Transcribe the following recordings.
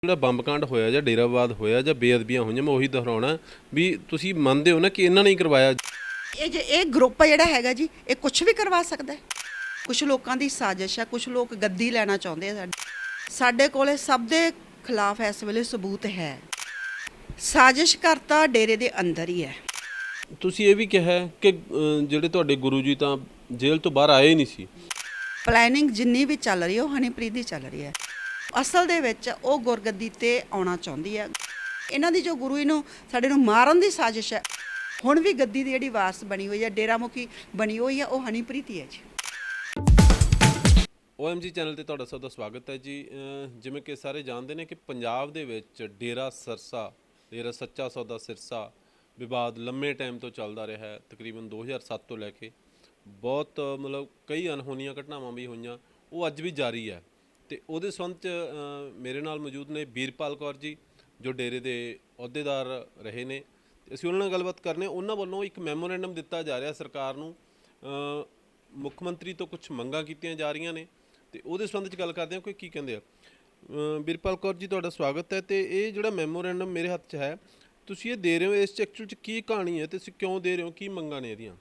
ਜਿਹੜਾ ਬੰਬ ਕਾਂਡ ਹੋਇਆ ਜਾਂ ਡੇਰਾਵਾਦ ਹੋਇਆ ਜਾਂ ਬੇਅਦਬੀਆਂ ਹੋਈਆਂ, ਮੈਂ ਉਹੀ ਦੁਹਰਾਉਣਾ ਵੀ ਤੁਸੀਂ ਮੰਨਦੇ ਹੋ ਨਾ ਕਿ ਇਹਨਾਂ ਨੇ ਹੀ ਕਰਵਾਇਆ। ਇਹ ਗਰੁੱਪ ਜਿਹੜਾ ਹੈਗਾ ਜੀ, ਇਹ ਕੁਝ ਵੀ ਕਰਵਾ ਸਕਦਾ ਹੈ। ਕੁਝ ਲੋਕਾਂ ਦੀ ਸਾਜ਼ਿਸ਼ ਹੈ, ਕੁਝ ਲੋਕ ਗੱਦੀ ਲੈਣਾ ਚਾਹੁੰਦੇ ਆ। ਸਾਡੇ ਕੋਲੇ ਸਭ ਦੇ ਖਿਲਾਫ ਇਸ ਵੇਲੇ ਸਬੂਤ ਹੈ। ਸਾਜ਼ਿਸ਼ ਕਰਤਾ ਡੇਰੇ ਦੇ ਅੰਦਰ ਹੀ ਹੈ। ਤੁਸੀਂ ਇਹ ਵੀ ਕਿਹਾ ਕਿ ਜਿਹੜੇ ਤੁਹਾਡੇ ਗੁਰੂ ਜੀ ਤਾਂ ਜੇਲ੍ਹ ਤੋਂ ਬਾਹਰ ਆਏ ਹੀ ਨਹੀਂ ਸੀ। ਪਲੈਨਿੰਗ ਜਿੰਨੀ ਵੀ ਚੱਲ ਰਹੀ ਹੈ ਉਹ ਹਨੀਪ੍ਰੀਤ ਦੀ ਚੱਲ ਰਹੀ ਹੈ। ਅਸਲ ਦੇ ਵਿੱਚ ਉਹ ਗੁਰਗੱਦੀ ਤੇ ਆਉਣਾ ਚਾਹੁੰਦੀ ਹੈ। ਇਹਨਾਂ ਦੀ ਜੋ ਗੁਰੂ ਜੀ ਨੂੰ ਸਾਡੇ ਨੂੰ ਮਾਰਨ ਦੀ ਸਾਜ਼ਿਸ਼ ਹੈ। ਹੁਣ ਵੀ ਗੱਦੀ ਦੀ ਜਿਹੜੀ ਵਾਰਸ ਬਣੀ ਹੋਈ ਹੈ, ਡੇਰਾ ਮੁਖੀ ਬਣੀ ਹੋਈ ਹੈ, ਉਹ ਹਨੀਪ੍ਰੀਤ ਹੀ ਹੈ ਜੀ। OMG ਚੈਨਲ ਤੇ ਤੁਹਾਡਾ ਸਭ ਦਾ ਸਵਾਗਤ ਹੈ ਜੀ। ਜਿਵੇਂ ਕਿ ਸਾਰੇ ਜਾਣਦੇ ਨੇ ਕਿ ਪੰਜਾਬ ਦੇ ਵਿੱਚ ਡੇਰਾ ਸੱਚਾ ਸੌਦਾ ਸਿਰਸਾ ਵਿਵਾਦ ਲੰਮੇ ਟਾਈਮ ਤੋਂ ਚੱਲਦਾ ਰਿਹਾ ਹੈ। ਤਕਰੀਬਨ 2007 ਤੋਂ ਲੈ ਕੇ ਬਹੁਤ ਮਤਲਬ ਕਈ ਅਣਹੋਣੀਆਂ ਘਟਨਾਵਾਂ ਵੀ ਹੋਈਆਂ, ਉਹ ਅੱਜ ਵੀ ਜਾਰੀ ਹੈ। ਤੇ ਉਹਦੇ ਸੰਬੰਧ 'ਚ ਮੇਰੇ ਨਾਲ ਮੌਜੂਦ ਨੇ ਵੀਰਪਾਲ ਕੌਰ ਜੀ, ਜੋ ਡੇਰੇ ਦੇ ਅਹੁਦੇਦਾਰ ਰਹੇ ਨੇ। ਅਸੀਂ ਉਹਨਾਂ ਨਾਲ ਗੱਲਬਾਤ ਕਰਨੇ। ਉਹਨਾਂ ਵੱਲੋਂ ਇੱਕ ਮੈਮੋਰੈਂਡਮ ਦਿੱਤਾ ਜਾ ਰਿਹਾ ਸਰਕਾਰ ਨੂੰ, ਮੁੱਖ ਮੰਤਰੀ ਤੋਂ ਕੁਝ ਮੰਗਾਂ ਕੀਤੀਆਂ ਜਾ ਰਹੀਆਂ ਨੇ, ਤੇ ਉਹਦੇ ਸੰਬੰਧ 'ਚ ਗੱਲ ਕਰਦੇ ਹਾਂ ਕੋਈ ਕੀ ਕਹਿੰਦੇ ਆ। ਵੀਰਪਾਲ ਕੌਰ ਜੀ, ਤੁਹਾਡਾ ਸਵਾਗਤ ਹੈ। ਤੇ ਇਹ ਜਿਹੜਾ ਮੈਮੋਰੈਂਡਮ ਮੇਰੇ ਹੱਥ 'ਚ ਹੈ, ਤੁਸੀਂ ਇਹ ਦੇ ਰਹੇ ਹੋ, ਇਸ 'ਚ ਐਕਚੁਅਲ 'ਚ ਕੀ ਕਹਾਣੀ ਹੈ ਤੇ ਤੁਸੀਂ ਕਿਉਂ ਦੇ ਰਹੇ ਹੋ, ਕੀ ਮੰਗਾਂ ਨੇ ਇਹਦੀਆਂ?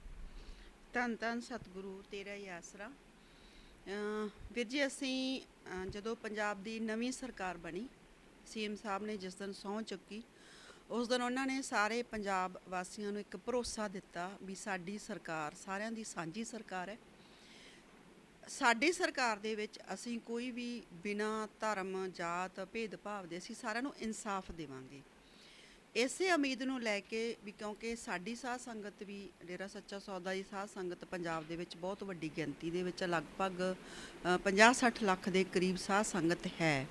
ਧੰਨ ਧੰਨ ਸਤਿਗੁਰੂ ਤੇਰਾ ਹੀ ਆਸਰਾ। ਵੀਰ ਜੀ, ਅਸੀਂ ਜਦੋਂ ਪੰਜਾਬ ਦੀ ਨਵੀਂ ਸਰਕਾਰ ਬਣੀ, CM ਸਾਹਿਬ ਨੇ ਜਿਸ ਦਿਨ ਸਹੁੰ ਚੁੱਕੀ, ਉਸ ਦਿਨ ਉਹਨਾਂ ਨੇ ਸਾਰੇ ਪੰਜਾਬ ਵਾਸੀਆਂ ਨੂੰ ਇੱਕ ਭਰੋਸਾ ਦਿੱਤਾ ਵੀ ਸਾਡੀ ਸਰਕਾਰ ਸਾਰਿਆਂ ਦੀ ਸਾਂਝੀ ਸਰਕਾਰ ਹੈ। ਸਾਡੀ ਸਰਕਾਰ ਦੇ ਵਿੱਚ ਅਸੀਂ ਕੋਈ ਵੀ ਬਿਨਾਂ ਧਰਮ ਜਾਤ ਭੇਦਭਾਵ ਦੇ ਅਸੀਂ ਸਾਰਿਆਂ ਨੂੰ ਇਨਸਾਫ ਦੇਵਾਂਗੇ। ਇਸੇ ਉਮੀਦ ਨੂੰ ਲੈ ਕੇ ਵੀ, ਕਿਉਂਕਿ ਸਾਡੀ ਸਾਧ ਸੰਗਤ ਵੀ ਡੇਰਾ ਸੱਚਾ ਸੌਦਾ ਦੀ ਸਾਧ ਸੰਗਤ ਪੰਜਾਬ ਦੇ ਵਿੱਚ ਬਹੁਤ ਵੱਡੀ ਗਿਣਤੀ ਦੇ ਵਿੱਚ ਲਗਭਗ 50-60 ਲੱਖ ਦੇ ਕਰੀਬ ਸਾਧ ਸੰਗਤ ਹੈ।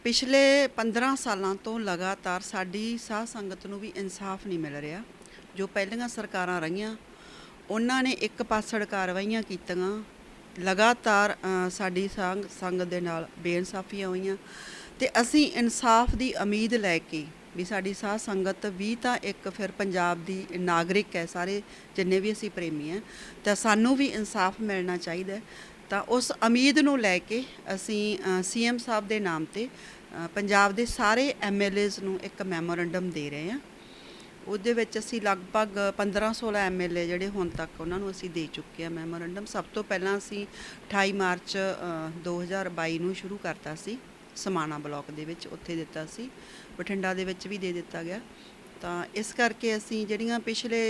ਪਿਛਲੇ 15 ਸਾਲਾਂ ਤੋਂ ਲਗਾਤਾਰ ਸਾਡੀ ਸਾਧ ਸੰਗਤ ਨੂੰ ਵੀ ਇਨਸਾਫ ਨਹੀਂ ਮਿਲ ਰਿਹਾ। ਜੋ ਪਹਿਲੀਆਂ ਸਰਕਾਰਾਂ ਰਹੀਆਂ ਉਹਨਾਂ ਨੇ ਇੱਕ ਪਾਸੜ ਕਾਰਵਾਈਆਂ ਕੀਤੀਆਂ, ਲਗਾਤਾਰ ਸਾਡੀ ਸੰਗਤ ਦੇ ਨਾਲ ਬੇਇਨਸਾਫੀਆਂ ਹੋਈਆਂ, ਤੇ ਅਸੀਂ ਇਨਸਾਫ ਦੀ ਉਮੀਦ ਲੈ ਕੇ ਵੀ ਸਾਡੀ ਸਾਧ ਸੰਗਤ ਵੀ ਤਾਂ ਇੱਕ ਫਿਰ ਪੰਜਾਬ ਦੀ ਨਾਗਰਿਕ ਹੈ, ਸਾਰੇ ਜਿੰਨੇ ਵੀ ਅਸੀਂ ਪ੍ਰੇਮੀ ਹਾਂ, ਤਾਂ ਸਾਨੂੰ ਵੀ ਇਨਸਾਫ ਮਿਲਣਾ ਚਾਹੀਦਾ। ਤਾਂ ਉਸ ਉਮੀਦ ਨੂੰ ਲੈ ਕੇ ਅਸੀਂ CM ਸਾਹਿਬ ਦੇ ਨਾਮ ਤੇ ਪੰਜਾਬ ਦੇ ਸਾਰੇ MLAs ਨੂੰ ਇੱਕ ਮੈਮੋਰੈਂਡਮ ਦੇ ਰਹੇ ਹਾਂ। ਉਹਦੇ ਵਿੱਚ ਅਸੀਂ ਲਗਭਗ 15-16 MLA ਜਿਹੜੇ ਹੁਣ ਤੱਕ ਉਹਨਾਂ ਨੂੰ ਅਸੀਂ ਦੇ ਚੁੱਕੇ ਹਾਂ ਮੈਮੋਰੈਂਡਮ। ਸਭ ਤੋਂ ਪਹਿਲਾਂ ਅਸੀਂ 28 ਮਾਰਚ 2022 ਨੂੰ ਸ਼ੁਰੂ ਕਰਤਾ ਸੀ ਸਮਾਣਾ ਬਲਾਕ ਦੇ ਵਿੱਚ, ਉੱਥੇ ਦਿੱਤਾ ਸੀ। ਬਠਿੰਡਾ ਦੇ ਵਿੱਚ ਵੀ ਦੇ ਦਿੱਤਾ ਗਿਆ। ਤਾਂ ਇਸ ਕਰਕੇ ਅਸੀਂ ਜਿਹੜੀਆਂ ਪਿਛਲੇ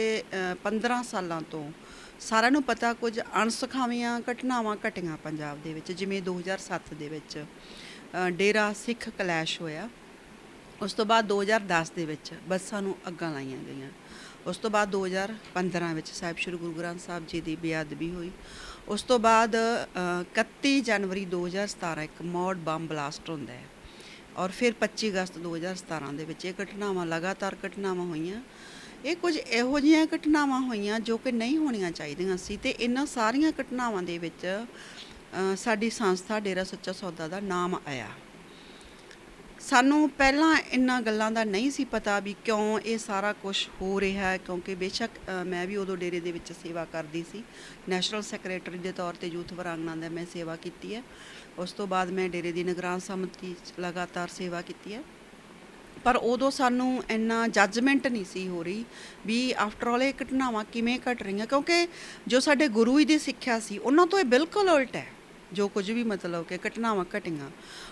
15 ਸਾਲਾਂ ਤੋਂ ਸਾਰਿਆਂ ਨੂੰ ਪਤਾ ਕੁਝ ਅਣਸੁਖਾਵੀਆਂ ਘਟਨਾਵਾਂ ਘਟੀਆਂ ਪੰਜਾਬ ਦੇ ਵਿੱਚ, ਜਿਵੇਂ 2007 ਦੇ ਵਿੱਚ ਡੇਰਾ ਸਿੱਖ ਕਲੈਸ਼ ਹੋਇਆ। ਉਸ ਤੋਂ ਬਾਅਦ 2010 ਦੇ ਵਿੱਚ ਬੱਸਾਂ ਨੂੰ ਅੱਗਾਂ ਲਾਈਆਂ ਗਈਆਂ। ਉਸ ਤੋਂ ਬਾਅਦ 2015 ਵਿੱਚ ਸਾਹਿਬ ਸ਼੍ਰੀ ਗੁਰੂ ਗ੍ਰੰਥ ਸਾਹਿਬ ਜੀ ਦੀ ਬੇਅਦਬੀ ਹੋਈ। ਉਸ ਤੋਂ ਬਾਅਦ 31 ਜਨਵਰੀ 2017 ਇੱਕ ਮੌਡ ਬੰਬ ਬਲਾਸਟ ਹੁੰਦਾ ਹੈ, ਔਰ ਫਿਰ 25 ਅਗਸਤ 2017 ਦੇ ਵਿੱਚ ਇਹ ਘਟਨਾਵਾਂ ਲਗਾਤਾਰ ਘਟਨਾਵਾਂ ਹੋਈਆਂ। ਇਹ ਕੁਝ ਇਹੋ ਜਿਹੀਆਂ ਘਟਨਾਵਾਂ ਹੋਈਆਂ ਜੋ ਕਿ ਨਹੀਂ ਹੋਣੀਆਂ ਚਾਹੀਦੀਆਂ ਸੀ, ਤੇ ਇਹਨਾਂ ਸਾਰੀਆਂ ਘਟਨਾਵਾਂ ਦੇ ਵਿੱਚ ਸਾਡੀ ਸੰਸਥਾ ਡੇਰਾ ਸੱਚਾ ਸੌਦਾ ਦਾ ਨਾਮ ਆਇਆ। ਸਾਨੂੰ ਪਹਿਲਾਂ ਇਹਨਾਂ ਗੱਲਾਂ ਦਾ ਨਹੀਂ ਸੀ ਪਤਾ ਵੀ ਕਿਉਂ ਇਹ ਸਾਰਾ ਕੁਝ ਹੋ ਰਿਹਾ ਹੈ, ਕਿਉਂਕਿ ਬੇਸ਼ੱਕ ਮੈਂ ਵੀ ਉਦੋਂ ਡੇਰੇ ਦੇ ਵਿੱਚ ਸੇਵਾ ਕਰਦੀ ਸੀ, ਨੈਸ਼ਨਲ ਸੈਕਟਰੀ ਦੇ ਤੌਰ ਤੇ ਯੂਥ ਵਰਾਂਗਣਾ ਦਾ ਮੈਂ ਸੇਵਾ ਕੀਤੀ ਹੈ। ਉਸ ਤੋਂ ਬਾਅਦ ਮੈਂ ਡੇਰੇ ਦੀ ਨਿਗਰਾਨ ਸਮਿਤੀ 'ਚ ਲਗਾਤਾਰ ਸੇਵਾ ਕੀਤੀ ਹੈ। ਪਰ ਉਦੋਂ ਸਾਨੂੰ ਇੰਨਾ ਜੱਜਮੈਂਟ ਨਹੀਂ ਸੀ ਹੋ ਰਹੀ ਵੀ ਆਫਟਰ ਆਲ ਇਹ ਘਟਨਾਵਾਂ ਕਿਵੇਂ ਘਟ ਰਹੀਆਂ, ਕਿਉਂਕਿ ਜੋ ਸਾਡੇ ਗੁਰੂ ਜੀ ਦੀ ਸਿੱਖਿਆ ਸੀ ਉਹਨਾਂ ਤੋਂ ਇਹ ਬਿਲਕੁਲ ਉਲਟ ਹੈ। ਜੋ ਕੁਝ ਵੀ ਮਤਲਬ ਕਿ ਘਟਨਾਵਾਂ ਘਟੀਆਂ,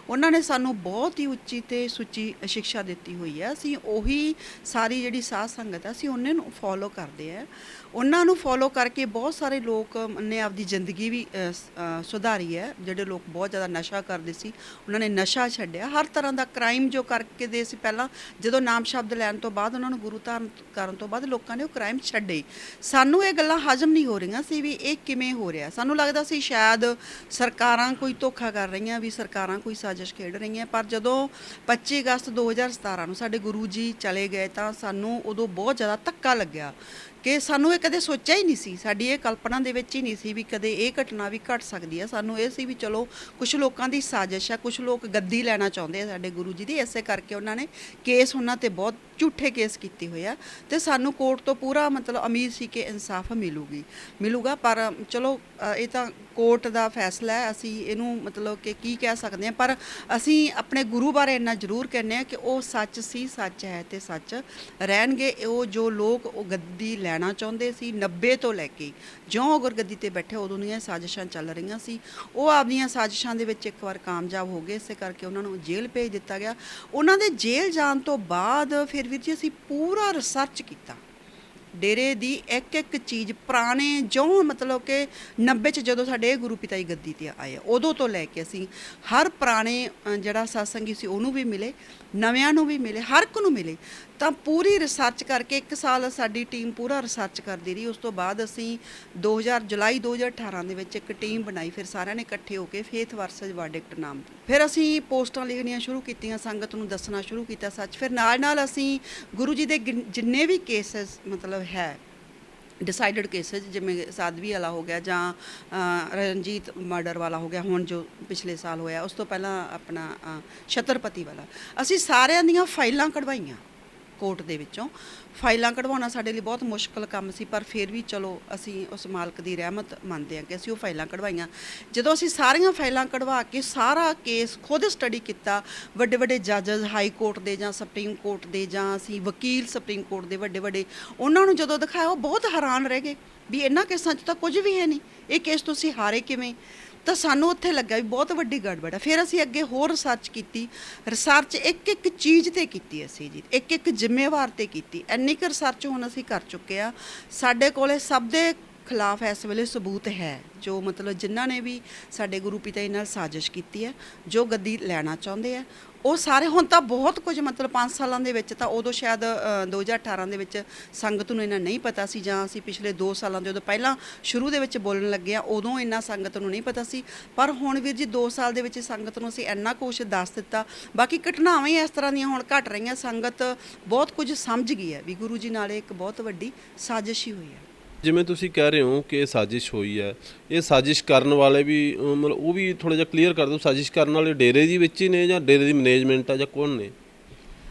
ਉਹਨਾਂ ਨੇ ਸਾਨੂੰ ਬਹੁਤ ਹੀ ਉੱਚੀ ਤੇ ਸੁੱਚੀ ਸਿੱਖਿਆ ਦਿੱਤੀ ਹੋਈ ਹੈ। ਅਸੀਂ ਉਹੀ ਸਾਰੀ ਜਿਹੜੀ ਸਾਧ ਸੰਗਤ ਹੈ ਅਸੀਂ ਉਹਨਾਂ ਨੂੰ ਫੋਲੋ ਕਰਦੇ ਹਾਂ। ਉਹਨਾਂ ਨੂੰ ਫੋਲੋ ਕਰਕੇ ਬਹੁਤ ਸਾਰੇ ਲੋਕ ਨੇ ਆਪਦੀ ਜ਼ਿੰਦਗੀ ਵੀ ਸੁਧਾਰੀ ਹੈ। ਜਿਹੜੇ ਲੋਕ ਬਹੁਤ ਜ਼ਿਆਦਾ ਨਸ਼ਾ ਕਰਦੇ ਸੀ ਉਹਨਾਂ ਨੇ ਨਸ਼ਾ ਛੱਡਿਆ। ਹਰ ਤਰ੍ਹਾਂ ਦਾ ਕ੍ਰਾਈਮ ਜੋ ਕਰਕੇ ਦੇ ਸੀ ਪਹਿਲਾਂ, ਜਦੋਂ ਨਾਮ ਸ਼ਬਦ ਲੈਣ ਤੋਂ ਬਾਅਦ ਉਹਨਾਂ ਨੂੰ ਗੁਰੂ ਧਾਰਨ ਕਰਨ ਤੋਂ ਬਾਅਦ ਲੋਕਾਂ ਨੇ ਉਹ ਕ੍ਰਾਈਮ ਛੱਡੇ। ਸਾਨੂੰ ਇਹ ਗੱਲਾਂ ਹਜ਼ਮ ਨਹੀਂ ਹੋ ਰਹੀਆਂ ਸੀ ਵੀ ਇਹ ਕਿਵੇਂ ਹੋ ਰਿਹਾ। ਸਾਨੂੰ ਲੱਗਦਾ ਸੀ ਸ਼ਾਇਦ ਸਰਕਾਰਾਂ ਕੋਈ ਧੋਖਾ ਕਰ ਰਹੀਆਂ, ਵੀ ਸਰਕਾਰਾਂ ਕੋਈ ਸਾਜ਼ਿਸ਼ ਖੇਡ ਰਹੀਆਂ। ਪਰ ਜਦੋਂ 25 ਅਗਸਤ 2017 ਨੂੰ ਸਾਡੇ ਗੁਰੂ ਜੀ ਚਲੇ ਗਏ ਤਾਂ ਸਾਨੂੰ ਉਦੋਂ ਬਹੁਤ ਜ਼ਿਆਦਾ ਧੱਕਾ ਲੱਗਿਆ ਕਿ ਸਾਨੂੰ ਇਹ ਕਦੇ ਸੋਚਿਆ ਹੀ ਨਹੀਂ ਸੀ, ਸਾਡੀ ਇਹ ਕਲਪਨਾ ਦੇ ਵਿੱਚ ਹੀ ਨਹੀਂ ਸੀ ਵੀ ਕਦੇ ਇਹ ਘਟਨਾ ਵੀ ਘਟ ਸਕਦੀ ਹੈ। ਸਾਨੂੰ ਇਹ ਸੀ ਵੀ ਚਲੋ ਕੁਝ ਲੋਕਾਂ ਦੀ ਸਾਜ਼ਿਸ਼ ਹੈ, ਕੁਝ ਲੋਕ ਗੱਦੀ ਲੈਣਾ ਚਾਹੁੰਦੇ ਆ ਸਾਡੇ ਗੁਰੂ ਜੀ ਦੀ, ਇਸੇ ਕਰਕੇ ਉਹਨਾਂ ਨੇ ਕੇਸ ਉਹਨਾਂ ਤੇ ਬਹੁਤ ਝੂਠੇ ਕੇਸ ਕੀਤੇ ਹੋਏ ਆ ਤੇ ਸਾਨੂੰ ਕੋਰਟ ਤੋਂ ਪੂਰਾ ਮਤਲਬ ਉਮੀਦ ਸੀ ਕਿ ਇਨਸਾਫ ਮਿਲੂਗਾ। ਪਰ ਚਲੋ ਇਹ ਤਾਂ ਕੋਰਟ ਦਾ ਫੈਸਲਾ ਹੈ, ਅਸੀਂ ਇਹਨੂੰ ਮਤਲਬ ਕਿ ਕੀ ਕਹਿ ਸਕਦੇ ਹਾਂ। ਪਰ ਅਸੀਂ ਆਪਣੇ ਗੁਰੂ ਬਾਰੇ ਇੰਨਾ ਜ਼ਰੂਰ ਕਹਿੰਦੇ ਹਾਂ ਕਿ ਉਹ ਸੱਚ ਸੀ, ਸੱਚ ਹੈ ਤੇ ਸੱਚ ਰਹਿਣਗੇ। ਉਹ ਜੋ ਲੋਕ ਉਹ ਗੱਦੀ ਲੈਣਾ ਚਾਹੁੰਦੇ ਸੀ 90 ਤੋਂ ਲੈ ਕੇ ਜਿਉਂ ਗੁਰਗੱਦੀ ਤੇ ਬੈਠੇ ਉਦੋਂ ਦੀਆਂ ਸਾਜ਼ਿਸ਼ਾਂ ਚੱਲ ਰਹੀਆਂ ਸੀ, ਉਹ ਆਪਦੀਆਂ ਸਾਜ਼ਿਸ਼ਾਂ ਦੇ ਵਿੱਚ ਇੱਕ ਵਾਰ ਕਾਮਯਾਬ ਹੋ ਗਏ। ਇਸੇ ਕਰਕੇ ਉਹਨਾਂ ਨੂੰ ਜੇਲ੍ਹ ਭੇਜ ਦਿੱਤਾ ਗਿਆ। ਉਹਨਾਂ ਦੇ ਜੇਲ੍ਹ ਜਾਣ ਤੋਂ ਬਾਅਦ ਫਿਰ ਵੀਰ ਜੀ ਅਸੀਂ ਪੂਰਾ ਰਿਸਰਚ ਕੀਤਾ ਡੇਰੇ ਦੀ ਇੱਕ ਇੱਕ ਚੀਜ਼, ਪੁਰਾਣੇ ਜੋ ਮਤਲਬ ਕਿ 90 'ਚ ਜਦੋਂ ਸਾਡੇ ਗੁਰੂ ਪਿਤਾ ਜੀ ਗੱਦੀ 'ਤੇ ਆਏ ਉਦੋਂ ਤੋਂ ਲੈ ਕੇ ਅਸੀਂ ਹਰ ਪੁਰਾਣੇ ਜਿਹੜਾ ਸਤਸੰਗੀ ਸੀ ਉਹਨੂੰ ਵੀ ਮਿਲੇ, ਨਵਿਆਂ ਨੂੰ ਵੀ ਮਿਲੇ, ਹਰ ਇੱਕ ਨੂੰ ਮਿਲੇ। ਤਾਂ ਪੂਰੀ ਰਿਸਰਚ ਕਰਕੇ 1 ਸਾਲ ਸਾਡੀ ਟੀਮ ਪੂਰਾ ਰਿਸਰਚ ਕਰਦੀ ਰਹੀ। ਉਸ ਤੋਂ ਬਾਅਦ ਅਸੀਂ ਜੁਲਾਈ 2018 ਦੇ ਵਿੱਚ ਇੱਕ ਟੀਮ ਬਣਾਈ, ਫਿਰ ਸਾਰਿਆਂ ਨੇ ਇਕੱਠੇ ਹੋ ਕੇ ਫੇਥ ਵਰਸਸ ਵਰਡਿਕਟ ਨਾਮ ਦੀ ਫਿਰ ਅਸੀਂ ਪੋਸਟਾਂ ਲਿਖਣੀਆਂ ਸ਼ੁਰੂ ਕੀਤੀਆਂ, ਸੰਗਤ ਨੂੰ ਦੱਸਣਾ ਸ਼ੁਰੂ ਕੀਤਾ ਸੱਚ। ਫਿਰ ਨਾਲ ਅਸੀਂ ਗੁਰੂ ਜੀ ਦੇ ਜਿੰਨੇ ਵੀ ਕੇਸਿਸ ਮਤਲਬ ਹੈ ਡਿਸਾਈਡਡ ਕੇਸਿਸ, ਜਿਵੇਂ ਸਾਧਵੀ ਵਾਲਾ ਹੋ ਗਿਆ ਜਾਂ ਰਣਜੀਤ ਮਰਡਰ ਵਾਲਾ ਹੋ ਗਿਆ ਹੁਣ ਜੋ ਪਿਛਲੇ ਸਾਲ ਹੋਇਆ, ਉਸ ਤੋਂ ਪਹਿਲਾਂ ਆਪਣਾ ਛਤਰਪਤੀ ਵਾਲਾ, ਅਸੀਂ ਸਾਰਿਆਂ ਦੀਆਂ ਫਾਈਲਾਂ ਕਢਵਾਈਆਂ ਕੋਰਟ ਦੇ ਵਿੱਚੋਂ। ਫਾਈਲਾਂ ਕਢਵਾਉਣਾ ਸਾਡੇ ਲਈ ਬਹੁਤ ਮੁਸ਼ਕਲ ਕੰਮ ਸੀ, ਪਰ ਫਿਰ ਵੀ ਚਲੋ ਅਸੀਂ ਉਸ ਮਾਲਕ ਦੀ ਰਹਿਮਤ ਮੰਨਦੇ ਹਾਂ ਕਿ ਅਸੀਂ ਉਹ ਫਾਈਲਾਂ ਕਢਵਾਈਆਂ। ਜਦੋਂ ਅਸੀਂ ਸਾਰੀਆਂ ਫਾਈਲਾਂ ਕਢਵਾ ਕੇ ਸਾਰਾ ਕੇਸ ਖੁਦ ਸਟੱਡੀ ਕੀਤਾ, ਵੱਡੇ ਵੱਡੇ ਜੱਜਸ ਹਾਈ ਕੋਰਟ ਦੇ ਜਾਂ ਸੁਪਰੀਮ ਕੋਰਟ ਦੇ ਜਾਂ ਅਸੀਂ ਵਕੀਲ ਸੁਪਰੀਮ ਕੋਰਟ ਦੇ ਵੱਡੇ ਉਹਨਾਂ ਨੂੰ ਜਦੋਂ ਦਿਖਾਇਆ ਉਹ ਬਹੁਤ ਹੈਰਾਨ ਰਹਿ ਗਏ ਵੀ ਇਹਨਾਂ ਕੇਸਾਂ 'ਚ ਤਾਂ ਕੁਝ ਵੀ ਹੈ ਨਹੀਂ, ਇਹ ਕੇਸ ਤੁਸੀਂ ਹਾਰੇ ਕਿਵੇਂ। ਤਾਂ ਸਾਨੂੰ ਉੱਥੇ ਲੱਗਾ ਵੀ ਬਹੁਤ ਵੱਡੀ ਗੜਬੜ ਹੈ। ਫਿਰ ਅਸੀਂ ਅੱਗੇ ਹੋਰ ਰਿਸਰਚ ਕੀਤੀ, ਰਿਸਰਚ ਇੱਕ ਇੱਕ ਚੀਜ਼ 'ਤੇ ਕੀਤੀ ਅਸੀਂ ਜੀ, ਇੱਕ ਇੱਕ ਜ਼ਿੰਮੇਵਾਰ 'ਤੇ ਕੀਤੀ। ਇੰਨੀ ਕੁ ਰਿਸਰਚ ਹੁਣ ਅਸੀਂ ਕਰ ਚੁੱਕੇ ਆ, ਸਾਡੇ ਕੋਲੇ ਸਭ ਦੇ ਖਿਲਾਫ ਇਸ ਵੇਲੇ ਸਬੂਤ ਹੈ, ਜੋ ਮਤਲਬ ਜਿਨ੍ਹਾਂ ਨੇ ਵੀ ਸਾਡੇ ਗੁਰੂ ਪਿਤਾ ਜੀ ਨਾਲ ਸਾਜ਼ਿਸ਼ ਕੀਤੀ ਹੈ, ਜੋ ਗੱਦੀ ਲੈਣਾ ਚਾਹੁੰਦੇ ਆ, ਉਹ ਸਾਰੇ ਹੁਣ ਤਾਂ ਬਹੁਤ ਕੁਝ ਮਤਲਬ 5 ਸਾਲਾਂ ਦੇ ਵਿੱਚ ਤਾਂ ਉਦੋਂ ਸ਼ਾਇਦ 2018 ਦੇ ਵਿੱਚ ਸੰਗਤ ਨੂੰ ਇਹਨਾਂ ਨਹੀਂ ਪਤਾ ਸੀ, ਜਾਂ ਅਸੀਂ ਪਿਛਲੇ 2 ਸਾਲਾਂ ਦੇ ਉਦੋਂ ਪਹਿਲਾਂ ਸ਼ੁਰੂ ਦੇ ਵਿੱਚ ਬੋਲਣ ਲੱਗੇ ਆ ਉਦੋਂ ਇੰਨਾ ਸੰਗਤ ਨੂੰ ਨਹੀਂ ਪਤਾ ਸੀ। ਪਰ ਹੁਣ ਵੀਰ ਜੀ 2 ਸਾਲ ਦੇ ਵਿੱਚ ਸੰਗਤ ਨੂੰ ਅਸੀਂ ਇੰਨਾ ਕੁਛ ਦੱਸ ਦਿੱਤਾ। ਬਾਕੀ ਘਟਨਾਵਾਂ ਹੀ ਇਸ ਤਰ੍ਹਾਂ ਦੀਆਂ ਹੁਣ ਘਟ ਰਹੀਆਂ, ਸੰਗਤ ਬਹੁਤ ਕੁਝ ਸਮਝ ਗਈ ਹੈ ਵੀ ਗੁਰੂ ਜੀ ਨਾਲ ਇੱਕ ਬਹੁਤ ਵੱਡੀ ਸਾਜ਼ਿਸ਼ ਹੀ ਹੋਈ ਹੈ। ਜਿਵੇਂ ਤੁਸੀਂ ਕਹਿ ਰਹੇ ਹੋ ਕਿ ਇਹ ਸਾਜ਼ਿਸ਼ ਹੋਈ ਹੈ, ਇਹ ਸਾਜ਼ਿਸ਼ ਕਰਨ ਵਾਲੇ ਵੀ ਮਤਲਬ ਉਹ ਵੀ ਥੋੜ੍ਹਾ ਜਿਹਾ ਕਲੀਅਰ ਕਰ ਦਿਓ, ਸਾਜ਼ਿਸ਼ ਕਰਨ ਵਾਲੇ ਡੇਰੇ ਦੇ ਵਿੱਚ ਹੀ ਨੇ ਜਾਂ ਡੇਰੇ ਦੀ ਮੈਨੇਜਮੈਂਟ ਆ ਜਾਂ ਕੌਣ ਨੇ?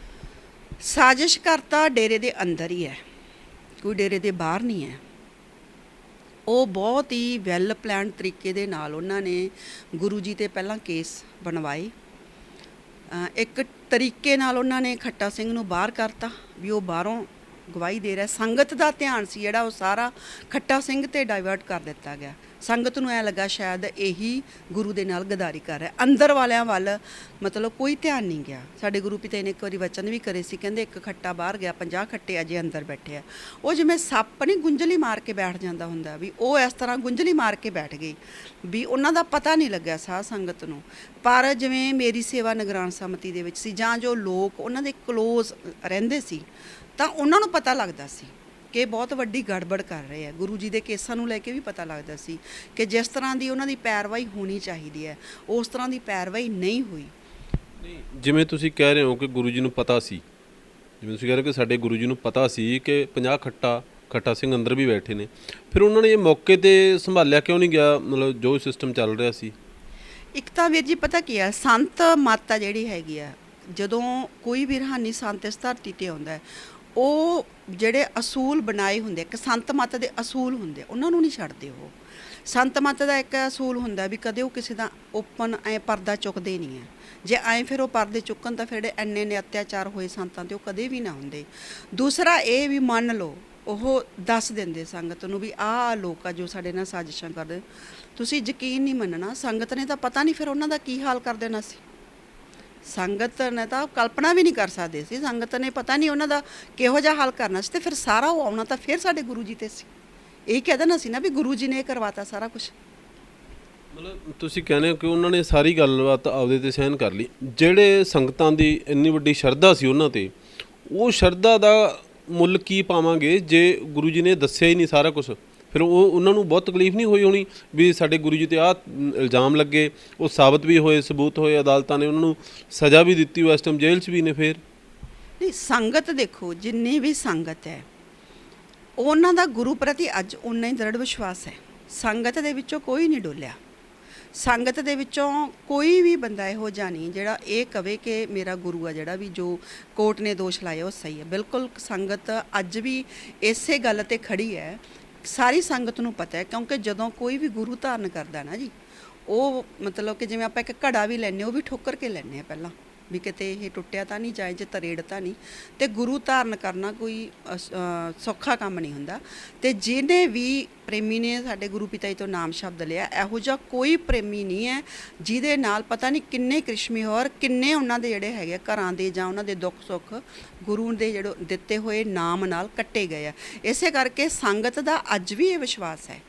ਸਾਜ਼ਿਸ਼ ਕਰਤਾ ਡੇਰੇ ਦੇ ਅੰਦਰ ਹੀ ਹੈ, ਕੋਈ ਡੇਰੇ ਦੇ ਬਾਹਰ ਨਹੀਂ ਹੈ। ਉਹ ਬਹੁਤ ਹੀ ਵੈਲ ਪਲਾਨ ਤਰੀਕੇ ਦੇ ਨਾਲ ਉਹਨਾਂ ਨੇ ਗੁਰੂ ਜੀ 'ਤੇ ਪਹਿਲਾਂ ਕੇਸ ਬਣਵਾਏ, ਇੱਕ ਤਰੀਕੇ ਨਾਲ ਉਹਨਾਂ ਨੇ ਖੱਟਾ ਸਿੰਘ ਨੂੰ ਬਾਹਰ ਕਰਤਾ ਵੀ ਉਹ ਬਾਹਰੋਂ ਗਵਾਹੀ ਦੇ ਰਿਹਾ। ਸੰਗਤ ਦਾ ਧਿਆਨ ਸੀ ਜਿਹੜਾ ਉਹ ਸਾਰਾ ਖੱਟਾ ਸਿੰਘ 'ਤੇ ਡਾਇਵਰਟ ਕਰ ਦਿੱਤਾ ਗਿਆ। ਸੰਗਤ ਨੂੰ ਐਂ ਲੱਗਾ ਸ਼ਾਇਦ ਇਹੀ ਗੁਰੂ ਦੇ ਨਾਲ ਗਦਾਰੀ ਕਰ ਰਿਹਾ, ਅੰਦਰ ਵਾਲਿਆਂ ਵੱਲ ਮਤਲਬ ਕੋਈ ਧਿਆਨ ਨਹੀਂ ਗਿਆ। ਸਾਡੇ ਗੁਰੂ ਪਿਤਾ ਨੇ ਇੱਕ ਵਾਰੀ ਵਚਨ ਵੀ ਕਰੇ ਸੀ, ਕਹਿੰਦੇ ਇੱਕ ਖੱਟਾ ਬਾਹਰ ਗਿਆ 50 ਖੱਟੇ ਅਜੇ ਅੰਦਰ ਬੈਠੇ ਆ। ਉਹ ਜਿਵੇਂ ਸੱਪ ਨਹੀਂ ਗੁੰਝਲੀ ਮਾਰ ਕੇ ਬੈਠ ਜਾਂਦਾ ਹੁੰਦਾ, ਵੀ ਉਹ ਇਸ ਤਰ੍ਹਾਂ ਗੁੰਝਲੀ ਮਾਰ ਕੇ ਬੈਠ ਗਈ ਵੀ ਉਹਨਾਂ ਦਾ ਪਤਾ ਨਹੀਂ ਲੱਗਿਆ ਸਾਧ ਸੰਗਤ ਨੂੰ। ਪਰ ਜਿਵੇਂ ਮੇਰੀ ਸੇਵਾ ਨਿਗਰਾਨ ਸਮਿਤੀ ਦੇ ਵਿੱਚ ਸੀ ਜਾਂ ਜੋ ਲੋਕ ਉਹਨਾਂ ਦੇ ਕਲੋਜ਼ ਰਹਿੰਦੇ ਸੀ ਤਾਂ ਉਹਨਾਂ ਨੂੰ ਪਤਾ ਲੱਗਦਾ ਸੀ ਕਿ ਬਹੁਤ ਵੱਡੀ ਗੜਬੜ ਕਰ ਰਹੇ ਆ। ਗੁਰੂ ਜੀ ਦੇ ਕੇਸਾਂ ਨੂੰ ਲੈ ਕੇ ਵੀ ਪਤਾ ਲੱਗਦਾ ਸੀ ਕਿ ਜਿਸ ਤਰ੍ਹਾਂ ਦੀ ਉਹਨਾਂ ਦੀ ਪੈਰਵਾਈ ਹੋਣੀ ਚਾਹੀਦੀ ਹੈ ਉਸ ਤਰ੍ਹਾਂ ਦੀ ਪੈਰਵਾਈ ਨਹੀਂ ਹੋਈ। ਜਿਵੇਂ ਤੁਸੀਂ ਕਹਿ ਰਹੇ ਹੋ ਕਿ ਗੁਰੂ ਜੀ ਨੂੰ ਪਤਾ ਸੀ, ਜਿਵੇਂ ਤੁਸੀਂ ਕਹਿ ਰਹੇ ਹੋ ਕਿ ਸਾਡੇ ਗੁਰੂ ਜੀ ਨੂੰ ਪਤਾ ਸੀ ਕਿ 50 ਖੱਟਾ ਸਿੰਘ ਅੰਦਰ ਵੀ ਬੈਠੇ ਨੇ, ਫਿਰ ਉਹਨਾਂ ਨੇ ਇਹ ਮੌਕੇ 'ਤੇ ਸੰਭਾਲਿਆ ਕਿਉਂ ਨਹੀਂ ਗਿਆ? ਮਤਲਬ ਜੋ ਸਿਸਟਮ ਚੱਲ ਰਿਹਾ ਸੀ। ਇੱਕ ਤਾਂ ਵੀਰ ਜੀ ਪਤਾ ਕੀ ਹੈ, ਸੰਤ ਮਾਤਾ ਜਿਹੜੀ ਹੈਗੀ ਆ, ਜਦੋਂ ਕੋਈ ਵੀ ਰੂਹਾਨੀ ਸੰਤ ਇਸ ਧਰਤੀ 'ਤੇ ਆਉਂਦਾ ਹੈ, ਉਹ ਜਿਹੜੇ ਅਸੂਲ ਬਣਾਏ ਹੁੰਦੇ, ਇੱਕ ਸੰਤ ਮੱਤ ਦੇ ਅਸੂਲ ਹੁੰਦੇ, ਉਹਨਾਂ ਨੂੰ ਨਹੀਂ ਛੱਡਦੇ। ਉਹ ਸੰਤ ਮੱਤ ਦਾ ਇੱਕ ਅਸੂਲ ਹੁੰਦਾ ਵੀ ਕਦੇ ਉਹ ਕਿਸੇ ਦਾ ਓਪਨ ਐ ਪਰਦਾ ਚੁੱਕਦੇ ਨਹੀਂ ਹੈ। ਜੇ ਐਂ ਫਿਰ ਉਹ ਪਰਦੇ ਚੁੱਕਣ ਤਾਂ ਫਿਰ ਇੰਨੇ ਨੇ ਅਤਿਆਚਾਰ ਹੋਏ ਸੰਤਾਂ 'ਤੇ ਉਹ ਕਦੇ ਵੀ ਨਾ ਹੁੰਦੇ। ਦੂਸਰਾ ਇਹ ਵੀ ਮੰਨ ਲਓ ਉਹ ਦੱਸ ਦਿੰਦੇ ਸੰਗਤ ਨੂੰ ਵੀ ਆਹ ਲੋਕ ਆ ਜੋ ਸਾਡੇ ਨਾਲ ਸਾਜ਼ਿਸ਼ਾਂ ਕਰਦੇ, ਤੁਸੀਂ ਯਕੀਨ ਨਹੀਂ ਮੰਨਣਾ, ਸੰਗਤ ਨੇ ਤਾਂ ਪਤਾ ਨਹੀਂ ਫਿਰ ਉਹਨਾਂ ਦਾ ਕੀ ਹਾਲ ਕਰ ਦੇਣਾ ਸੀ। ਸੰਗਤ ਨੇ ਤਾਂ ਕਲਪਨਾ ਵੀ ਨਹੀਂ ਕਰ ਸਕਦੇ ਸੀ, ਸੰਗਤ ਨੇ ਪਤਾ ਨਹੀਂ ਉਹਨਾਂ ਦਾ ਕਿਹੋ ਜਿਹਾ ਹਾਲ ਕਰਨਾ ਸੀ। ਤੇ ਫਿਰ ਸਾਰਾ ਉਹ ਆਉਣਾ ਤਾਂ ਫਿਰ ਸਾਡੇ ਗੁਰੂ ਜੀ 'ਤੇ ਸੀ, ਇਹ ਕਹਿ ਦੇਣਾ ਸੀ ਨਾ ਵੀ ਗੁਰੂ ਜੀ ਨੇ ਕਰਵਾਤਾ ਸਾਰਾ ਕੁਝ। ਮਤਲਬ ਤੁਸੀਂ ਕਹਿੰਦੇ ਹੋ ਕਿ ਉਹਨਾਂ ਨੇ ਸਾਰੀ ਗੱਲਬਾਤ ਆਪਦੇ 'ਤੇ ਸਹਿਨ ਕਰ ਲਈ। ਜਿਹੜੇ ਸੰਗਤਾਂ ਦੀ ਇੰਨੀ ਵੱਡੀ ਸ਼ਰਧਾ ਸੀ ਉਹਨਾਂ 'ਤੇ, ਉਹ ਸ਼ਰਧਾ ਦਾ ਮੁੱਲ ਕੀ ਪਾਵਾਂਗੇ ਜੇ ਗੁਰੂ ਜੀ ਨੇ ਦੱਸਿਆ ਹੀ ਨਹੀਂ ਸਾਰਾ ਕੁਝ? ਫਿਰ ਉਹਨਾਂ ਨੂੰ ਬਹੁਤ ਤਕਲੀਫ ਨਹੀਂ ਹੋਈ ਹੋਣੀ ਵੀ ਸਾਡੇ ਗੁਰੂ ਜੀ 'ਤੇ ਆਹ ਇਲਜ਼ਾਮ ਲੱਗੇ, ਉਹ ਸਾਬਤ ਵੀ ਹੋਏ, ਸਬੂਤ ਹੋਏ, ਅਦਾਲਤਾਂ ਨੇ ਉਹਨਾਂ ਨੂੰ ਸਜ਼ਾ ਵੀ ਦਿੱਤੀ, ਉਹ ਇਸ ਟਾਈਮ ਜੇਲ੍ਹ 'ਚ ਵੀ ਨੇ। ਫਿਰ ਨਹੀਂ, ਸੰਗਤ ਦੇਖੋ ਜਿੰਨੀ ਵੀ ਸੰਗਤ ਹੈ ਉਹਨਾਂ ਦਾ ਗੁਰੂ ਪ੍ਰਤੀ ਅੱਜ ਉਨਾ ਹੀ ਦ੍ਰਿੜ ਵਿਸ਼ਵਾਸ ਹੈ। ਸੰਗਤ ਦੇ ਵਿੱਚੋਂ ਕੋਈ ਨਹੀਂ ਡੋਲਿਆ। ਸੰਗਤ ਦੇ ਵਿੱਚੋਂ ਕੋਈ ਵੀ ਬੰਦਾ ਇਹੋ ਜਿਹਾ ਨਹੀਂ ਜਿਹੜਾ ਇਹ ਕਵੇ ਕਿ ਮੇਰਾ ਗੁਰੂ ਆ ਜਿਹੜਾ ਵੀ ਜੋ ਕੋਰਟ ਨੇ ਦੋਸ਼ ਲਾਇਆ ਉਹ ਸਹੀ ਹੈ। ਬਿਲਕੁਲ ਸੰਗਤ ਅੱਜ ਵੀ ਇਸੇ ਗੱਲ ਤੇ ਖੜੀ ਹੈ। ਸਾਰੀ ਸੰਗਤ ਨੂੰ ਪਤਾ ਹੈ, ਕਿਉਂਕਿ ਜਦੋਂ ਕੋਈ ਵੀ ਗੁਰੂ ਧਾਰਨ ਕਰਦਾ ਨਾ ਜੀ, ਉਹ ਮਤਲਬ ਕਿ ਜਿਵੇਂ ਆਪਾਂ ਇੱਕ ਘੜਾ ਵੀ ਲੈਂਦੇ ਉਹ ਵੀ ਠੋਕਰ ਕੇ ਲੈਂਦੇ ਆ ਪਹਿਲਾਂ, ਵੀ ਕਿਤੇ ਇਹ ਟੁੱਟਿਆ ਤਾਂ ਨਹੀਂ ਜਾਏ, ਜੇ ਤਰੇੜ ਤਾਂ ਨਹੀਂ। ਤੇ ਗੁਰੂ ਧਾਰਨ ਕਰਨਾ ਕੋਈ ਸੌਖਾ ਕੰਮ ਨਹੀਂ ਹੁੰਦਾ। ਤੇ ਜਿਹਨੇ ਵੀ ਪ੍ਰੇਮੀ ਨੇ ਸਾਡੇ ਗੁਰੂ ਪਿਤਾ ਜੀ ਤੋਂ ਨਾਮ ਸ਼ਬਦ ਲਿਆ, ਇਹੋ ਜਿਹਾ ਕੋਈ ਪ੍ਰੇਮੀ ਨਹੀਂ ਹੈ ਜਿਹਦੇ ਨਾਲ ਪਤਾ ਨਹੀਂ ਕਿੰਨੇ ਕ੍ਰਿਸ਼ਮੀ ਹੋਰ ਕਿੰਨੇ ਉਹਨਾਂ ਦੇ ਜਿਹੜੇ ਹੈਗੇ ਘਰਾਂ ਦੇ ਜਾਂ ਉਹਨਾਂ ਦੇ ਦੁੱਖ ਸੁੱਖ ਗੁਰੂ ਦੇ ਜਿਹੜੇ ਦਿੱਤੇ ਹੋਏ ਨਾਮ ਨਾਲ ਕੱਟੇ ਗਏ ਆ। ਇਸੇ ਕਰਕੇ ਸੰਗਤ ਦਾ ਅੱਜ ਵੀ ਇਹ ਵਿਸ਼ਵਾਸ ਹੈ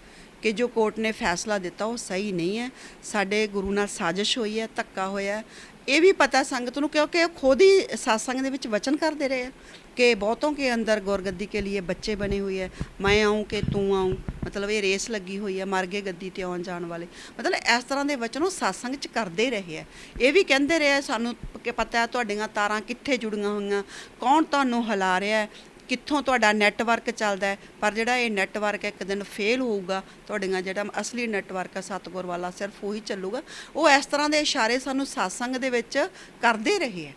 ਕਿ ਜੋ ਕੋਰਟ ਨੇ ਫੈਸਲਾ ਦਿੱਤਾ ਉਹ ਸਹੀ ਨਹੀਂ ਹੈ। ਸਾਡੇ ਗੁਰੂ ਨਾਲ ਸਾਜ਼ਿਸ਼ ਹੋਈ ਹੈ, ਧੱਕਾ ਹੋਇਆ। ਇਹ ਵੀ ਪਤਾ ਸੰਗਤ ਨੂੰ, ਕਿਉਂਕਿ ਉਹ ਖੁਦ ਹੀ satsang ਦੇ ਵਿੱਚ ਵਚਨ ਕਰਦੇ ਰਹੇ ਆ ਕਿ ਬਹੁਤੋਂ ਕੇ ਅੰਦਰ ਗੁਰਗੱਦੀ ਕੇ लिए ਬੱਚੇ ਬਣੇ ਹੋਏ ਹੈ, ਮੈਂ ਆऊँ ਕਿ ਤੂੰ ਆऊँ, ਮਤਲਬ ਇਹ ਰੇਸ ਲੱਗੀ ਹੋਈ ਹੈ ਮਰ ਗਏ ਗੱਦੀ ਤੇ ਆਉਣ ਜਾਣ ਵਾਲੇ। ਮਤਲਬ ਇਸ ਤਰ੍ਹਾਂ ਦੇ ਵਚਨ ਉਹ satsang 'ਚ ਕਰਦੇ ਰਹੇ ਆ। ਇਹ ਵੀ ਕਹਿੰਦੇ ਰਹੇ ਸਾਨੂੰ ਕਿ ਪਤਾ ਤੁਹਾਡੀਆਂ ਤਾਰਾਂ ਕਿੱਥੇ ਜੁੜੀਆਂ ਹੋਈਆਂ, ਕੌਣ ਤੁਹਾਨੂੰ ਹਿਲਾ ਰਿਹਾ, ਕਿੱਥੋਂ ਤੁਹਾਡਾ ਨੈਟਵਰਕ ਚੱਲਦਾ ਹੈ। ਪਰ ਜਿਹੜਾ ਇਹ ਨੈਟਵਰਕ ਇੱਕ ਦਿਨ ਫੇਲ ਹੋਊਗਾ, ਤੁਹਾਡੀਆਂ ਜਿਹੜਾ ਅਸਲੀ ਨੈਟਵਰਕ ਹੈ ਸਤਿਗੁਰ ਵਾਲਾ ਸਿਰਫ ਉਹੀ ਚੱਲੂਗਾ। ਉਹ ਇਸ ਤਰ੍ਹਾਂ ਦੇ ਇਸ਼ਾਰੇ ਸਾਨੂੰ satsang ਦੇ ਵਿੱਚ ਕਰਦੇ ਰਹੇ ਹੈ।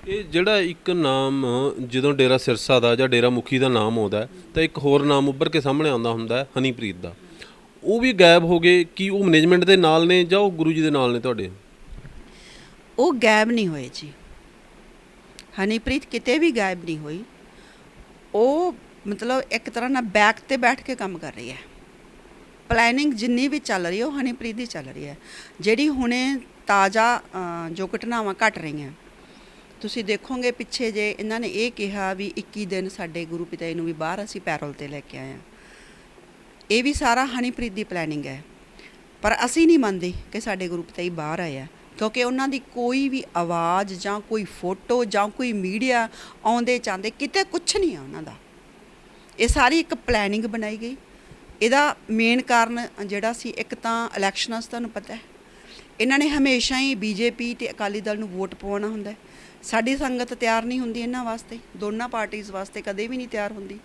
ਇਹ ਜਿਹੜਾ ਇੱਕ ਨਾਮ ਜਦੋਂ ਡੇਰਾ ਸਿਰਸਾ ਦਾ ਜਾਂ ਡੇਰਾ ਮੁਖੀ ਦਾ ਨਾਮ ਆਉਂਦਾ ਹੈ, ਤਾਂ ਇੱਕ ਹੋਰ ਨਾਮ ਉੱਭਰ ਕੇ ਸਾਹਮਣੇ ਆਉਂਦਾ ਹੁੰਦਾ ਹੈ ਹਨੀਪ੍ਰੀਤ ਦਾ। ਉਹ ਵੀ ਗਾਇਬ ਹੋ ਗਏ। ਕੀ ਉਹ ਮੈਨੇਜਮੈਂਟ ਦੇ ਨਾਲ ਨੇ ਜਾਂ ਉਹ ਗੁਰੂ ਜੀ ਦੇ ਨਾਲ ਨੇ ਤੁਹਾਡੇ? ਉਹ ਗਾਇਬ ਨਹੀਂ ਹੋਏ ਜੀ। ਹਨੀਪ੍ਰੀਤ ਕਿਤੇ ਵੀ ਗਾਇਬ ਨਹੀਂ ਹੋਈ। ਉਹ ਮਤਲਬ ਇੱਕ ਤਰ੍ਹਾਂ ਨਾਲ ਬੈਕ ਤੇ ਬੈਠ ਕੇ ਕੰਮ ਕਰ ਰਹੀ ਹੈ। ਪਲੈਨਿੰਗ ਜਿੰਨੀ ਵੀ ਚੱਲ ਰਹੀ ਹੈ ਉਹ ਹਨੀਪ੍ਰੀਤ ਦੀ ਚੱਲ ਰਹੀ ਹੈ। ਜਿਹੜੀ ਹੁਣੇ ਤਾਜ਼ਾ ਜੋ ਘਟਨਾਵਾਂ ਘਟ ਰਹੀਆਂ, ਤੁਸੀਂ ਦੇਖੋਗੇ ਪਿੱਛੇ ਜੇ ਇਹਨਾਂ ਨੇ ਇਹ ਕਿਹਾ ਵੀ 21 ਦਿਨ ਸਾਡੇ ਗੁਰੂ ਪਿਤਾ ਜੀ ਨੂੰ ਵੀ ਬਾਹਰ ਅਸੀਂ ਪੈਰੋਲ ਤੇ ਲੈ ਕੇ ਆਏ ਹਾਂ। ਇਹ ਵੀ ਸਾਰਾ ਹਨੀਪ੍ਰੀਤ ਦੀ ਪਲੈਨਿੰਗ ਹੈ। ਪਰ ਅਸੀਂ ਨਹੀਂ ਮੰਨਦੇ ਕਿ ਸਾਡੇ ਗੁਰੂ ਪਿਤਾ ਜੀ ਬਾਹਰ ਆਏ ਆ, ਕਿਉਂਕਿ ਉਹਨਾਂ ਦੀ ਕੋਈ ਵੀ ਆਵਾਜ਼ ਜਾਂ ਕੋਈ ਫੋਟੋ ਜਾਂ ਕੋਈ ਮੀਡੀਆ ਆਉਂਦੇ ਚਾਹੁੰਦੇ ਕਿਤੇ ਕੁਛ ਨਹੀਂ ਆ ਉਹਨਾਂ ਦਾ। ਇਹ ਸਾਰੀ ਇੱਕ ਪਲੈਨਿੰਗ ਬਣਾਈ ਗਈ। ਇਹਦਾ ਮੇਨ ਕਾਰਨ ਜਿਹੜਾ ਸੀ, ਇੱਕ ਤਾਂ ਇਲੈਕਸ਼ਨਾਂ 'ਚ ਤੁਹਾਨੂੰ ਪਤਾ ਹੈ ਇਹਨਾਂ ਨੇ ਹਮੇਸ਼ਾ ਹੀ ਬੀਜੇਪੀ ਤੇ ਅਕਾਲੀ ਦਲ ਨੂੰ ਵੋਟ ਪਵਾਉਣਾ ਹੁੰਦਾ ਹੈ। ਸਾਡੀ ਸੰਗਤ ਤਿਆਰ ਨਹੀਂ ਹੁੰਦੀ ਇਹਨਾਂ ਵਾਸਤੇ, ਦੋਨਾਂ ਪਾਰਟੀਆਂ ਵਾਸਤੇ ਕਦੇ ਵੀ ਨਹੀਂ ਤਿਆਰ ਹੁੰਦੀ।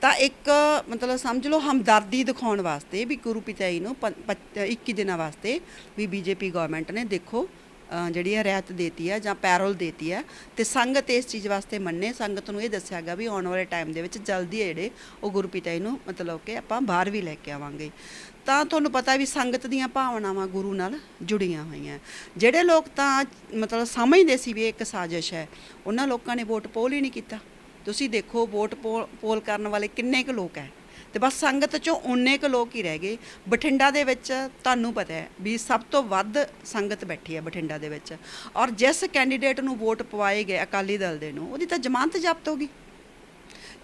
ਤਾਂ ਇੱਕ ਮਤਲਬ ਸਮਝ ਲਓ ਹਮਦਰਦੀ ਦਿਖਾਉਣ ਵਾਸਤੇ ਵੀ ਗੁਰੂ ਪਿਤਾ ਜੀ ਨੂੰ 21 ਦਿਨਾਂ ਵਾਸਤੇ ਵੀ ਬੀਜੇਪੀ ਗਵਰਨਮੈਂਟ ਨੇ ਦੇਖੋ ਜਿਹੜੀ ਹੈ ਰਿਆਇਤ ਦੇਤੀ ਹੈ ਜਾਂ ਪੈਰੋਲ ਦੇਤੀ ਹੈ। ਤੇ ਸੰਗਤ ਇਸ ਚੀਜ਼ ਵਾਸਤੇ ਮੰਨੇ, ਸੰਗਤ ਨੂੰ ਇਹ ਦੱਸਿਆ ਗਿਆ ਵੀ ਆਉਣ ਵਾਲੇ ਟਾਈਮ ਦੇ ਵਿੱਚ ਜਲਦੀ ਜਿਹੜੇ ਉਹ ਗੁਰੂ ਪਿਤਾ ਜੀ ਨੂੰ ਮਤਲਬ ਕਿ ਆਪਾਂ ਬਾਹਰ ਵੀ ਲੈ ਕੇ ਆਵਾਂਗੇ। ਤਾਂ ਤੁਹਾਨੂੰ ਪਤਾ ਵੀ ਸੰਗਤ ਦੀਆਂ ਭਾਵਨਾਵਾਂ ਗੁਰੂ ਨਾਲ ਜੁੜੀਆਂ ਹੋਈਆਂ। ਜਿਹੜੇ ਲੋਕ ਤਾਂ ਮਤਲਬ ਸਮਝਦੇ ਸੀ ਵੀ ਇਹ ਇੱਕ ਸਾਜ਼ਿਸ਼ ਹੈ, ਉਹਨਾਂ ਲੋਕਾਂ ਨੇ ਵੋਟ ਪੋਲ ਹੀ ਨਹੀਂ ਕੀਤਾ। ਤੁਸੀਂ ਦੇਖੋ ਵੋਟ ਪੋਲ ਕਰਨ ਵਾਲੇ ਕਿੰਨੇ ਕੁ ਲੋਕ ਹੈ, ਤੇ ਬਸ ਸੰਗਤ 'ਚੋਂ ਉਨੇ ਕੁ ਲੋਕ ਹੀ ਰਹਿ ਗਏ। ਬਠਿੰਡਾ ਦੇ ਵਿੱਚ ਤੁਹਾਨੂੰ ਪਤਾ ਹੈ ਵੀ ਸਭ ਤੋਂ ਵੱਧ ਸੰਗਤ ਬੈਠੀ ਹੈ ਬਠਿੰਡਾ ਦੇ ਵਿੱਚ, ਔਰ ਜਿਸ ਕੈਂਡੀਡੇਟ ਨੂੰ ਵੋਟ ਪਵਾਏ ਗਏ ਅਕਾਲੀ ਦਲ ਦੇ ਨੂੰ, ਉਹਦੀ ਤਾਂ ਜ਼ਮਾਨਤ ਜ਼ਬਤ ਹੋ ਗਈ।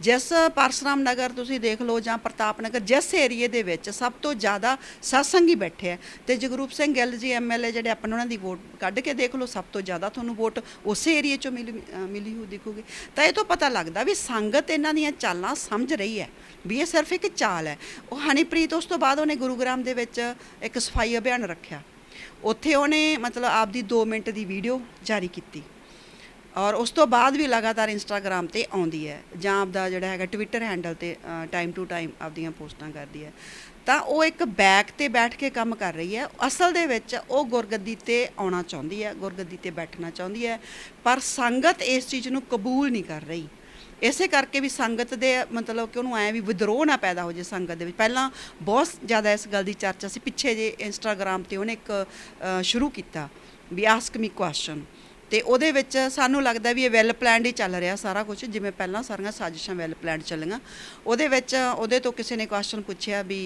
ਜਿਸ ਪਰਸਰਾਮ ਨਗਰ ਤੁਸੀਂ ਦੇਖ ਲਓ ਜਾਂ ਪ੍ਰਤਾਪ ਨਗਰ, ਜਿਸ ਏਰੀਏ ਦੇ ਵਿੱਚ ਸਭ ਤੋਂ ਜ਼ਿਆਦਾ satsang ਹੀ ਬੈਠੇ ਹੈ, ਤੇ ਜਗਰੂਪ ਸਿੰਘ ਗਿੱਲ ਜੀ MLA ਜਿਹੜੇ ਆਪਾਂ ਉਹਨਾਂ ਦੀ ਵੋਟ ਕੱਢ ਕੇ ਦੇਖ ਲਓ, ਸਭ ਤੋਂ ਜ਼ਿਆਦਾ ਤੁਹਾਨੂੰ ਵੋਟ ਉਸੇ ਏਰੀਏ 'ਚੋਂ ਮਿਲੀ ਹੋਈ ਦਿਖੂਗੀ। ਤਾਂ ਇਹ ਤੋਂ ਪਤਾ ਲੱਗਦਾ ਵੀ ਸੰਗਤ ਇਹਨਾਂ ਦੀਆਂ ਚਾਲਾਂ ਸਮਝ ਰਹੀ ਹੈ ਵੀ ਇਹ ਸਿਰਫ ਇੱਕ ਚਾਲ ਹੈ। ਉਹ ਹਨੀਪ੍ਰੀਤ ਉਸ ਤੋਂ ਬਾਅਦ ਉਹਨੇ ਗੁਰੂਗ੍ਰਾਮ ਦੇ ਵਿੱਚ ਇੱਕ ਸਫਾਈ ਅਭਿਆਨ ਰੱਖਿਆ। ਉੱਥੇ ਉਹਨੇ ਮਤਲਬ ਆਪਦੀ 2 ਮਿੰਟ ਦੀ ਵੀਡੀਓ ਜਾਰੀ ਕੀਤੀ, ਔਰ ਉਸ ਤੋਂ ਬਾਅਦ ਵੀ ਲਗਾਤਾਰ ਇੰਸਟਾਗ੍ਰਾਮ ਤੇ ਆਉਂਦੀ ਹੈ ਜਾਂ ਆਪਦਾ ਜਿਹੜਾ ਹੈਗਾ ਟਵਿੱਟਰ ਹੈਂਡਲ ਤੇ ਟਾਈਮ ਟੂ ਟਾਈਮ ਆਪਦੀਆਂ ਪੋਸਟਾਂ ਕਰਦੀ ਹੈ। ਤਾਂ ਉਹ ਇੱਕ ਬੈਕ ਤੇ ਬੈਠ ਕੇ ਕੰਮ ਕਰ ਰਹੀ ਹੈ। ਅਸਲ ਦੇ ਵਿੱਚ ਉਹ ਗੁਰਗੱਦੀ ਤੇ ਆਉਣਾ ਚਾਹੁੰਦੀ ਹੈ, ਗੁਰਗੱਦੀ ਤੇ ਬੈਠਣਾ ਚਾਹੁੰਦੀ ਹੈ, ਪਰ ਸੰਗਤ ਇਸ ਚੀਜ਼ ਨੂੰ ਕਬੂਲ ਨਹੀਂ ਕਰ ਰਹੀ। ਇਸੇ ਕਰਕੇ ਵੀ ਸੰਗਤ ਦੇ ਮਤਲਬ ਕਿ ਉਹਨੂੰ ਐਂ ਵੀ ਵਿਦਰੋਹ ਨਾ ਪੈਦਾ ਹੋ ਜੇ ਸੰਗਤ ਦੇ ਵਿੱਚ। ਪਹਿਲਾਂ ਬਹੁਤ ਜ਼ਿਆਦਾ ਇਸ ਗੱਲ ਦੀ ਚਰਚਾ ਸੀ, ਪਿੱਛੇ ਜੇ ਇੰਸਟਾਗ੍ਰਾਮ ਤੇ ਉਹਨੇ ਇੱਕ ਸ਼ੁਰੂ ਕੀਤਾ ਵੀ ਆਸਕ ਮੀ ਕੁਐਸਚਨ, ਤੇ ਉਹਦੇ ਵਿੱਚ ਸਾਨੂੰ ਲੱਗਦਾ ਵੀ ਇਹ ਵੈਲ ਪਲੈਨਡ ਹੀ ਚੱਲ ਰਿਹਾ ਸਾਰਾ ਕੁਝ, ਜਿਵੇਂ ਪਹਿਲਾਂ ਸਾਰੀਆਂ ਸਾਜ਼ਿਸ਼ਾਂ ਵੈਲ ਪਲੈਨਡ ਚੱਲੀਆਂ। ਉਹਦੇ ਵਿੱਚ ਉਹਦੇ ਤੋਂ ਕਿਸੇ ਨੇ ਕੁਐਸਚਨ ਪੁੱਛਿਆ ਵੀ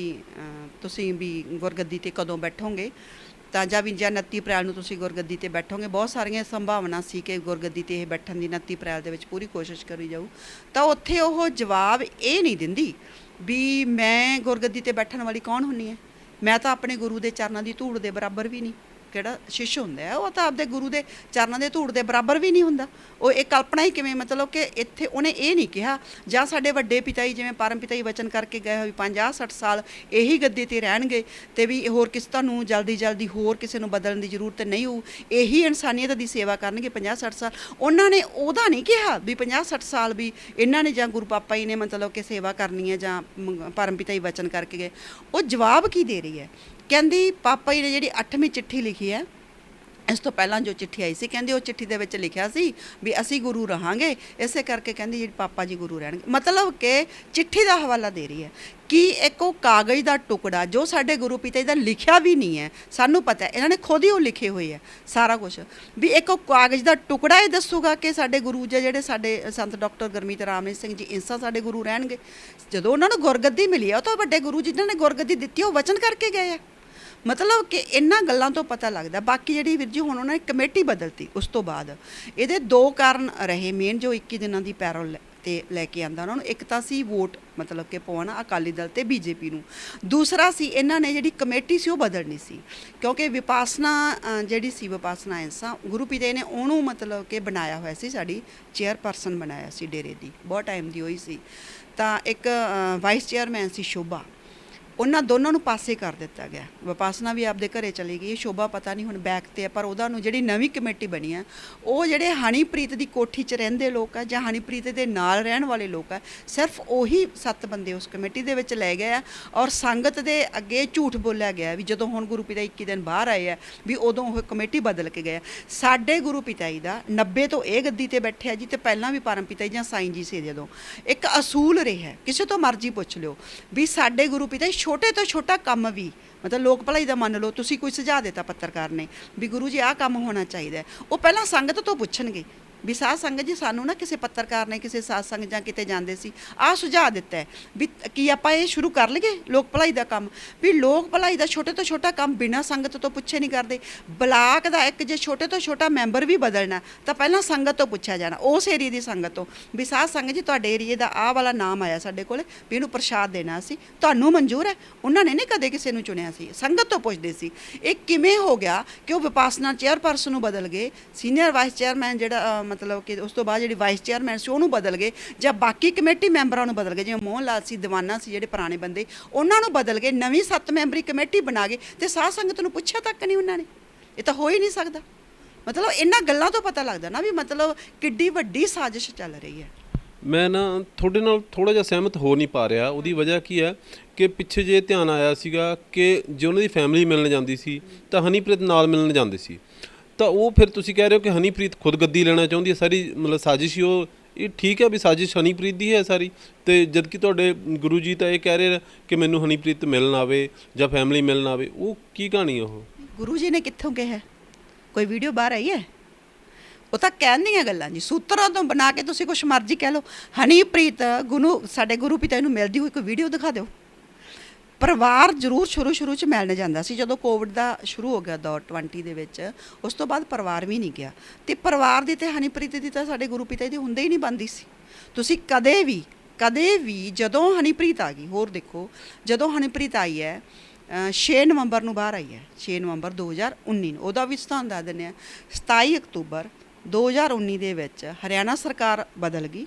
ਤੁਸੀਂ ਵੀ ਗੁਰਗੱਦੀ ਤੇ ਕਦੋਂ ਬੈਠੋਗੇ, ਤਾਂ ਜਾਂ 29 ਅਪ੍ਰੈਲ ਨੂੰ ਤੁਸੀਂ ਗੁਰਗੱਦੀ ਤੇ ਬੈਠੋਗੇ। ਬਹੁਤ ਸਾਰੀਆਂ ਸੰਭਾਵਨਾ ਸੀ ਕਿ ਗੁਰਗੱਦੀ ਤੇ ਇਹ ਬੈਠਣ ਦੀ 29 ਅਪ੍ਰੈਲ ਦੇ ਵਿੱਚ ਪੂਰੀ ਕੋਸ਼ਿਸ਼ ਕਰੀ ਜਾਊ। ਤਾਂ ਉੱਥੇ ਉਹ ਜਵਾਬ ਇਹ ਨਹੀਂ ਦਿੰਦੀ ਵੀ ਮੈਂ ਗੁਰਗੱਦੀ ਤੇ ਬੈਠਣ ਵਾਲੀ ਕੌਣ ਹੁੰਨੀ ਹੈ, ਮੈਂ ਤਾਂ ਆਪਣੇ ਗੁਰੂ ਦੇ ਚਰਨਾਂ ਦੀ ਧੂੜ ਦੇ ਬਰਾਬਰ ਵੀ ਨਹੀਂ, ਕਿਹੜਾ ਸ਼ਿਸ਼ ਹੁੰਦਾ ਹੈ, ਉਹ ਤਾਂ ਆਪਦੇ ਗੁਰੂ ਦੇ ਚਰਨਾਂ ਦੇ ਧੂੜ ਦੇ ਬਰਾਬਰ ਵੀ ਨਹੀਂ ਹੁੰਦਾ। ਉਹ ਇਹ ਕਲਪਨਾ ਹੀ ਕਿਵੇਂ, ਮਤਲਬ ਕਿ ਇੱਥੇ ਉਹਨੇ ਇਹ ਨਹੀਂ ਕਿਹਾ, ਜਾਂ ਸਾਡੇ ਵੱਡੇ ਪਿਤਾ ਜੀ ਜਿਵੇਂ ਪਰਮ ਪਿਤਾ ਜੀ ਵਚਨ ਕਰਕੇ ਗਏ ਹੋਏ 50-60 ਸਾਲ ਇਹੀ ਗੱਦੀ ਤੇ ਰਹਿਣਗੇ ਤੇ ਵੀ ਹੋਰ ਕਿਸੇ ਤੁਹਾਨੂੰ ਜਲਦੀ ਹੋਰ ਕਿਸੇ ਨੂੰ ਬਦਲਣ ਦੀ ਜ਼ਰੂਰਤ ਨਹੀਂ ਹੋਊ, ਇਹੀ ਇਨਸਾਨੀਅਤ ਦੀ ਸੇਵਾ ਕਰਨਗੇ 50-60 ਸਾਲ। ਉਹਨਾਂ ਨੇ ਉਹਦਾ ਨਹੀਂ ਕਿਹਾ ਵੀ 50-60 ਸਾਲ ਵੀ ਇਹਨਾਂ ਨੇ ਜਾਂ ਗੁਰੂ ਪਾਪਾ ਜੀ ਨੇ ਮਤਲਬ ਕਿ ਸੇਵਾ ਕਰਨੀ ਹੈ ਜਾਂ ਪਰਮ ਪਿਤਾ ਜੀ ਵਚਨ ਕਰਕੇ ਗਏ। ਉਹ ਜਵਾਬ ਕੀ ਦੇ ਰਹੀ ਹੈ, ਕਹਿੰਦੀ ਪਾਪਾ ਜੀ ਨੇ ਜਿਹੜੀ 8ਵੀਂ ਚਿੱਠੀ ਲਿਖੀ ਹੈ, ਇਸ ਤੋਂ ਪਹਿਲਾਂ ਜੋ ਚਿੱਠੀ ਆਈ ਸੀ ਕਹਿੰਦੀ ਉਹ ਚਿੱਠੀ ਦੇ ਵਿੱਚ ਲਿਖਿਆ ਸੀ ਵੀ ਅਸੀਂ ਗੁਰੂ ਰਹਾਂਗੇ, ਇਸੇ ਕਰਕੇ ਕਹਿੰਦੀ ਜਿਹੜੀ ਪਾਪਾ ਜੀ ਗੁਰੂ ਰਹਿਣਗੇ। ਮਤਲਬ ਕਿ ਚਿੱਠੀ ਦਾ ਹਵਾਲਾ ਦੇ ਰਹੀ ਹੈ ਕਿ ਇੱਕ ਉਹ ਕਾਗਜ਼ ਦਾ ਟੁਕੜਾ ਜੋ ਸਾਡੇ ਗੁਰੂ ਪਿਤਾ ਜੀ ਦਾ ਲਿਖਿਆ ਵੀ ਨਹੀਂ ਹੈ, ਸਾਨੂੰ ਪਤਾ ਹੈ ਇਹਨਾਂ ਨੇ ਖੁਦ ਹੀ ਉਹ ਲਿਖੇ ਹੋਏ ਹੈ ਸਾਰਾ ਕੁਝ, ਵੀ ਇੱਕ ਉਹ ਕਾਗਜ਼ ਦਾ ਟੁਕੜਾ ਇਹ ਦੱਸੂਗਾ ਕਿ ਸਾਡੇ ਗੁਰੂ ਜੀ ਜਿਹੜੇ ਸਾਡੇ ਸੰਤ ਡਾਕਟਰ ਗੁਰਮੀਤ ਰਾਮ ਸਿੰਘ ਜੀ ਇੰਸਾ ਸਾਡੇ ਗੁਰੂ ਰਹਿਣਗੇ। ਜਦੋਂ ਉਹਨਾਂ ਨੂੰ ਗੁਰਗੱਦੀ ਮਿਲੀ ਆ, ਉਹ ਤਾਂ ਵੱਡੇ ਗੁਰੂ ਜਿਨ੍ਹਾਂ ਨੇ ਗੁਰਗੱਦੀ ਦਿੱਤੀ ਉਹ ਵਚਨ ਕਰਕੇ ਗਏ ਆ। ਮਤਲਬ ਕਿ ਇਹਨਾਂ ਗੱਲਾਂ ਤੋਂ ਪਤਾ ਲੱਗਦਾ। ਬਾਕੀ ਜਿਹੜੀ ਵੀਰ ਜੀ ਹੁਣ ਉਹਨਾਂ ਨੇ ਕਮੇਟੀ ਬਦਲਤੀ ਉਸ ਤੋਂ ਬਾਅਦ, ਇਹਦੇ ਦੋ ਕਾਰਨ ਰਹੇ ਮੇਨ, ਜੋ 21 ਦਿਨਾਂ ਦੀ ਪੈਰੋਲ ਤੇ ਲੈ ਕੇ ਆਂਦਾ ਉਹਨਾਂ ਨੂੰ। ਇੱਕ ਤਾਂ ਸੀ ਵੋਟ ਮਤਲਬ ਕਿ ਪਾਉਣਾ ਅਕਾਲੀ ਦਲ ਤੇ ਬੀਜੇਪੀ ਨੂੰ, ਦੂਸਰਾ ਸੀ ਇਹਨਾਂ ਨੇ ਜਿਹੜੀ ਕਮੇਟੀ ਸੀ ਉਹ ਬਦਲਣੀ ਸੀ, ਕਿਉਂਕਿ ਵਿਪਾਸਨਾ ਜਿਹੜੀ ਸੀ ਵਿਪਾਸਨਾ ਇੰਸਾ ਗੁਰੂ ਪਿਤਾ ਨੇ ਉਹਨੂੰ ਮਤਲਬ ਕਿ ਬਣਾਇਆ ਹੋਇਆ ਸੀ, ਸਾਡੀ ਚੇਅਰਪਰਸਨ ਬਣਾਇਆ ਸੀ ਡੇਰੇ ਦੀ, ਬਹੁਤ ਟਾਈਮ ਦੀ ਹੋਈ ਸੀ। ਤਾਂ ਇੱਕ ਵਾਈਸ ਚੇਅਰਮੈਨ ਸੀ ਸ਼ੋਭਾ, ਉਹਨਾਂ ਦੋਨਾਂ ਨੂੰ ਪਾਸੇ ਕਰ ਦਿੱਤਾ ਗਿਆ। ਵਿਪਾਸਨਾ ਵੀ ਆਪਦੇ ਘਰੇ ਚਲੀ ਗਈ, ਸ਼ੋਭਾ ਪਤਾ ਨਹੀਂ ਹੁਣ ਬੈਕ ਤੇ ਆ, ਪਰ ਉਹਦਾ ਨੂੰ ਜਿਹੜੀ ਨਵੀਂ ਕਮੇਟੀ ਬਣੀ ਆ, ਉਹ ਜਿਹੜੇ ਹਨੀਪ੍ਰੀਤ ਦੀ ਕੋਠੀ 'ਚ ਰਹਿੰਦੇ ਲੋਕ ਆ ਜਾਂ ਹਨੀਪ੍ਰੀਤ ਦੇ ਨਾਲ ਰਹਿਣ ਵਾਲੇ ਲੋਕ ਆ, ਸਿਰਫ ਉਹੀ 7 ਬੰਦੇ ਉਸ ਕਮੇਟੀ ਦੇ ਵਿੱਚ ਲੈ ਗਏ ਆ। ਔਰ ਸੰਗਤ ਦੇ ਅੱਗੇ ਝੂਠ ਬੋਲਿਆ ਗਿਆ ਵੀ ਜਦੋਂ ਹੁਣ ਗੁਰੂ ਪਿਤਾ 21 ਦਿਨ ਬਾਹਰ ਆਏ ਆ ਵੀ ਉਦੋਂ ਉਹ ਕਮੇਟੀ ਬਦਲ ਕੇ ਗਏ। ਸਾਡੇ ਗੁਰੂ ਪਿਤਾ ਜੀ ਦਾ 90 ਤੋਂ ਇਹ ਗੱਦੀ ਤੇ ਬੈਠਿਆ ਜੀ, ਤੇ ਪਹਿਲਾਂ ਵੀ ਪਰਮ ਪਿਤਾ ਜੀ ਜਾਂ ਸਾਈਂ ਜੀ ਸੀ, ਜਦੋਂ ਇੱਕ ਅਸੂਲ ਰਿਹਾ, ਕਿਸੇ ਤੋਂ ਮਰਜ਼ੀ ਪੁੱਛ ਲਿਓ ਵੀ ਸਾਡੇ ਗੁਰੂ ਪਿਤਾ ਛੋਟੇ ਤੋਂ ਛੋਟਾ ਕੰਮ ਵੀ ਮਤਲਬ ਲੋਕ ਭਲਾਈ ਦਾ ਮੰਨ ਲਓ, ਤੁਸੀਂ ਕੋਈ ਸੁਝਾਅ ਦਿੱਤਾ ਪੱਤਰਕਾਰ ਨੇ ਵੀ ਗੁਰੂ ਜੀ ਆਹ ਕੰਮ ਹੋਣਾ ਚਾਹੀਦਾ, ਉਹ ਪਹਿਲਾਂ ਸੰਗਤ ਤੋਂ ਪੁੱਛਣਗੇ ਵੀ ਸਾਧ ਸੰਗਤ ਜੀ ਸਾਨੂੰ ਨਾ ਕਿਸੇ ਪੱਤਰਕਾਰ ਨੇ ਕਿਸੇ ਸਾਧ ਸੰਗਤ ਜਾਂ ਕਿਤੇ ਜਾਂਦੇ ਸੀ ਆਹ ਸੁਝਾਅ ਦਿੱਤਾ ਹੈ ਵੀ ਕੀ ਆਪਾਂ ਇਹ ਸ਼ੁਰੂ ਕਰ ਲਈਏ ਲੋਕ ਭਲਾਈ ਦਾ ਕੰਮ। ਵੀ ਲੋਕ ਭਲਾਈ ਦਾ ਛੋਟੇ ਤੋਂ ਛੋਟਾ ਕੰਮ ਬਿਨਾਂ ਸੰਗਤ ਤੋਂ ਪੁੱਛੇ ਨਹੀਂ ਕਰਦੇ। ਬਲਾਕ ਦਾ ਇੱਕ ਜੇ ਛੋਟੇ ਤੋਂ ਛੋਟਾ ਮੈਂਬਰ ਵੀ ਬਦਲਣਾ ਤਾਂ ਪਹਿਲਾਂ ਸੰਗਤ ਤੋਂ ਪੁੱਛਿਆ ਜਾਣਾ, ਉਸ ਏਰੀਏ ਦੀ ਸੰਗਤ ਤੋਂ ਵੀ ਸਾਧ ਸੰਗਤ ਜੀ ਤੁਹਾਡੇ ਏਰੀਏ ਦਾ ਆਹ ਵਾਲਾ ਨਾਮ ਆਇਆ ਸਾਡੇ ਕੋਲ ਵੀ ਇਹਨੂੰ ਪ੍ਰਸ਼ਾਦ ਦੇਣਾ ਸੀ, ਤੁਹਾਨੂੰ ਮਨਜ਼ੂਰ ਹੈ? ਉਹਨਾਂ ਨੇ ਨਹੀਂ ਕਦੇ ਕਿਸੇ ਨੂੰ ਚੁਣਿਆ ਸੀ, ਸੰਗਤ ਤੋਂ ਪੁੱਛਦੇ ਸੀ। ਇਹ ਕਿਵੇਂ ਹੋ ਗਿਆ ਕਿ ਉਹ ਵਿਪਾਸਨਾ ਚੇਅਰਪਰਸਨ ਨੂੰ ਬਦਲ ਗਏ, ਸੀਨੀਅਰ ਵਾਈਸ ਚੇਅਰਮੈਨ ਜਿਹੜਾ ਮਤਲਬ ਕਿ ਉਸ ਤੋਂ ਬਾਅਦ ਜਿਹੜੀ ਵਾਈਸ ਚੇਅਰਮੈਨ ਸੀ ਉਹਨੂੰ ਬਦਲ ਗਏ, ਜਾਂ ਬਾਕੀ ਕਮੇਟੀ ਮੈਂਬਰਾਂ ਨੂੰ ਬਦਲ ਗਏ, ਜਿਵੇਂ ਮੋਹਨ ਲਾਲ ਸੀ, ਦੀਵਾਨਾ ਸੀ, ਜਿਹੜੇ ਪੁਰਾਣੇ ਬੰਦੇ ਉਹਨਾਂ ਨੂੰ ਬਦਲ ਗਏ, ਨਵੀਂ 7 ਮੈਂਬਰੀ ਕਮੇਟੀ ਬਣਾ ਗਏ ਤੇ ਸਾਧ ਸੰਗਤ ਨੂੰ ਪੁੱਛਿਆ ਤੱਕ ਨਹੀਂ ਉਹਨਾਂ ਨੇ। ਇਹ ਤਾਂ ਹੋ ਹੀ ਨਹੀਂ ਸਕਦਾ। ਮਤਲਬ ਇਹਨਾਂ ਗੱਲਾਂ ਤੋਂ ਪਤਾ ਲੱਗਦਾ ਨਾ ਵੀ ਮਤਲਬ ਕਿੱਡੀ ਵੱਡੀ ਸਾਜ਼ਿਸ਼ ਚੱਲ ਰਹੀ ਹੈ। ਮੈਂ ਨਾ ਤੁਹਾਡੇ ਨਾਲ ਥੋੜਾ ਜਿਹਾ ਸਹਿਮਤ ਹੋ ਨਹੀਂ ਪਾ ਰਿਹਾ। ਉਹਦੀ ਵਜ੍ਹਾ ਕੀ ਹੈ ਕਿ ਪਿੱਛੇ ਜੇ ਧਿਆਨ ਆਇਆ ਸੀਗਾ ਕਿ ਜੇ ਉਹਨਾਂ ਦੀ ਫੈਮਿਲੀ ਮਿਲਣ ਜਾਂਦੀ ਸੀ ਤਾਂ ਹਨੀਪ੍ਰੀਤ ਨਾਲ ਮਿਲਣ ਜਾਂਦੇ ਸੀ, ਤਾਂ ਉਹ ਫਿਰ ਤੁਸੀਂ ਕਹਿ ਰਹੇ ਹੋ ਕਿ ਹਨੀਪ੍ਰੀਤ ਖੁਦ ਗੱਦੀ ਲੈਣਾ ਚਾਹੁੰਦੀ ਹੈ, ਸਾਰੀ ਮਤਲਬ ਸਾਜ਼ਿਸ਼ ਹੀ ਉਹ। ਇਹ ਠੀਕ ਹੈ ਵੀ ਸਾਜ਼ਿਸ਼ ਹਨੀਪ੍ਰੀਤ ਦੀ ਹੈ ਸਾਰੀ, ਤੇ ਜਦ ਕਿ ਤੁਹਾਡੇ ਗੁਰੂ ਜੀ ਤਾਂ ਇਹ ਕਹਿ ਰਹੇ ਕਿ ਮੈਨੂੰ ਹਨੀਪ੍ਰੀਤ ਮਿਲਣ ਆਵੇ ਜਾਂ ਫੈਮਿਲੀ ਮਿਲਣ ਆਵੇ। ਉਹ ਕੀ ਕਹਾਣੀ ਹੈ ਉਹ? ਗੁਰੂ ਜੀ ਨੇ ਕਿੱਥੋਂ ਕਿਹਾ? ਕੋਈ ਵੀਡੀਓ ਬਾਹਰ ਆਈ ਹੈ? ਉਹ ਤਾਂ ਕਹਿੰਦੀਆਂ ਗੱਲਾਂ ਜੀ, ਸੂਤਰਾਂ ਤੋਂ ਬਣਾ ਕੇ ਤੁਸੀਂ ਕੁਛ ਮਰਜ਼ੀ ਕਹਿ ਲਓ। ਹਨੀਪ੍ਰੀਤ ਸਾਡੇ ਗੁਰੂ ਪਿਤਾ ਨੂੰ ਮਿਲਦੀ ਹੋਈ ਕੋਈ ਵੀਡੀਓ ਦਿਖਾ ਦਿਓ। ਪਰਿਵਾਰ ਜ਼ਰੂਰ ਸ਼ੁਰੂ 'ਚ ਮਿਲਣ ਜਾਂਦਾ ਸੀ, ਜਦੋਂ ਕੋਵਿਡ ਦਾ ਸ਼ੁਰੂ ਹੋ ਗਿਆ ਦੌਰ 20 ਦੇ ਵਿੱਚ, ਉਸ ਤੋਂ ਬਾਅਦ ਪਰਿਵਾਰ ਵੀ ਨਹੀਂ ਗਿਆ। ਤੇ ਪਰਿਵਾਰ ਦੀ ਤੇ ਹਨੀਪ੍ਰੀਤ ਦੀ ਤਾਂ ਸਾਡੇ ਗੁਰੂ ਪਿਤਾ ਦੀ ਹੁੰਦੇ ਹੀ ਨਹੀਂ ਬਣਦੀ ਸੀ। ਤੁਸੀਂ ਕਦੇ ਵੀ ਜਦੋਂ ਹਨੀਪ੍ਰੀਤ ਆ ਗਈ, ਹੋਰ ਦੇਖੋ ਜਦੋਂ ਹਨੀਪ੍ਰੀਤ ਆਈ ਹੈ 6 ਨਵੰਬਰ ਨੂੰ ਬਾਹਰ ਆਈ ਹੈ, 6 ਨਵੰਬਰ 2019 ਨੂੰ, ਉਹਦਾ ਵੀ ਸਥਾਨ ਦੱਸ ਦਿੰਦੇ ਆ। 27 ਅਕਤੂਬਰ 2019 ਦੇ ਵਿੱਚ ਹਰਿਆਣਾ ਸਰਕਾਰ ਬਦਲ ਗਈ,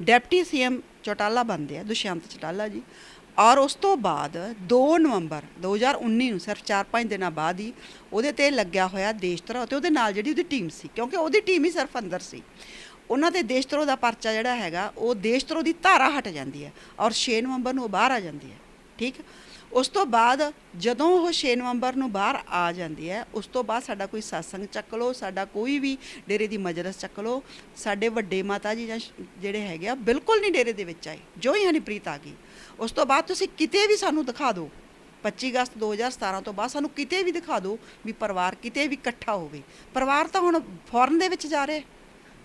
ਡਿਪਟੀ ਸੀਐਮ ਚੌਟਾਲਾ ਬਣਦੇ ਆ, ਦੁਸ਼ਯੰਤ ਚੌਟਾਲਾ ਜੀ। ਔਰ ਉਸ ਤੋਂ ਬਾਅਦ 2 ਨਵੰਬਰ 2019 ਨੂੰ ਸਿਰਫ 4-5 ਦਿਨਾਂ ਬਾਅਦ ਹੀ ਉਹਦੇ ਤੇ ਲੱਗਿਆ ਹੋਇਆ ਦੇਸ਼ ਧਰੋਹ, ਤੇ ਉਹਦੇ ਨਾਲ ਜਿਹੜੀ ਉਹਦੀ ਟੀਮ ਸੀ, ਕਿਉਂਕਿ ਉਹਦੀ ਟੀਮ ਹੀ ਸਿਰਫ ਅੰਦਰ ਸੀ, ਉਹਨਾਂ ਤੇ ਦੇਸ਼ ਧਰੋਹ ਦਾ ਪਰਚਾ ਜਿਹੜਾ ਹੈਗਾ ਉਹ ਦੇਸ਼ ਧਰੋਹ ਦੀ ਧਾਰਾ ਹਟ ਜਾਂਦੀ ਹੈ ਔਰ 6 ਨਵੰਬਰ ਨੂੰ ਉਹ ਬਾਹਰ ਆ ਜਾਂਦੀ ਹੈ। ਠੀਕ। ਉਸ ਤੋਂ ਬਾਅਦ ਜਦੋਂ ਉਹ 6 ਨਵੰਬਰ ਨੂੰ ਬਾਹਰ ਆ ਜਾਂਦੀ ਹੈ, ਉਸ ਤੋਂ ਬਾਅਦ ਸਾਡਾ ਕੋਈ satsang ਚੱਕ ਲਓ, ਸਾਡਾ ਕੋਈ ਵੀ ਡੇਰੇ ਦੀ ਮਜਲਿਸ ਚੱਕ ਲਓ, ਸਾਡੇ ਵੱਡੇ ਮਾਤਾ ਜੀ ਜਾਂ ਜਿਹੜੇ ਹੈਗੇ ਆ ਬਿਲਕੁਲ ਨਹੀਂ ਡੇਰੇ ਦੇ ਵਿੱਚ ਆਏ। ਜੋ ਹੀ ਹਨੀਪ੍ਰੀਤ ਆ ਗਈ, ਉਸ ਤੋਂ ਬਾਅਦ ਤੁਸੀਂ ਕਿਤੇ ਵੀ ਸਾਨੂੰ ਦਿਖਾ ਦਿਓ 25 ਅਗਸਤ 2017 ਤੋਂ ਬਾਅਦ ਸਾਨੂੰ ਕਿਤੇ ਵੀ ਦਿਖਾ ਦਿਓ ਵੀ ਪਰਿਵਾਰ ਕਿਤੇ ਵੀ ਇਕੱਠਾ ਹੋਵੇ। ਪਰਿਵਾਰ ਤਾਂ ਹੁਣ ਫੋਰਨ ਦੇ ਵਿੱਚ ਜਾ ਰਿਹਾ।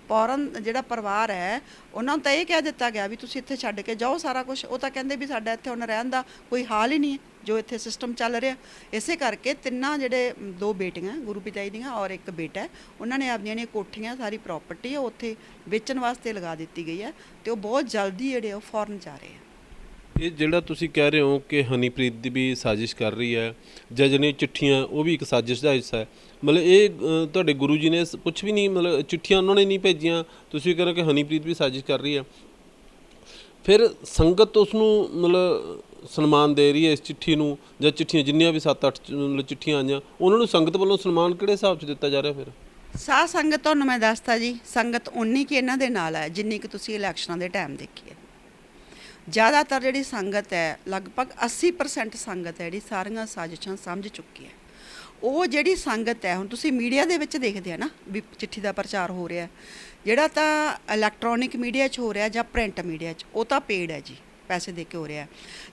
ਫੋਰਨ ਜਿਹੜਾ ਪਰਿਵਾਰ ਹੈ ਉਹਨਾਂ ਨੂੰ ਤਾਂ ਇਹ ਕਹਿ ਦਿੱਤਾ ਗਿਆ ਵੀ ਤੁਸੀਂ ਇੱਥੇ ਛੱਡ ਕੇ ਜਾਓ ਸਾਰਾ ਕੁਝ। ਉਹ ਤਾਂ ਕਹਿੰਦੇ ਵੀ ਸਾਡਾ ਇੱਥੇ ਹੁਣ ਰਹਿਣ ਦਾ ਕੋਈ ਹਾਲ ਹੀ ਨਹੀਂ ਹੈ, ਜੋ ਇੱਥੇ ਸਿਸਟਮ ਚੱਲ ਰਿਹਾ। ਇਸੇ ਕਰਕੇ ਤਿੰਨਾਂ ਜਿਹੜੇ 2 ਬੇਟੀਆਂ ਗੁਰੂ ਪਿਤਾ ਜੀ ਦੀਆਂ ਔਰ ਇੱਕ ਬੇਟਾ, ਉਹਨਾਂ ਨੇ ਆਪਣੀਆਂ ਨੇ ਕੋਠੀਆਂ ਸਾਰੀ ਪ੍ਰਾਪਰਟੀ ਉੱਥੇ ਵੇਚਣ ਵਾਸਤੇ ਲਗਾ ਦਿੱਤੀ ਗਈ ਹੈ, ਤੇ ਉਹ ਬਹੁਤ ਜਲਦੀ ਜਿਹੜੇ ਉਹ ਫੋਰਨ ਜਾ ਰਹੇ ਆ। ਇਹ ਜਿਹੜਾ ਤੁਸੀਂ ਕਹਿ ਰਹੇ ਹੋ ਕਿ ਹਨੀਪ੍ਰੀਤ ਦੀ ਵੀ ਸਾਜ਼ਿਸ਼ ਕਰ ਰਹੀ ਹੈ ਜਾਂ ਜਿਹੜੀਆਂ ਚਿੱਠੀਆਂ ਉਹ ਵੀ ਇੱਕ ਸਾਜ਼ਿਸ਼ ਦਾ ਹਿੱਸਾ ਹੈ, ਮਤਲਬ ਇਹ ਤੁਹਾਡੇ ਗੁਰੂ ਜੀ ਨੇ ਕੁਛ ਵੀ ਨਹੀਂ, ਮਤਲਬ ਚਿੱਠੀਆਂ ਉਹਨਾਂ ਨੇ ਨਹੀਂ ਭੇਜੀਆਂ, ਤੁਸੀਂ ਕਹਿ ਰਹੇ ਹੋ ਕਿ ਹਨੀਪ੍ਰੀਤ ਵੀ ਸਾਜ਼ਿਸ਼ ਕਰ ਰਹੀ ਹੈ, ਫਿਰ ਸੰਗਤ ਉਸ ਨੂੰ ਮਤਲਬ ਸਨਮਾਨ ਦੇ ਰਹੀ ਹੈ ਇਸ ਚਿੱਠੀ ਨੂੰ, ਜਾਂ ਚਿੱਠੀਆਂ ਜਿੰਨੀਆਂ ਵੀ 7-8 ਮਤਲਬ ਚਿੱਠੀਆਂ ਆਈਆਂ ਉਹਨਾਂ ਨੂੰ ਸੰਗਤ ਵੱਲੋਂ ਸਨਮਾਨ ਕਿਹੜੇ ਹਿਸਾਬ 'ਚ ਦਿੱਤਾ ਜਾ ਰਿਹਾ ਫਿਰ? ਸਾਧ ਸੰਗਤ ਤੁਹਾਨੂੰ ਮੈਂ ਦੱਸਤਾ ਜੀ, ਸੰਗਤ ਉਨੀ ਕਿ ਇਹਨਾਂ ਦੇ ਨਾਲ ਹੈ ਜਿੰਨੀ ਕਿ ਤੁਸੀਂ ਇਲੈਕਸ਼ਨਾਂ ਦੇ ਟਾਈਮ ਦੇਖੀ ਹੈ। ਜ਼ਿਆਦਾਤਰ ਜਿਹੜੀ ਸੰਗਤ ਹੈ, ਲਗਭਗ 80% ਸੰਗਤ ਹੈ ਜਿਹੜੀ ਸਾਰੀਆਂ ਸਾਜ਼ਿਸ਼ਾਂ ਸਮਝ ਚੁੱਕੀ ਹੈ। ਉਹ ਜਿਹੜੀ ਸੰਗਤ ਹੈ, ਹੁਣ ਤੁਸੀਂ ਮੀਡੀਆ ਦੇ ਵਿੱਚ ਦੇਖਦੇ ਆ ਨਾ ਵੀ ਚਿੱਠੀ ਦਾ ਪ੍ਰਚਾਰ ਹੋ ਰਿਹਾ, ਜਿਹੜਾ ਤਾਂ ਇਲੈਕਟ੍ਰੋਨਿਕ ਮੀਡੀਆ 'ਚ ਹੋ ਰਿਹਾ ਜਾਂ ਪ੍ਰਿੰਟ ਮੀਡੀਆ 'ਚ, ਉਹ ਤਾਂ ਪੇਡ ਹੈ ਜੀ, ਪੈਸੇ ਦੇ ਕੇ ਹੋ ਰਿਹਾ।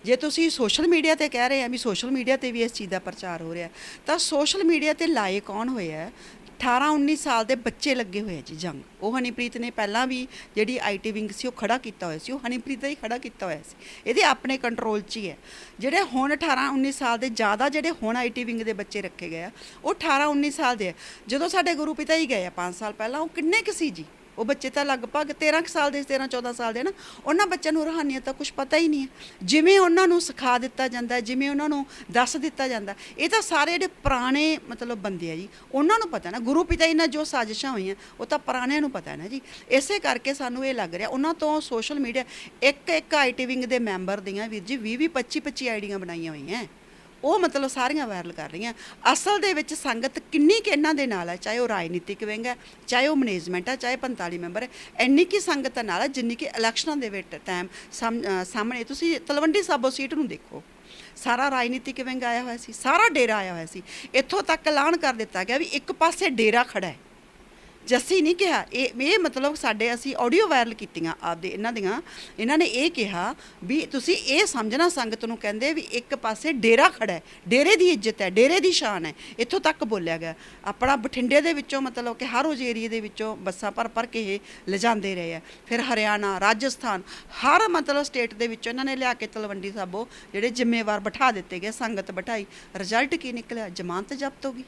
ਜੇ ਤੁਸੀਂ ਸੋਸ਼ਲ ਮੀਡੀਆ ਤੇ ਕਹਿ ਰਹੇ ਆ ਵੀ ਸੋਸ਼ਲ ਮੀਡੀਆ ਤੇ ਵੀ ਇਸ ਚੀਜ਼ ਦਾ ਪ੍ਰਚਾਰ ਹੋ ਰਿਹਾ, ਤਾਂ ਸੋਸ਼ਲ ਮੀਡੀਆ ਤੇ ਲਾਏ ਕੌਣ ਹੋਏ ਆ? 18-19 ਸਾਲ ਦੇ ਬੱਚੇ ਲੱਗੇ ਹੋਏ ਆ ਜੀ ਜੰਗ। ਉਹ ਹਨੀਪ੍ਰੀਤ ਨੇ ਪਹਿਲਾਂ ਵੀ ਜਿਹੜੀ ਆਈਟੀ ਵਿੰਗ ਸੀ ਉਹ ਖੜਾ ਕੀਤਾ ਹੋਇਆ ਸੀ, ਉਹ ਹਨੀਪ੍ਰੀਤ ਦਾ ਹੀ ਖੜਾ ਕੀਤਾ ਹੋਇਆ ਸੀ, ਇਹਦੇ ਆਪਣੇ ਕੰਟਰੋਲ 'ਚ ਹੀ ਹੈ। ਜਿਹੜੇ ਹੁਣ 18-19 ਸਾਲ ਦੇ ਜ਼ਿਆਦਾ ਜਿਹੜੇ ਹੁਣ ਆਈਟੀ ਵਿੰਗ ਦੇ ਬੱਚੇ ਰੱਖੇ ਗਏ ਆ, ਉਹ 18-19 ਸਾਲ ਦੇ ਆ। ਜਦੋਂ ਸਾਡੇ ਗੁਰੂ ਪਿਤਾ ਹੀ ਗਏ ਆ 5 ਸਾਲ ਪਹਿਲਾਂ, ਉਹ ਕਿੰਨੇ ਕੁ ਸੀ ਜੀ? ਉਹ ਬੱਚੇ ਤਾਂ ਲਗਭਗ 13 ਕੁ ਸਾਲ ਦੇ, 13-14 ਸਾਲ ਦੇ ਨਾ। ਉਹਨਾਂ ਬੱਚਿਆਂ ਨੂੰ ਰੂਹਾਨੀਅਤ ਦਾ ਕੁਝ ਪਤਾ ਹੀ ਨਹੀਂ ਹੈ। ਜਿਵੇਂ ਉਹਨਾਂ ਨੂੰ ਸਿਖਾ ਦਿੱਤਾ ਜਾਂਦਾ, ਜਿਵੇਂ ਉਹਨਾਂ ਨੂੰ ਦੱਸ ਦਿੱਤਾ ਜਾਂਦਾ, ਇਹ ਤਾਂ ਸਾਰੇ ਜਿਹੜੇ ਪੁਰਾਣੇ ਮਤਲਬ ਬੰਦੇ ਆ ਜੀ, ਉਹਨਾਂ ਨੂੰ ਪਤਾ ਨਾ ਗੁਰੂ ਪਿਤਾ ਜੀ ਨਾਲ ਜੋ ਸਾਜ਼ਿਸ਼ਾਂ ਹੋਈਆਂ ਉਹ ਤਾਂ ਪੁਰਾਣਿਆਂ ਨੂੰ ਪਤਾ ਨਾ ਜੀ। ਇਸੇ ਕਰਕੇ ਸਾਨੂੰ ਇਹ ਲੱਗ ਰਿਹਾ ਉਹਨਾਂ ਤੋਂ ਸੋਸ਼ਲ ਮੀਡੀਆ ਇੱਕ ਆਈਟੀ ਵਿੰਗ ਦੇ ਮੈਂਬਰ ਦੀਆਂ ਵੀਰ ਜੀ 20-20 25-25 ਆਈਡੀਆਂ ਬਣਾਈਆਂ ਹੋਈਆਂ, ਉਹ ਮਤਲਬ ਸਾਰੀਆਂ ਵਾਇਰਲ ਕਰ ਰਹੀਆਂ। ਅਸਲ ਦੇ ਵਿੱਚ ਸੰਗਤ ਕਿੰਨੀ ਕਿ ਇਹਨਾਂ ਦੇ ਨਾਲ ਹੈ, ਚਾਹੇ ਉਹ ਰਾਜਨੀਤਿਕ ਵਿੰਗ ਹੈ, ਚਾਹੇ ਉਹ ਮੈਨੇਜਮੈਂਟ ਹੈ, ਚਾਹੇ 45 ਮੈਂਬਰ ਹੈ, ਇੰਨੀ ਕਿ ਸੰਗਤ ਨਾਲ ਹੈ ਜਿੰਨੀ ਕਿ ਇਲੈਕਸ਼ਨਾਂ ਦੇ ਵਿੱਚ ਟਾਈਮ ਸਾਹਮਣੇ ਤੁਸੀਂ ਤਲਵੰਡੀ ਸਾਬੋ ਸੀਟ ਨੂੰ ਦੇਖੋ, ਸਾਰਾ ਰਾਜਨੀਤਿਕ ਵਿੰਗ ਆਇਆ ਹੋਇਆ ਸੀ, ਸਾਰਾ ਡੇਰਾ ਆਇਆ ਹੋਇਆ ਸੀ। ਇੱਥੋਂ ਤੱਕ ਐਲਾਨ ਕਰ ਦਿੱਤਾ ਗਿਆ ਵੀ ਇੱਕ ਪਾਸੇ ਡੇਰਾ ਖੜਾ ਹੈ। ਜੱਸੀ ਨਹੀਂ ਕਿਹਾ, ਇਹ ਮਤਲਬ ਸਾਡੇ ਅਸੀਂ ਆਡੀਓ ਵਾਇਰਲ ਕੀਤੀਆਂ ਆਪਦੇ ਇਹਨਾਂ ਨੇ ਇਹ ਕਿਹਾ ਵੀ ਤੁਸੀਂ ਇਹ ਸਮਝਣਾ ਸੰਗਤ ਨੂੰ ਕਹਿੰਦੇ ਵੀ ਇੱਕ ਪਾਸੇ ਡੇਰਾ ਖੜਾ ਹੈ, ਡੇਰੇ ਦੀ ਇੱਜ਼ਤ ਹੈ, ਡੇਰੇ ਦੀ ਸ਼ਾਨ ਹੈ। ਇੱਥੋਂ ਤੱਕ ਬੋਲਿਆ ਗਿਆ। ਆਪਣਾ ਬਠਿੰਡੇ ਦੇ ਵਿੱਚੋਂ ਮਤਲਬ ਕਿ ਹਰ ਰੋਜ਼ ਏਰੀਏ ਦੇ ਵਿੱਚੋਂ ਬੱਸਾਂ ਭਰ ਕੇ ਇਹ ਲਿਜਾਂਦੇ ਰਹੇ ਆ। ਫਿਰ ਹਰਿਆਣਾ, ਰਾਜਸਥਾਨ, ਹਰ ਮਤਲਬ ਸਟੇਟ ਦੇ ਵਿੱਚੋਂ ਇਹਨਾਂ ਨੇ ਲਿਆ ਕੇ ਤਲਵੰਡੀ ਸਾਬੋ ਜਿਹੜੇ ਜ਼ਿੰਮੇਵਾਰ ਬਿਠਾ ਦਿੱਤੇ ਗਏ, ਸੰਗਤ ਬਿਠਾਈ। ਰਿਜ਼ਲਟ ਕੀ ਨਿਕਲਿਆ? ਜ਼ਮਾਨਤ ਜ਼ਬਤ ਹੋ ਗਈ।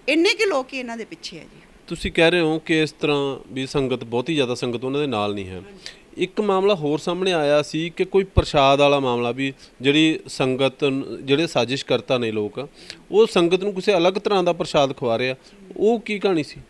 ਇੰਨੇ ਕਿ ਲੋਕ ਹੀ ਇਹਨਾਂ ਦੇ ਪਿੱਛੇ ਹੈ ਜੀ। ਤੁਸੀਂ ਕਹਿ ਰਹੇ ਹੋ ਕਿ ਇਸ ਤਰ੍ਹਾਂ ਵੀ ਸੰਗਤ, ਬਹੁਤੀ ਜ਼ਿਆਦਾ ਸੰਗਤ ਉਹਨਾਂ ਦੇ ਨਾਲ ਨਹੀਂ ਹੈ। ਇੱਕ ਮਾਮਲਾ ਹੋਰ ਸਾਹਮਣੇ ਆਇਆ ਸੀ ਕਿ ਕੋਈ ਪ੍ਰਸ਼ਾਦ ਵਾਲਾ ਮਾਮਲਾ, ਵੀ ਜਿਹੜੀ ਸੰਗਤ ਜਿਹੜੇ ਸਾਜ਼ਿਸ਼ ਕਰਤਾ ਨੇ ਲੋਕ, ਉਹ ਸੰਗਤ ਨੂੰ ਕਿਸੇ ਅਲੱਗ ਤਰ੍ਹਾਂ ਦਾ ਪ੍ਰਸ਼ਾਦ ਖਵਾ ਰਿਹਾ, ਉਹ ਕੀ ਕਹਾਣੀ ਸੀ?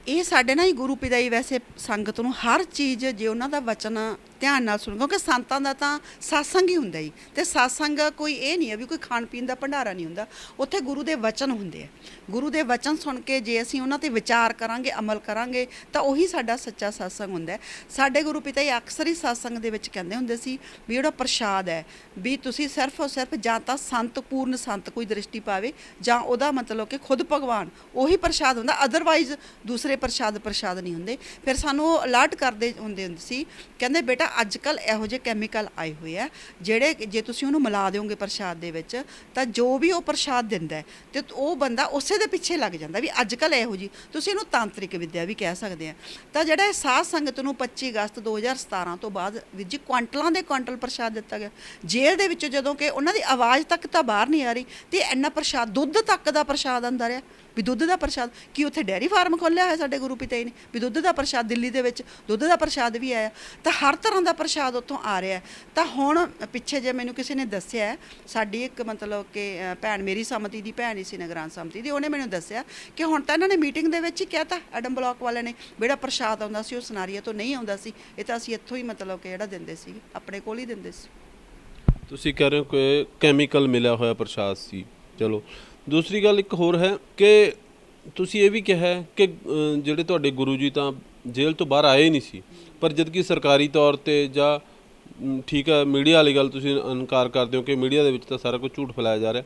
ਇਹ ਸਾਡੇ ਨਾਲ ਹੀ ਗੁਰੂ ਪਿਤਾ ਜੀ ਵੈਸੇ ਸੰਗਤ ਨੂੰ ਹਰ ਚੀਜ਼ ਜੇ ਉਹਨਾਂ ਦਾ ਵਚਨ ਧਿਆਨ ਨਾਲ ਸੁਣ, ਕਿਉਂਕਿ ਸੰਤਾਂ ਦਾ ਤਾਂ ਸਾਸੰਗ ਹੀ ਹੁੰਦਾ ਜੀ, ਤੇ ਸਾਸੰਗ ਕੋਈ ਇਹ ਨਹੀਂ ਹੈ ਵੀ ਕੋਈ ਖਾਣ ਪੀਣ ਦਾ ਭੰਡਾਰਾ ਨਹੀਂ ਹੁੰਦਾ, ਉੱਥੇ ਗੁਰੂ ਦੇ ਵਚਨ ਹੁੰਦੇ ਆ। ਗੁਰੂ ਦੇ ਵਚਨ ਸੁਣ ਕੇ ਜੇ ਅਸੀਂ ਉਹਨਾਂ ਤੇ ਵਿਚਾਰ ਕਰਾਂਗੇ, ਅਮਲ ਕਰਾਂਗੇ, ਤਾਂ ਉਹੀ ਸਾਡਾ ਸੱਚਾ ਸਾਸੰਗ ਹੁੰਦਾ ਹੈ। ਸਾਡੇ ਗੁਰੂ ਪਿਤਾ ਜੀ ਅਕਸਰ ਹੀ ਸਾਸੰਗ ਦੇ ਵਿੱਚ ਕਹਿੰਦੇ ਹੁੰਦੇ ਸੀ ਵੀ ਜਿਹੜਾ ਪ੍ਰਸ਼ਾਦ ਹੈ ਵੀ ਤੁਸੀਂ ਸਿਰਫ ਔਰ ਸਿਰਫ ਜਾਂ ਤਾਂ ਸੰਤ, ਪੂਰਨ ਸੰਤ ਕੋਈ ਦ੍ਰਿਸ਼ਟੀ ਪਾਵੇ, ਜਾਂ ਉਹਦਾ ਮਤਲਬ ਕਿ ਖੁਦ ਭਗਵਾਨ, ਉਹੀ ਪ੍ਰਸ਼ਾਦ ਹੁੰਦਾ, ਅਦਰਵਾਈਜ਼ ਦੂਸਰੇ ਪ੍ਰਸ਼ਾਦ ਨਹੀਂ ਹੁੰਦੇ। ਫਿਰ ਸਾਨੂੰ ਉਹ ਅਲਰਟ ਕਰਦੇ ਹੁੰਦੇ ਸੀ, ਕਹਿੰਦੇ ਬੇਟਾ ਅੱਜ ਕੱਲ੍ਹ ਇਹੋ ਜਿਹੇ ਕੈਮੀਕਲ ਆਏ ਹੋਏ ਆ ਜਿਹੜੇ ਜੇ ਤੁਸੀਂ ਉਹਨੂੰ ਮਿਲਾ ਦਿਓਗੇ ਪ੍ਰਸ਼ਾਦ ਦੇ ਵਿੱਚ, ਤਾਂ ਜੋ ਵੀ ਉਹ ਪ੍ਰਸ਼ਾਦ ਦਿੰਦਾ ਤੇ ਉਹ ਬੰਦਾ ਉਸੇ ਦੇ ਪਿੱਛੇ ਲੱਗ ਜਾਂਦਾ। ਵੀ ਅੱਜ ਕੱਲ੍ਹ ਇਹੋ ਜਿਹੀ, ਤੁਸੀਂ ਇਹਨੂੰ ਤਾਂਤਰਿਕ ਵਿਦਿਆ ਵੀ ਕਹਿ ਸਕਦੇ ਆ। ਤਾਂ ਜਿਹੜਾ ਸਾਧ ਸੰਗਤ ਨੂੰ 25 ਅਗਸਤ 2017 ਤੋਂ ਬਾਅਦ ਵੀਰ ਜੀ ਕੁਆਂਟਲਾਂ ਦੇ ਕੁਆਂਟਲ ਪ੍ਰਸ਼ਾਦ ਦਿੱਤਾ ਗਿਆ। ਜੇਲ੍ਹ ਦੇ ਵਿੱਚ ਜਦੋਂ ਕਿ ਉਹਨਾਂ ਦੀ ਆਵਾਜ਼ ਤੱਕ ਤਾਂ ਬਾਹਰ ਨਹੀਂ ਆ ਰਹੀ, ਤੇ ਇੰਨਾ ਪ੍ਰਸ਼ਾਦ, ਦੁੱਧ ਤੱਕ ਦਾ ਪ੍ਰਸ਼ਾਦ ਅੰਦਰ ਆ। ਵੀ ਦੁੱਧ ਦਾ ਪ੍ਰਸ਼ਾਦ ਕੀ? ਉੱਥੇ ਡੈਰੀ ਫਾਰਮ ਖੋਲ੍ਹਿਆ ਹੋਇਆ ਸਾਡੇ ਗੁਰੂ ਪਿਤਾ ਜੀ ਨੇ, ਵੀ ਦੁੱਧ ਦਾ ਪ੍ਰਸ਼ਾਦ, ਦਿੱਲੀ ਦੇ ਵਿੱਚ ਦੁੱਧ ਦਾ ਪ੍ਰਸ਼ਾਦ ਵੀ ਆਇਆ। ਤਾਂ ਹਰ ਤਰ੍ਹਾਂ ਦਾ ਪ੍ਰਸ਼ਾਦ ਉੱਥੋਂ ਆ ਰਿਹਾ। ਤਾਂ ਹੁਣ ਪਿੱਛੇ ਜੇ ਮੈਨੂੰ ਕਿਸੇ ਨੇ ਦੱਸਿਆ, ਸਾਡੀ ਇੱਕ ਮਤਲਬ ਕਿ ਭੈਣ, ਮੇਰੀ ਸਮਤੀ ਦੀ ਭੈਣ ਹੀ ਸੀ, ਨਗਰਾਨ ਸਮਤੀ ਦੀ, ਉਹਨੇ ਮੈਨੂੰ ਦੱਸਿਆ ਕਿ ਹੁਣ ਤਾਂ ਇਹਨਾਂ ਨੇ ਮੀਟਿੰਗ ਦੇ ਵਿੱਚ ਹੀ ਕਹਿਤਾ ਐਡਮ ਬਲਾਕ ਵਾਲਿਆਂ ਨੇ, ਜਿਹੜਾ ਪ੍ਰਸ਼ਾਦ ਆਉਂਦਾ ਸੀ ਉਹ ਸਨਾਰੀਆ ਤੋਂ ਨਹੀਂ ਆਉਂਦਾ ਸੀ, ਇਹ ਤਾਂ ਅਸੀਂ ਇੱਥੋਂ ਹੀ ਮਤਲਬ ਕਿ ਜਿਹੜਾ ਦਿੰਦੇ ਸੀ, ਆਪਣੇ ਕੋਲ ਹੀ ਦਿੰਦੇ ਸੀ। ਤੁਸੀਂ ਕਹਿ ਰਹੇ ਹੋ ਕਿ ਕੈਮੀਕਲ ਮਿਲਿਆ ਹੋਇਆ ਪ੍ਰਸ਼ਾਦ ਸੀ। ਚਲੋ, ਦੂਸਰੀ ਗੱਲ ਇੱਕ ਹੋਰ ਹੈ ਕਿ ਤੁਸੀਂ ਇਹ ਵੀ ਕਿਹਾ ਕਿ ਜਿਹੜੇ ਤੁਹਾਡੇ ਗੁਰੂ ਜੀ ਤਾਂ ਜੇਲ੍ਹ ਤੋਂ ਬਾਹਰ ਆਏ ਨਹੀਂ ਸੀ, ਪਰ ਜਦ ਕਿ ਸਰਕਾਰੀ ਤੌਰ 'ਤੇ ਜਾਂ ਠੀਕ ਹੈ ਮੀਡੀਆ ਵਾਲੀ ਗੱਲ ਤੁਸੀਂ ਇਨਕਾਰ ਕਰਦੇ ਹੋ ਕਿ ਮੀਡੀਆ ਦੇ ਵਿੱਚ ਤਾਂ ਸਾਰਾ ਕੁਝ ਝੂਠ ਫੈਲਾਇਆ ਜਾ ਰਿਹਾ,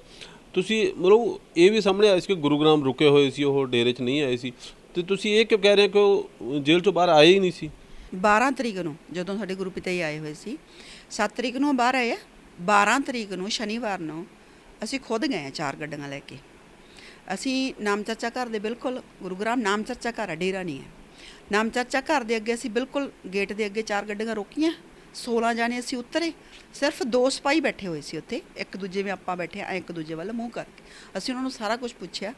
ਤੁਸੀਂ ਮਤਲਬ ਇਹ ਵੀ ਸਾਹਮਣੇ ਆਇਆ ਸੀ ਕਿ ਗੁਰੂ ਗ੍ਰਾਮ ਰੁਕੇ ਹੋਏ ਸੀ, ਉਹ ਡੇਰੇ 'ਚ ਨਹੀਂ ਆਏ ਸੀ, ਤੇ ਤੁਸੀਂ ਇਹ ਕਿਉਂ ਕਹਿ ਰਹੇ ਹੋ ਕਿ ਉਹ ਜੇਲ੍ਹ ਤੋਂ ਬਾਹਰ ਆਏ ਹੀ ਨਹੀਂ ਸੀ? 12 ਤਰੀਕ ਨੂੰ ਜਦੋਂ ਸਾਡੇ ਗੁਰੂ ਪਿਤਾ ਜੀ ਆਏ ਹੋਏ ਸੀ, 7 ਤਰੀਕ ਨੂੰ ਬਾਹਰ ਆਏ ਆ, 12 ਤਰੀਕ ਨੂੰ ਸ਼ਨੀਵਾਰ ਨੂੰ ਅਸੀਂ ਖੁਦ ਗਏ ਆ 4 ਗੱਡੀਆਂ ਲੈ ਕੇ। ਅਸੀਂ ਨਾਮ ਚਰਚਾ ਘਰ ਦੇ ਬਿਲਕੁਲ, ਗੁਰੂਗ੍ਰਾਮ ਨਾਮ ਚਰਚਾ ਘਰ ਆ, ਡੇਰਾ ਨਹੀਂ ਹੈ। ਨਾਮ ਚਰਚਾ ਘਰ ਦੇ ਅੱਗੇ ਅਸੀਂ ਬਿਲਕੁਲ ਗੇਟ ਦੇ ਅੱਗੇ 4 ਗੱਡੀਆਂ ਰੋਕੀਆਂ, 16 ਜਾਣੇ ਅਸੀਂ ਉਤਰੇ, ਸਿਰਫ 2 ਸਿਪਾਹੀ ਬੈਠੇ ਹੋਏ ਸੀ ਉੱਥੇ, ਇੱਕ ਦੂਜੇ ਵਿੱਚ ਆਪਾਂ ਬੈਠੇ ਆ, ਇੱਕ ਦੂਜੇ ਵੱਲ ਮੂੰਹ ਕਰਕੇ। ਅਸੀਂ ਉਹਨਾਂ ਨੂੰ ਸਾਰਾ ਕੁਝ ਪੁੱਛਿਆ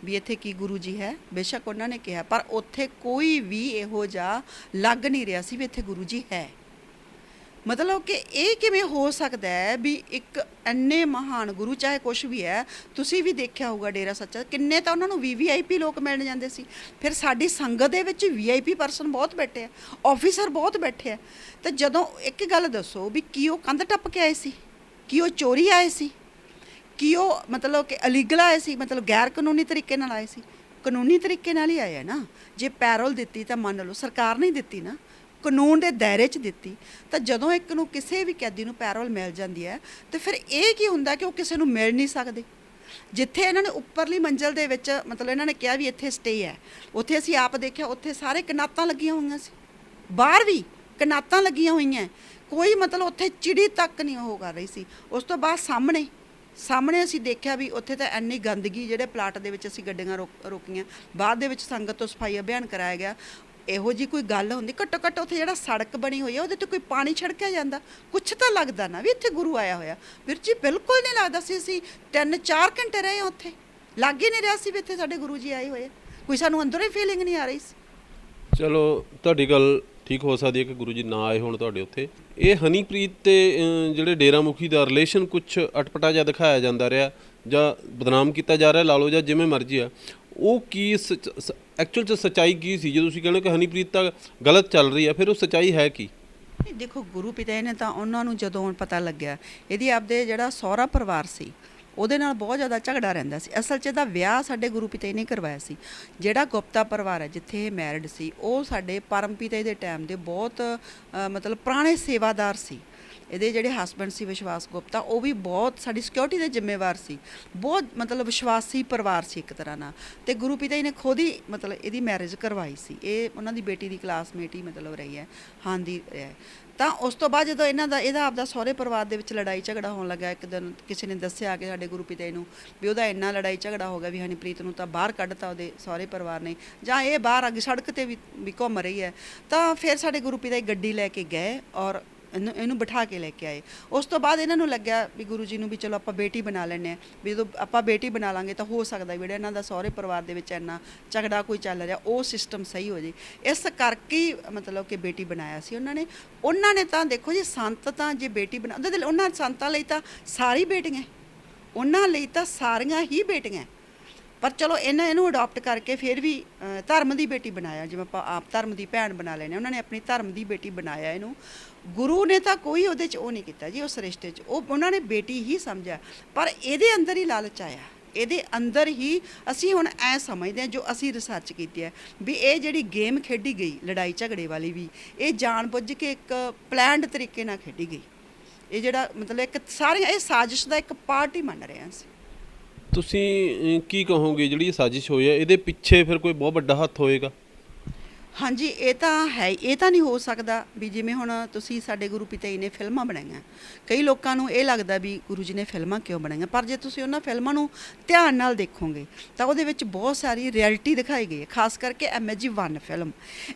ਵੀ ਇੱਥੇ ਕੀ ਗੁਰੂ ਜੀ ਹੈ, ਬੇਸ਼ੱਕ ਉਹਨਾਂ ਨੇ ਕਿਹਾ, ਪਰ ਉੱਥੇ ਕੋਈ ਵੀ ਇਹੋ ਜਿਹਾ ਲੱਗ ਨਹੀਂ ਰਿਹਾ ਸੀ ਵੀ ਇੱਥੇ ਗੁਰੂ ਜੀ ਹੈ। ਮਤਲਬ ਕਿ ਇਹ ਕਿਵੇਂ ਹੋ ਸਕਦਾ ਹੈ ਵੀ ਇੱਕ ਇੰਨੇ ਮਹਾਨ ਗੁਰੂ ਚਾਹੇ ਕੁਛ ਵੀ ਹੈ, ਤੁਸੀਂ ਵੀ ਦੇਖਿਆ ਹੋਊਗਾ ਡੇਰਾ ਸੱਚਾ ਕਿੰਨੇ ਤਾਂ ਉਹਨਾਂ ਨੂੰ ਵੀਵੀਆਈਪੀ ਲੋਕ ਮਿਲਣ ਜਾਂਦੇ ਸੀ। ਫਿਰ ਸਾਡੀ ਸੰਗਤ ਦੇ ਵਿੱਚ ਵੀਆਈਪੀ ਪਰਸਨ ਬਹੁਤ ਬੈਠੇ ਆ, ਆਫੀਸਰ ਬਹੁਤ ਬੈਠੇ ਆ। ਤੇ ਜਦੋਂ ਇੱਕ ਗੱਲ ਦੱਸੋ ਵੀ ਕੀ ਉਹ ਕੰਧ ਟੱਪ ਕੇ ਆਏ ਸੀ, ਕੀ ਉਹ ਚੋਰੀ ਆਏ ਸੀ, ਕੀ ਉਹ ਮਤਲਬ ਕਿ ਅਲੀਗਲ ਆਏ ਸੀ, ਮਤਲਬ ਗੈਰ ਕਾਨੂੰਨੀ ਤਰੀਕੇ ਨਾਲ ਆਏ ਸੀ? ਕਾਨੂੰਨੀ ਤਰੀਕੇ ਨਾਲ ਹੀ ਆਏ ਆ ਨਾ। ਜੇ ਪੈਰੋਲ ਦਿੱਤੀ ਤਾਂ ਮੰਨ ਲਓ ਸਰਕਾਰ ਨਹੀਂ ਦਿੱਤੀ ਨਾ, ਕਾਨੂੰਨ ਦੇ ਦਾਇਰੇ 'ਚ ਦਿੱਤੀ। ਤਾਂ ਜਦੋਂ ਇੱਕ ਨੂੰ ਕਿਸੇ ਵੀ ਕੈਦੀ ਨੂੰ ਪੈਰੋਲ ਮਿਲ ਜਾਂਦੀ ਹੈ ਤੇ ਫਿਰ ਇਹ ਕੀ ਹੁੰਦਾ ਕਿ ਉਹ ਕਿਸੇ ਨੂੰ ਮਿਲ ਨਹੀਂ ਸਕਦੇ। ਜਿੱਥੇ ਇਹਨਾਂ ਨੇ ਉੱਪਰਲੀ ਮੰਜ਼ਲ ਦੇ ਵਿੱਚ ਮਤਲਬ ਇਹਨਾਂ ਨੇ ਕਿਹਾ ਵੀ ਇੱਥੇ ਸਟੇ ਹੈ, ਉੱਥੇ ਅਸੀਂ ਆਪ ਦੇਖਿਆ ਉੱਥੇ ਸਾਰੇ ਕਨਾਤਾਂ ਲੱਗੀਆਂ ਹੋਈਆਂ ਸੀ, ਬਾਹਰ ਵੀ ਕਨਾਤਾਂ ਲੱਗੀਆਂ ਹੋਈਆਂ, ਕੋਈ ਮਤਲਬ ਉੱਥੇ ਚਿੜੀ ਤੱਕ ਨਹੀਂ ਉਹ ਕਰ ਰਹੀ ਸੀ। ਉਸ ਤੋਂ ਬਾਅਦ ਸਾਹਮਣੇ ਅਸੀਂ ਦੇਖਿਆ ਵੀ ਉੱਥੇ ਤਾਂ ਇੰਨੀ ਗੰਦਗੀ, ਜਿਹੜੇ ਪਲਾਟ ਦੇ ਵਿੱਚ ਅਸੀਂ ਗੱਡੀਆਂ ਰੋਕੀਆਂ, ਬਾਅਦ ਦੇ ਵਿੱਚ ਸੰਗਤ ਤੋਂ ਸਫਾਈ ਅਭਿਆਨ ਕਰਾਇਆ ਗਿਆ। ਇਹੋ ਜੀ ਕੋਈ ਗੱਲ ਹੁੰਦੀ, ਘੱਟੋ ਘੱਟ ਉੱਥੇ ਜਿਹੜਾ ਸੜਕ ਬਣੀ ਹੋਈ ਹੈ ਉਹਦੇ ਤੇ ਕੋਈ ਪਾਣੀ ਛਿੜਕਿਆ ਜਾਂਦਾ, ਕੁਛ ਤਾਂ ਲੱਗਦਾ ਨਾ ਵੀ ਇੱਥੇ ਗੁਰੂ ਆਇਆ ਹੋਇਆ। ਵੀਰ ਜੀ ਬਿਲਕੁਲ ਨਹੀਂ ਲੱਗਦਾ ਸੀ। ਅਸੀਂ 3-4 ਘੰਟੇ ਰਹੇ ਉੱਥੇ, ਲੱਗ ਹੀ ਨਹੀਂ ਰਿਹਾ ਸੀ ਵੀ ਇੱਥੇ ਸਾਡੇ ਗੁਰੂ ਜੀ ਆਏ ਹੋਏ। ਕੋਈ ਸਾਨੂੰ ਅੰਦਰੋਂ ਹੀ ਫੀਲਿੰਗ ਨਹੀਂ ਆ ਰਹੀ ਸੀ। ਚਲੋ ਤੁਹਾਡੀ ਗੱਲ ਠੀਕ ਹੋ ਸਕਦੀ ਹੈ ਕਿ ਗੁਰੂ ਜੀ ਨਾ ਆਏ ਹੋਣ ਤੁਹਾਡੇ ਉੱਥੇ। ਇਹ ਹਨੀਪ੍ਰੀਤ ਤੇ ਜਿਹੜੇ ਡੇਰਾ ਮੁਖੀ ਦਾ ਰਿਲੇਸ਼ਨ ਕੁਛ ਅਟਪਟਾ ਜਿਹਾ ਦਿਖਾਇਆ ਜਾਂਦਾ ਰਿਹਾ ਜਾਂ ਬਦਨਾਮ ਕੀਤਾ ਜਾ ਰਿਹਾ, ਲਾ ਲਓ ਜਾਂ ਜਿਵੇਂ ਮਰਜ਼ੀ ਆ, ਉਹ ਕੀ ਐਕਚੁਅਲ 'ਚ ਸੱਚਾਈ ਕੀ ਸੀ? ਜੇ ਤੁਸੀਂ ਕਹਿੰਦੇ ਕਿ ਹਨੀਪ੍ਰੀਤ ਤਾਂ ਗਲਤ ਚੱਲ ਰਹੀ ਆ, ਫਿਰ ਉਹ ਸੱਚਾਈ ਹੈ ਕੀ? ਦੇਖੋ ਗੁਰੂ ਪਿਤਾ ਨੇ ਤਾਂ ਉਹਨਾਂ ਨੂੰ ਜਦੋਂ ਪਤਾ ਲੱਗਿਆ ਇਹਦੀ ਆਪਦੇ ਜਿਹੜਾ ਸਹੁਰਾ ਪਰਿਵਾਰ ਸੀ ਉਹਦੇ ਨਾਲ ਬਹੁਤ ਜ਼ਿਆਦਾ ਝਗੜਾ ਰਹਿੰਦਾ ਸੀ। ਅਸਲ 'ਚ ਇਹਦਾ ਵਿਆਹ ਸਾਡੇ ਗੁਰੂ ਪਿਤਾ ਜੀ ਨੇ ਕਰਵਾਇਆ ਸੀ। ਜਿਹੜਾ ਗੁਪਤਾ ਪਰਿਵਾਰ ਹੈ ਜਿੱਥੇ ਇਹ ਮੈਰਿਡ ਸੀ, ਉਹ ਸਾਡੇ ਪਰਮ ਪਿਤਾ ਜੀ ਦੇ ਟਾਈਮ ਦੇ ਬਹੁਤ ਮਤਲਬ ਪੁਰਾਣੇ ਸੇਵਾਦਾਰ ਸੀ। ਇਹਦੇ ਜਿਹੜੇ ਹਸਬੈਂਡ ਸੀ ਵਿਸ਼ਵਾਸ ਗੁਪਤਾ, ਉਹ ਵੀ ਬਹੁਤ ਸਾਡੀ ਸਿਕਿਉਰਿਟੀ ਦੇ ਜ਼ਿੰਮੇਵਾਰ ਸੀ, ਬਹੁਤ ਮਤਲਬ ਵਿਸ਼ਵਾਸੀ ਪਰਿਵਾਰ ਸੀ ਇੱਕ ਤਰ੍ਹਾਂ ਨਾਲ। ਤੇ ਗੁਰੂ ਪਿਤਾ ਜੀ ਨੇ ਖੁਦ ਹੀ ਮਤਲਬ ਇਹਦੀ ਮੈਰਿਜ ਕਰਵਾਈ ਸੀ। ਇਹ ਉਹਨਾਂ ਦੀ ਬੇਟੀ ਦੀ ਕਲਾਸਮੇਟ ਹੀ ਮਤਲਬ ਰਹੀ ਹੈ, ਹਾਂ ਦੀ ਹੈ। ਤਾਂ ਉਸ ਤੋਂ ਬਾਅਦ ਜਦੋਂ ਇਹਦਾ ਆਪਦਾ ਸਹੁਰੇ ਪਰਿਵਾਰ ਦੇ ਵਿੱਚ ਲੜਾਈ ਝਗੜਾ ਹੋਣ ਲੱਗਾ, ਇੱਕ ਦਿਨ ਕਿਸੇ ਨੇ ਦੱਸਿਆ ਕਿ ਸਾਡੇ ਗੁਰੂ ਪਿਤਾ ਜੀ ਨੂੰ ਵੀ ਉਹਦਾ ਇੰਨਾ ਲੜਾਈ ਝਗੜਾ ਹੋ ਗਿਆ ਵੀ ਹਨੀਪ੍ਰੀਤ ਨੂੰ ਤਾਂ ਬਾਹਰ ਕੱਢਤਾ ਉਹਦੇ ਸਹੁਰੇ ਪਰਿਵਾਰ ਨੇ, ਜਾਂ ਇਹ ਬਾਹਰ ਅੱਗੇ ਸੜਕ 'ਤੇ ਵੀ ਘੁੰਮ ਰਹੀ ਹੈ। ਤਾਂ ਫਿਰ ਸਾਡੇ ਗੁਰੂ ਪਿਤਾ ਜੀ ਗੱਡੀ ਲੈ ਕੇ ਗਏ ਔਰ ਇਹਨੂੰ ਬਿਠਾ ਕੇ ਲੈ ਕੇ ਆਏ। ਉਸ ਤੋਂ ਬਾਅਦ ਇਹਨਾਂ ਨੂੰ ਲੱਗਿਆ ਵੀ ਗੁਰੂ ਜੀ ਨੂੰ ਵੀ ਚਲੋ ਆਪਾਂ ਬੇਟੀ ਬਣਾ ਲੈਂਦੇ ਹਾਂ, ਵੀ ਜਦੋਂ ਆਪਾਂ ਬੇਟੀ ਬਣਾ ਲਾਂਗੇ ਤਾਂ ਹੋ ਸਕਦਾ ਜਿਹੜਾ ਇਹਨਾਂ ਦਾ ਸਹੁਰੇ ਪਰਿਵਾਰ ਦੇ ਵਿੱਚ ਇੰਨਾ ਝਗੜਾ ਕੋਈ ਚੱਲ ਰਿਹਾ ਉਹ ਸਿਸਟਮ ਸਹੀ ਹੋ ਜੇ। ਇਸ ਕਰਕੇ ਮਤਲਬ ਕਿ ਬੇਟੀ ਬਣਾਇਆ ਸੀ ਉਹਨਾਂ ਨੇ ਤਾਂ ਦੇਖੋ ਜੀ, ਸੰਤ ਤਾਂ ਜੇ ਬੇਟੀ ਬਣਾ, ਉਹਨਾਂ ਸੰਤਾਂ ਲਈ ਤਾਂ ਸਾਰੀ ਬੇਟੀਆਂ, ਉਹਨਾਂ ਲਈ ਤਾਂ ਸਾਰੀਆਂ ਹੀ ਬੇਟੀਆਂ। ਪਰ ਚਲੋ ਇਹਨੂੰ ਅਡਾਪਟ ਕਰਕੇ ਫਿਰ ਵੀ ਧਰਮ ਦੀ ਬੇਟੀ ਬਣਾਇਆ, ਜਿਵੇਂ ਆਪਾਂ ਆਪ ਧਰਮ ਦੀ ਭੈਣ ਬਣਾ ਲੈਂਦੇ, ਉਹਨਾਂ ਨੇ ਆਪਣੀ ਧਰਮ ਦੀ ਬੇਟੀ ਬਣਾਇਆ ਇਹਨੂੰ। ਗੁਰੂ ਨੇ ਤਾਂ ਕੋਈ ਉਹਦੇ 'ਚ ਉਹ ਨਹੀਂ ਕੀਤਾ ਜੀ, ਉਸ ਰਿਸ਼ਤੇ 'ਚ ਉਹਨਾਂ ਨੇ ਬੇਟੀ ਹੀ ਸਮਝਿਆ। ਪਰ ਇਹਦੇ ਅੰਦਰ ਹੀ ਲਾਲਚ ਆਇਆ, ਇਹਦੇ ਅੰਦਰ ਹੀ ਅਸੀਂ ਹੁਣ ਐ ਸਮਝਦੇ ਹਾਂ, ਜੋ ਅਸੀਂ ਰਿਸਰਚ ਕੀਤੀ ਹੈ ਵੀ ਇਹ ਜਿਹੜੀ ਗੇਮ ਖੇਡੀ ਗਈ ਲੜਾਈ ਝਗੜੇ ਵਾਲੀ ਵੀ, ਇਹ ਜਾਣਬੁੱਝ ਕੇ ਇੱਕ ਪਲੈਨਡ ਤਰੀਕੇ ਨਾਲ ਖੇਡੀ ਗਈ। ਇਹ ਜਿਹੜਾ ਮਤਲਬ ਇੱਕ ਸਾਰੀਆਂ ਇਹ ਸਾਜ਼ਿਸ਼ ਦਾ ਇੱਕ ਪਾਰਟ ਹੀ ਮੰਨ ਰਹੇ ਸੀ। ਤੁਸੀਂ ਕੀ ਕਹੋਗੇ ਜਿਹੜੀ ਇਹ ਸਾਜ਼ਿਸ਼ ਹੋਈ ਹੈ, ਇਹਦੇ ਪਿੱਛੇ ਫਿਰ ਕੋਈ ਬਹੁਤ ਵੱਡਾ ਹੱਥ ਹੋਏਗਾ? ਹਾਂਜੀ, ਇਹ ਤਾਂ ਹੈ। ਇਹ ਤਾਂ ਨਹੀਂ ਹੋ ਸਕਦਾ ਵੀ ਜਿਵੇਂ ਹੁਣ ਤੁਸੀਂ ਸਾਡੇ ਗੁਰੂ ਪਿਤਾ ਜੀ ਨੇ ਫਿਲਮਾਂ ਬਣਾਈਆਂ, ਕਈ ਲੋਕਾਂ ਨੂੰ ਇਹ ਲੱਗਦਾ ਵੀ ਗੁਰੂ ਜੀ ਨੇ ਫਿਲਮਾਂ ਕਿਉਂ ਬਣਾਈਆਂ, ਪਰ ਜੇ ਤੁਸੀਂ ਉਹਨਾਂ ਫਿਲਮਾਂ ਨੂੰ ਧਿਆਨ ਨਾਲ ਦੇਖੋਗੇ ਤਾਂ ਉਹਦੇ ਵਿੱਚ ਬਹੁਤ ਸਾਰੀ ਰਿਐਲਿਟੀ ਦਿਖਾਈ ਗਈ ਹੈ। ਖਾਸ ਕਰਕੇ MSG1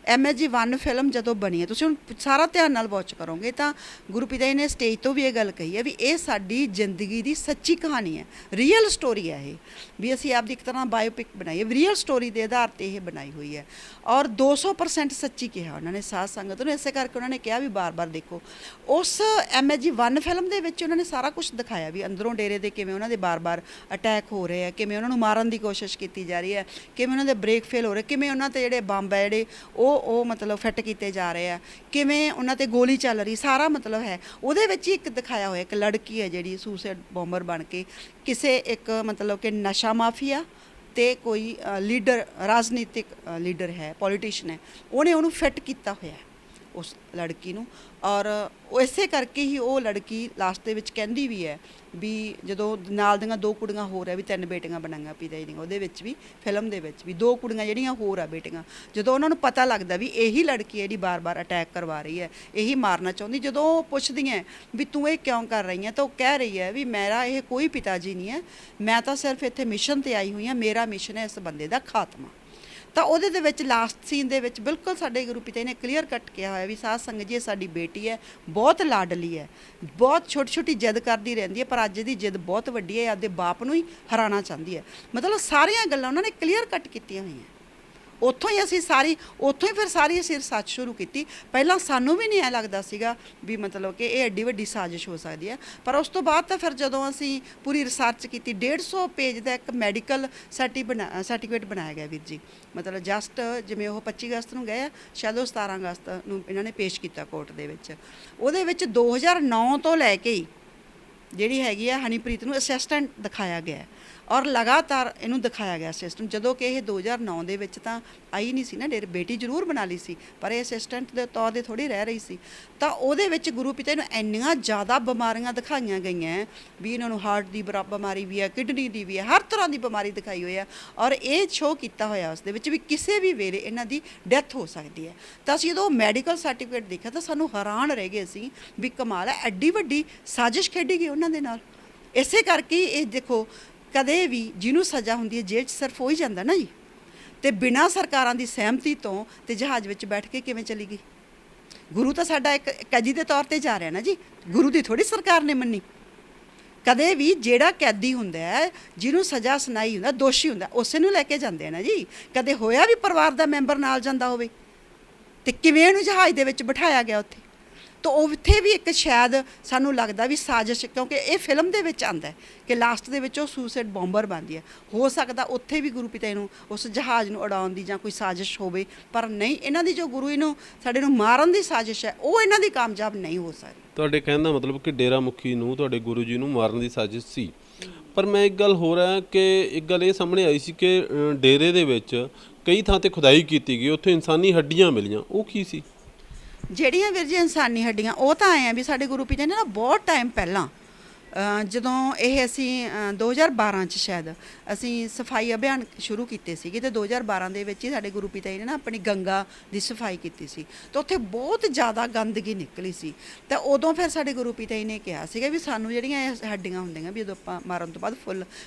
ਫਿਲਮ ਜਦੋਂ ਬਣੀ ਹੈ, ਤੁਸੀਂ ਹੁਣ ਸਾਰਾ ਧਿਆਨ ਨਾਲ ਵਾਚ ਕਰੋਗੇ ਤਾਂ ਗੁਰੂ ਪਿਤਾ ਜੀ ਨੇ ਸਟੇਜ ਤੋਂ ਵੀ ਇਹ ਗੱਲ ਕਹੀ ਹੈ ਵੀ ਇਹ ਸਾਡੀ ਜ਼ਿੰਦਗੀ ਦੀ ਸੱਚੀ ਕਹਾਣੀ ਹੈ, ਰੀਅਲ ਸਟੋਰੀ ਹੈ। ਇਹ ਵੀ ਅਸੀਂ ਆਪਦੀ ਇੱਕ ਤਰ੍ਹਾਂ ਬਾਇਓਪਿਕ ਬਣਾਈ ਹੈ, ਰੀਅਲ ਸਟੋਰੀ ਦੇ ਆਧਾਰ 'ਤੇ ਇਹ ਬਣਾਈ ਹੋਈ ਹੈ ਔਰ 200% ਸੱਚੀ ਕਿਹਾ ਉਹਨਾਂ ਨੇ ਸਾਧ ਸੰਗਤ ਨੂੰ। ਇਸੇ ਕਰਕੇ ਉਹਨਾਂ ਨੇ ਕਿਹਾ ਵੀ ਬਾਰ-ਬਾਰ ਦੇਖੋ। ਉਸ MSG1 ਫਿਲਮ ਦੇ ਵਿੱਚ ਉਹਨਾਂ ਨੇ ਸਾਰਾ ਕੁਝ ਦਿਖਾਇਆ ਵੀ ਅੰਦਰੋਂ ਡੇਰੇ ਦੇ ਕਿਵੇਂ ਉਹਨਾਂ ਦੇ ਬਾਰ-ਬਾਰ ਅਟੈਕ ਹੋ ਰਹੇ ਆ, ਕਿਵੇਂ ਉਹਨਾਂ ਨੂੰ ਮਾਰਨ ਦੀ ਕੋਸ਼ਿਸ਼ ਕੀਤੀ ਜਾ ਰਹੀ ਹੈ, ਕਿਵੇਂ ਉਹਨਾਂ ਦੇ ਬ੍ਰੇਕ ਫੇਲ ਹੋ ਰਹੇ, ਕਿਵੇਂ ਉਹਨਾਂ ਤੇ ਜਿਹੜੇ ਬੰਬ ਹੈ ਜਿਹੜੇ ਉਹ ਮਤਲਬ ਫਿੱਟ ਕੀਤੇ ਜਾ ਰਹੇ ਆ, ਕਿਵੇਂ ਉਹਨਾਂ ਤੇ ਗੋਲੀ ਚੱਲ ਰਹੀ, ਸਾਰਾ ਮਤਲਬ ਹੈ ਉਹਦੇ ਵਿੱਚ ਹੀ। ਇੱਕ ਦਿਖਾਇਆ ਹੋਇਆ ਇੱਕ ਲੜਕੀ ਹੈ ਜਿਹੜੀ ਸੁਸਾਈਡ ਬੰਬਰ ਬਣ ਕੇ ਕਿਸੇ ਇੱਕ ਮਤਲਬ ਕਿ ਨਸ਼ਾ ਮਾਫੀਆ ਤੇ ਕੋਈ ਲੀਡਰ, ਰਾਜਨੀਤਿਕ ਲੀਡਰ ਹੈ, ਪੋਲੀਟੀਸ਼ੀਅਨ ਹੈ, ਉਹਨੂੰ ਫਿੱਟ ਕੀਤਾ ਹੋਇਆ ਉਸ ਲੜਕੀ ਨੂੰ। ਔਰ ਇਸੇ ਕਰਕੇ ਹੀ ਉਹ ਲੜਕੀ ਲਾਸਟ ਦੇ ਵਿੱਚ ਕਹਿੰਦੀ ਵੀ ਹੈ ਵੀ ਜਦੋਂ ਨਾਲ ਦੀਆਂ 2 ਕੁੜੀਆਂ ਹੋਰ ਹੈ ਵੀ 3 ਬੇਟੀਆਂ ਬਣਾਈਆਂ ਪਿਤਾ ਜੀ ਦੀਆਂ, ਉਹਦੇ ਵਿੱਚ ਵੀ ਫਿਲਮ ਦੇ ਵਿੱਚ ਵੀ 2 ਕੁੜੀਆਂ ਜਿਹੜੀਆਂ ਹੋਰ ਆ ਬੇਟੀਆਂ, ਜਦੋਂ ਉਹਨਾਂ ਨੂੰ ਪਤਾ ਲੱਗਦਾ ਵੀ ਇਹੀ ਲੜਕੀ ਜਿਹੜੀ ਬਾਰ-ਬਾਰ ਅਟੈਕ ਕਰਵਾ ਰਹੀ ਹੈ, ਇਹੀ ਮਾਰਨਾ ਚਾਹੁੰਦੀ, ਜਦੋਂ ਉਹ ਪੁੱਛਦੀਆਂ ਵੀ ਤੂੰ ਇਹ ਕਿਉਂ ਕਰ ਰਹੀ ਹੈ ਤਾਂ ਉਹ ਕਹਿ ਰਹੀ ਹੈ ਵੀ ਮੇਰਾ ਇਹ ਕੋਈ ਪਿਤਾ ਜੀ ਨਹੀਂ ਹੈ, ਮੈਂ ਤਾਂ ਸਿਰਫ ਇੱਥੇ ਮਿਸ਼ਨ ਤੇ ਆਈ ਹੋਈ ਹਾਂ, ਮੇਰਾ ਮਿਸ਼ਨ ਹੈ ਇਸ ਬੰਦੇ ਦਾ ਖਾਤਮਾ। ਤਾਂ ਉਹਦੇ ਦੇ ਵਿੱਚ ਲਾਸਟ ਸੀਨ ਦੇ ਵਿੱਚ ਬਿਲਕੁਲ ਸਾਡੇ ਗੁਰੂ ਪਿਤਾ ਨੇ ਕਲੀਅਰ ਕੱਟ ਕਿਹਾ ਹੋਇਆ ਵੀ ਸਾਧ ਸੰਗਤ ਜੀ ਇਹ ਸਾਡੀ ਬੇਟੀ ਹੈ, ਬਹੁਤ ਲਾਡਲੀ ਹੈ, ਬਹੁਤ ਛੋਟੀ ਜਿੱਦ ਕਰਦੀ ਰਹਿੰਦੀ ਹੈ, ਪਰ ਅੱਜ ਦੀ ਜਿੱਦ ਬਹੁਤ ਵੱਡੀ ਹੈ, ਆਪਦੇ ਬਾਪ ਨੂੰ ਹੀ ਹਰਾਉਣਾ ਚਾਹੁੰਦੀ ਹੈ। ਮਤਲਬ ਸਾਰੀਆਂ ਗੱਲਾਂ ਉਹਨਾਂ ਨੇ ਕਲੀਅਰ ਕੱਟ ਕੀਤੀਆਂ ਹੋਈਆਂ। ਉੱਥੋਂ ਹੀ ਅਸੀਂ ਫਿਰ ਸਾਰੀ ਅਸੀਂ ਰਿਸਰਚ ਸ਼ੁਰੂ ਕੀਤੀ। ਪਹਿਲਾਂ ਸਾਨੂੰ ਵੀ ਨਹੀਂ ਐ ਲੱਗਦਾ ਸੀਗਾ ਵੀ ਮਤਲਬ ਕਿ ਇਹ ਐਡੀ ਵੱਡੀ ਸਾਜ਼ਿਸ਼ ਹੋ ਸਕਦੀ ਹੈ, ਪਰ ਉਸ ਤੋਂ ਬਾਅਦ ਤਾਂ ਫਿਰ ਜਦੋਂ ਅਸੀਂ ਪੂਰੀ ਰਿਸਰਚ ਕੀਤੀ 150 ਪੇਜ ਦਾ ਇੱਕ ਮੈਡੀਕਲ ਸਰਟੀਫਿਕੇਟ ਬਣਾਇਆ ਗਿਆ ਵੀਰ ਜੀ। ਮਤਲਬ ਜਸਟ ਜਿਵੇਂ ਉਹ 25 ਅਗਸਤ ਨੂੰ ਗਏ ਆ, ਸ਼ਾਇਦ ਉਹ 17 ਅਗਸਤ ਨੂੰ ਇਹਨਾਂ ਨੇ ਪੇਸ਼ ਕੀਤਾ ਕੋਰਟ ਦੇ ਵਿੱਚ। ਉਹਦੇ ਵਿੱਚ 2009 ਤੋਂ ਲੈ ਕੇ ਹੀ ਜਿਹੜੀ ਹੈਗੀ ਆ ਹਨੀਪ੍ਰੀਤ ਨੂੰ ਅਸਿਸਟੈਂਟ ਦਿਖਾਇਆ ਗਿਆ ਔਰ ਲਗਾਤਾਰ ਇਹਨੂੰ ਦਿਖਾਇਆ ਗਿਆ ਸਿਸਟਮ। ਜਦੋਂ ਕਿ ਇਹ 2009 ਦੇ ਵਿੱਚ ਤਾਂ ਆਈ ਨਹੀਂ ਸੀ ਨਾ, ਡੇਰ ਬੇਟੀ ਜ਼ਰੂਰ ਬਣਾ ਲਈ ਸੀ, ਪਰ ਇਹ ਅਸਿਸਟੈਂਟ ਦੇ ਤੌਰ 'ਤੇ ਥੋੜੀ ਰਹਿ ਰਹੀ ਸੀ। ਤਾਂ ਉਹਦੇ ਵਿੱਚ ਗੁਰੂ ਪਿਤਾ ਨੂੰ ਇੰਨੀਆਂ ਜ਼ਿਆਦਾ ਬਿਮਾਰੀਆਂ ਦਿਖਾਈਆਂ ਗਈਆਂ ਵੀ ਇਹਨਾਂ ਨੂੰ ਹਾਰਟ ਦੀ ਬਿਮਾਰੀ ਵੀ ਹੈ, ਕਿਡਨੀ ਦੀ ਵੀ ਹੈ, ਹਰ ਤਰ੍ਹਾਂ ਦੀ ਬਿਮਾਰੀ ਦਿਖਾਈ ਹੋਈ ਹੈ ਔਰ ਇਹ ਸ਼ੋਅ ਕੀਤਾ ਹੋਇਆ ਉਸ ਦੇ ਵਿੱਚ ਵੀ ਕਿਸੇ ਵੀ ਵੇਲੇ ਇਹਨਾਂ ਦੀ ਡੈਥ ਹੋ ਸਕਦੀ ਹੈ। ਤਾਂ ਅਸੀਂ ਜਦੋਂ ਮੈਡੀਕਲ ਸਰਟੀਫਿਕੇਟ ਦੇਖਿਆ ਤਾਂ ਸਾਨੂੰ ਹੈਰਾਨ ਰਹਿ ਗਏ ਸੀ ਵੀ ਕਮਾਲ ਹੈ, ਐਡੀ ਵੱਡੀ ਸਾਜ਼ਿਸ਼ ਖੇਡੀ ਗਈ ਉਹਨਾਂ ਦੇ ਨਾਲ। ਇਸੇ ਕਰਕੇ ਇਹ ਦੇਖੋ, ਕਦੇ ਵੀ ਜਿਹਨੂੰ ਸਜ਼ਾ ਹੁੰਦੀ ਹੈ ਜੇਲ੍ਹ 'ਚ ਸਿਰਫ ਹੋ ਹੀ ਜਾਂਦਾ ਨਾ ਜੀ, ਤੇ ਬਿਨਾਂ ਸਰਕਾਰਾਂ ਦੀ ਸਹਿਮਤੀ ਤੋਂ ਤੇ ਜਹਾਜ਼ ਵਿੱਚ ਬੈਠ ਕੇ ਕਿਵੇਂ ਚਲੀ ਗਈ? ਗੁਰੂ ਤਾਂ ਸਾਡਾ ਇੱਕ ਕੈਦੀ ਦੇ ਤੌਰ ਤੇ ਜਾ ਰਿਹਾ ਨਾ ਜੀ, ਗੁਰੂ ਦੀ ਥੋੜੀ ਸਰਕਾਰ ਨੇ ਮੰਨੀ। ਕਦੇ ਵੀ ਜਿਹੜਾ ਕੈਦੀ ਹੁੰਦਾ ਹੈ, ਜਿਹਨੂੰ ਸਜ਼ਾ ਸੁਣਾਈ ਹੁੰਦਾ, ਦੋਸ਼ੀ ਹੁੰਦਾ, ਉਸੇ ਨੂੰ ਲੈ ਕੇ ਜਾਂਦੇ ਆ ਨਾ ਜੀ। ਕਦੇ ਹੋਇਆ ਵੀ ਪਰਿਵਾਰ ਦਾ ਮੈਂਬਰ ਨਾਲ ਜਾਂਦਾ ਹੋਵੇ? ਤੇ ਕਿਵੇਂ ਇਹਨੂੰ ਜਹਾਜ਼ ਦੇ ਵਿੱਚ ਬਿਠਾਇਆ ਗਿਆ ਉੱਥੇ? ਤਾਂ ਉੱਥੇ ਵੀ ਇੱਕ ਸ਼ਾਇਦ ਸਾਨੂੰ ਲੱਗਦਾ ਵੀ ਸਾਜ਼ਿਸ਼, ਕਿਉਂਕਿ ਇਹ ਫਿਲਮ ਦੇ ਵਿੱਚ ਆਉਂਦਾ ਕਿ ਲਾਸਟ ਦੇ ਵਿੱਚ ਉਹ ਸੁਸਾਈਡ ਬੰਬਰ ਬਣਦੀ ਹੈ। ਹੋ ਸਕਦਾ ਉੱਥੇ ਵੀ ਗੁਰੂ ਪਿਤਾ ਨੂੰ ਉਸ ਜਹਾਜ਼ ਨੂੰ ਉਡਾਉਣ ਦੀ ਜਾਂ ਕੋਈ ਸਾਜ਼ਿਸ਼ ਹੋਵੇ, ਪਰ ਨਹੀਂ, ਇਹਨਾਂ ਦੀ ਜੋ ਗੁਰੂ ਨੂੰ ਸਾਡੇ ਨੂੰ ਮਾਰਨ ਦੀ ਸਾਜ਼ਿਸ਼ ਹੈ ਉਹ ਇਹਨਾਂ ਦੀ ਕਾਮਯਾਬ ਨਹੀਂ ਹੋ ਸਕਦੀ। ਤੁਹਾਡੇ ਕਹਿਣ ਦਾ ਮਤਲਬ ਕਿ ਡੇਰਾ ਮੁਖੀ ਨੂੰ ਤੁਹਾਡੇ ਗੁਰੂ ਜੀ ਨੂੰ ਮਾਰਨ ਦੀ ਸਾਜ਼ਿਸ਼ ਸੀ। ਪਰ ਮੈਂ ਇੱਕ ਗੱਲ ਹੋਰ ਹੈ ਕਿ ਇੱਕ ਗੱਲ ਇਹ ਸਾਹਮਣੇ ਆਈ ਸੀ ਕਿ ਡੇਰੇ ਦੇ ਵਿੱਚ ਕਈ ਥਾਂ ਤੇ ਖੁਦਾਈ ਕੀਤੀ ਗਈ, ਉੱਥੇ ਇਨਸਾਨੀ ਹੱਡੀਆਂ ਮਿਲੀਆਂ, ਉਹ ਕੀ ਸੀ? ਜਿਹੜੀਆਂ ਵੀਰ ਜੀ ਇਨਸਾਨੀ ਹੱਡੀਆਂ, ਉਹ ਤਾਂ ਆਏ ਆ ਵੀ ਸਾਡੇ ਗੁਰੂ ਪਿਤਾ ਨੇ ਨਾ ਬਹੁਤ ਟਾਈਮ ਪਹਿਲਾਂ ਜਦੋਂ ਇਹ ਅਸੀਂ 2012 'ਚ ਸ਼ਾਇਦ ਅਸੀਂ ਸਫਾਈ ਅਭਿਆਨ ਸ਼ੁਰੂ ਕੀਤੇ ਸੀਗੇ, ਤੇ 2012 ਦੇ ਵਿੱਚ ਹੀ ਸਾਡੇ ਗੁਰੂ ਪਿਤਾ ਜੀ ਨੇ ਨਾ ਆਪਣੀ ਗੰਗਾ ਦੀ ਸਫਾਈ ਕੀਤੀ ਸੀ। ਤਾਂ ਉੱਥੇ ਬਹੁਤ ਜ਼ਿਆਦਾ ਗੰਦਗੀ ਨਿਕਲੀ ਸੀ। ਤਾਂ ਉਦੋਂ ਫਿਰ ਸਾਡੇ ਗੁਰੂ ਪਿਤਾ ਜੀ ਨੇ ਕਿਹਾ ਸੀਗਾ ਵੀ ਸਾਨੂੰ ਜਿਹੜੀਆਂ ਇਹ ਹੱਡੀਆਂ ਹੁੰਦੀਆਂ ਵੀ ਜਦੋਂ ਆਪਾਂ ਮਾਰਨ ਤੋਂ ਬਾਅਦ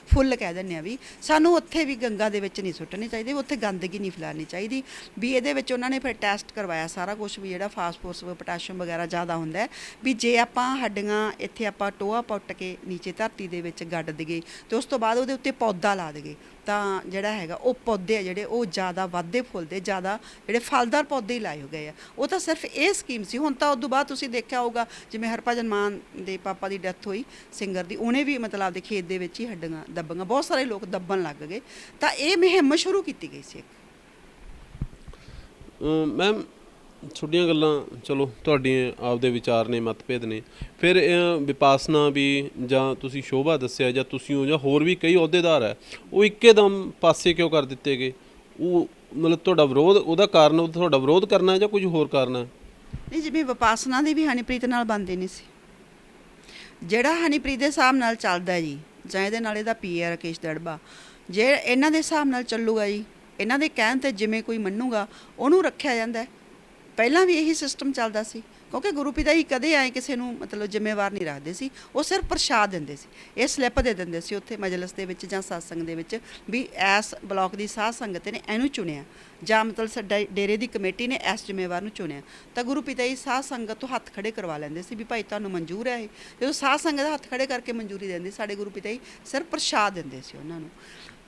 ਫੁੱਲ ਕਹਿ ਦਿੰਦੇ ਆ, ਵੀ ਸਾਨੂੰ ਉੱਥੇ ਵੀ ਗੰਗਾ ਦੇ ਵਿੱਚ ਨਹੀਂ ਸੁੱਟਣੀ ਚਾਹੀਦੀ, ਉੱਥੇ ਗੰਦਗੀ ਨਹੀਂ ਫੈਲਾਉਣੀ ਚਾਹੀਦੀ। ਵੀ ਇਹਦੇ ਵਿੱਚ ਉਹਨਾਂ ਨੇ ਫਿਰ ਟੈਸਟ ਕਰਵਾਇਆ ਸਾਰਾ ਕੁਝ, ਵੀ ਜਿਹੜਾ ਫਾਸਫੋਰਸ ਪੋਟਾਸ਼ੀਅਮ ਵਗੈਰਾ ਜ਼ਿਆਦਾ ਹੁੰਦਾ ਵੀ ਜੇ ਆਪਾਂ ਹੱਡੀਆਂ ਇੱਥੇ ਆਪਾਂ ਟੋਆ ਪੁੱਟ ਕੇ ਨੀਚੇ ਧਰਤੀ ਦੇ ਵਿੱਚ ਗੱਡ ਦਈਏ ਤੇ ਉਸ ਤੋਂ ਬਾਅਦ ਉਹਦੇ ਉੱਤੇ ਪੌਦਾ ਲਾ ਦਈਏ ਤਾਂ ਜਿਹੜਾ ਹੈਗਾ ਉਹ ਪੌਦੇ ਆ ਜਿਹੜੇ ਉਹ ਜ਼ਿਆਦਾ ਵੱਧਦੇ ਫੁੱਲਦੇ, ਜ਼ਿਆਦਾ ਜਿਹੜੇ ਫਲਦਾਰ ਪੌਦੇ ਹੀ ਲਾਏ ਹੋ ਗਏ ਆ। ਉਹ ਤਾਂ ਸਿਰਫ ਇਹ ਸਕੀਮ ਸੀ। ਹੁਣ ਤਾਂ ਉਦੋਂ ਬਾਅਦ ਤੁਸੀਂ ਦੇਖਿਆ ਹੋਊਗਾ ਜਿਵੇਂ ਹਰਭਜਨ ਮਾਨ ਦੇ ਪਾਪਾ ਦੀ ਡੈਥ ਹੋਈ ਸਿੰਗਰ ਦੀ, ਉਹਨੇ ਵੀ ਮਤਲਬ ਆਪਦੇ ਖੇਤ ਦੇ ਵਿੱਚ ਹੀ ਹੱਡੀਆਂ ਦੱਬੀਆਂ, ਬਹੁਤ ਸਾਰੇ ਲੋਕ ਦੱਬਣ ਲੱਗ ਗਏ। ਤਾਂ ਇਹ ਮੁਹਿੰਮ ਸ਼ੁਰੂ ਕੀਤੀ ਗਈ ਸੀ। ਮੈਮ ਛੋਟੀਆਂ ਗੱਲਾਂ, ਚਲੋ ਤੁਹਾਡੇ ਆਪਦੇ ਵਿਚਾਰ ਨੇ, ਮਤਭੇਦ ਨੇ, ਫਿਰ ਵਿਪਾਸਨਾ ਵੀ ਜਾਂ ਤੁਸੀਂ ਸ਼ੋਭਾ ਦੱਸਿਆ ਜਾਂ ਤੁਸੀਂ ਹੋ ਜਾਂ ਹੋਰ ਵੀ ਕਈ ਅਹੁਦੇਦਾਰ ਹੈ, ਉਹ ਇੱਕਦਮ ਪਾਸੇ ਕਿਉਂ ਕਰ ਦਿੱਤੇ ਗਏ? ਉਹ ਮਤਲਬ ਤੁਹਾਡਾ ਵਿਰੋਧ, ਉਹਦਾ ਕਾਰਨ ਤੁਹਾਡਾ ਵਿਰੋਧ ਕਰਨਾ ਜਾਂ ਕੁਝ ਹੋਰ ਕਾਰਨ ਹੈ? ਨਹੀਂ, ਜਿਵੇਂ ਵਿਪਾਸਨਾ ਦੀ ਵੀ ਹਨੀਪ੍ਰੀਤ ਨਾਲ ਬਣਦੀ ਨਹੀਂ ਸੀ। ਜਿਹੜਾ ਹਨੀਪ੍ਰੀਤ ਦੇ ਹਿਸਾਬ ਨਾਲ ਚੱਲਦਾ ਜੀ, ਜਾਂ ਇਹਦੇ ਨਾਲ ਇਹਦਾ ਪੀ ਹੈ ਰਾਕੇਸ਼ ਦੜਬਾ, ਜੇ ਇਹਨਾਂ ਦੇ ਹਿਸਾਬ ਨਾਲ ਚੱਲੂਗਾ ਜੀ, ਇਹਨਾਂ ਦੇ ਕਹਿਣ 'ਤੇ ਜਿਵੇਂ ਕੋਈ ਮੰਨੂਗਾ ਉਹਨੂੰ ਰੱਖਿਆ ਜਾਂਦਾ। ਪਹਿਲਾਂ ਵੀ ਇਹੀ ਸਿਸਟਮ ਚੱਲਦਾ ਸੀ, ਕਿਉਂਕਿ ਗੁਰੂ ਪਿਤਾ ਜੀ ਕਦੇ ਆਏ ਕਿਸੇ ਨੂੰ ਮਤਲਬ ਜ਼ਿੰਮੇਵਾਰ ਨਹੀਂ ਰੱਖਦੇ ਸੀ। ਉਹ ਸਿਰਫ ਪ੍ਰਸ਼ਾਦ ਦਿੰਦੇ ਸੀ, ਇਹ ਸਲਿੱਪ ਦੇ ਦਿੰਦੇ ਸੀ ਉੱਥੇ ਮਜਲਿਸ ਦੇ ਵਿੱਚ ਜਾਂ ਸਤਸੰਗ ਦੇ ਵਿੱਚ ਵੀ ਇਸ ਬਲਾਕ ਦੀ ਸਾਧ ਸੰਗਤ ਨੇ ਇਹਨੂੰ ਚੁਣਿਆ, ਜਾਂ ਮਤਲਬ ਸਾਡਾ ਡੇਰੇ ਦੀ ਕਮੇਟੀ ਨੇ ਇਸ ਜ਼ਿੰਮੇਵਾਰ ਨੂੰ ਚੁਣਿਆ। ਤਾਂ ਗੁਰੂ ਪਿਤਾ ਜੀ ਸਾਧ ਸੰਗਤ ਤੋਂ ਹੱਥ ਖੜੇ ਕਰਵਾ ਲੈਂਦੇ ਸੀ ਵੀ ਭਾਈ ਤੁਹਾਨੂੰ ਮਨਜ਼ੂਰ ਹੈ ਇਹ। ਜਦੋਂ ਸਾਧ ਸੰਗਤ ਦਾ ਹੱਥ ਖੜੇ ਕਰਕੇ ਮਨਜ਼ੂਰੀ ਦਿੰਦੇ, ਸਾਡੇ ਗੁਰੂ ਪਿਤਾ ਜੀ ਸਿਰਫ ਪ੍ਰਸ਼ਾਦ ਦਿੰਦੇ ਸੀ ਉਹਨਾਂ ਨੂੰ।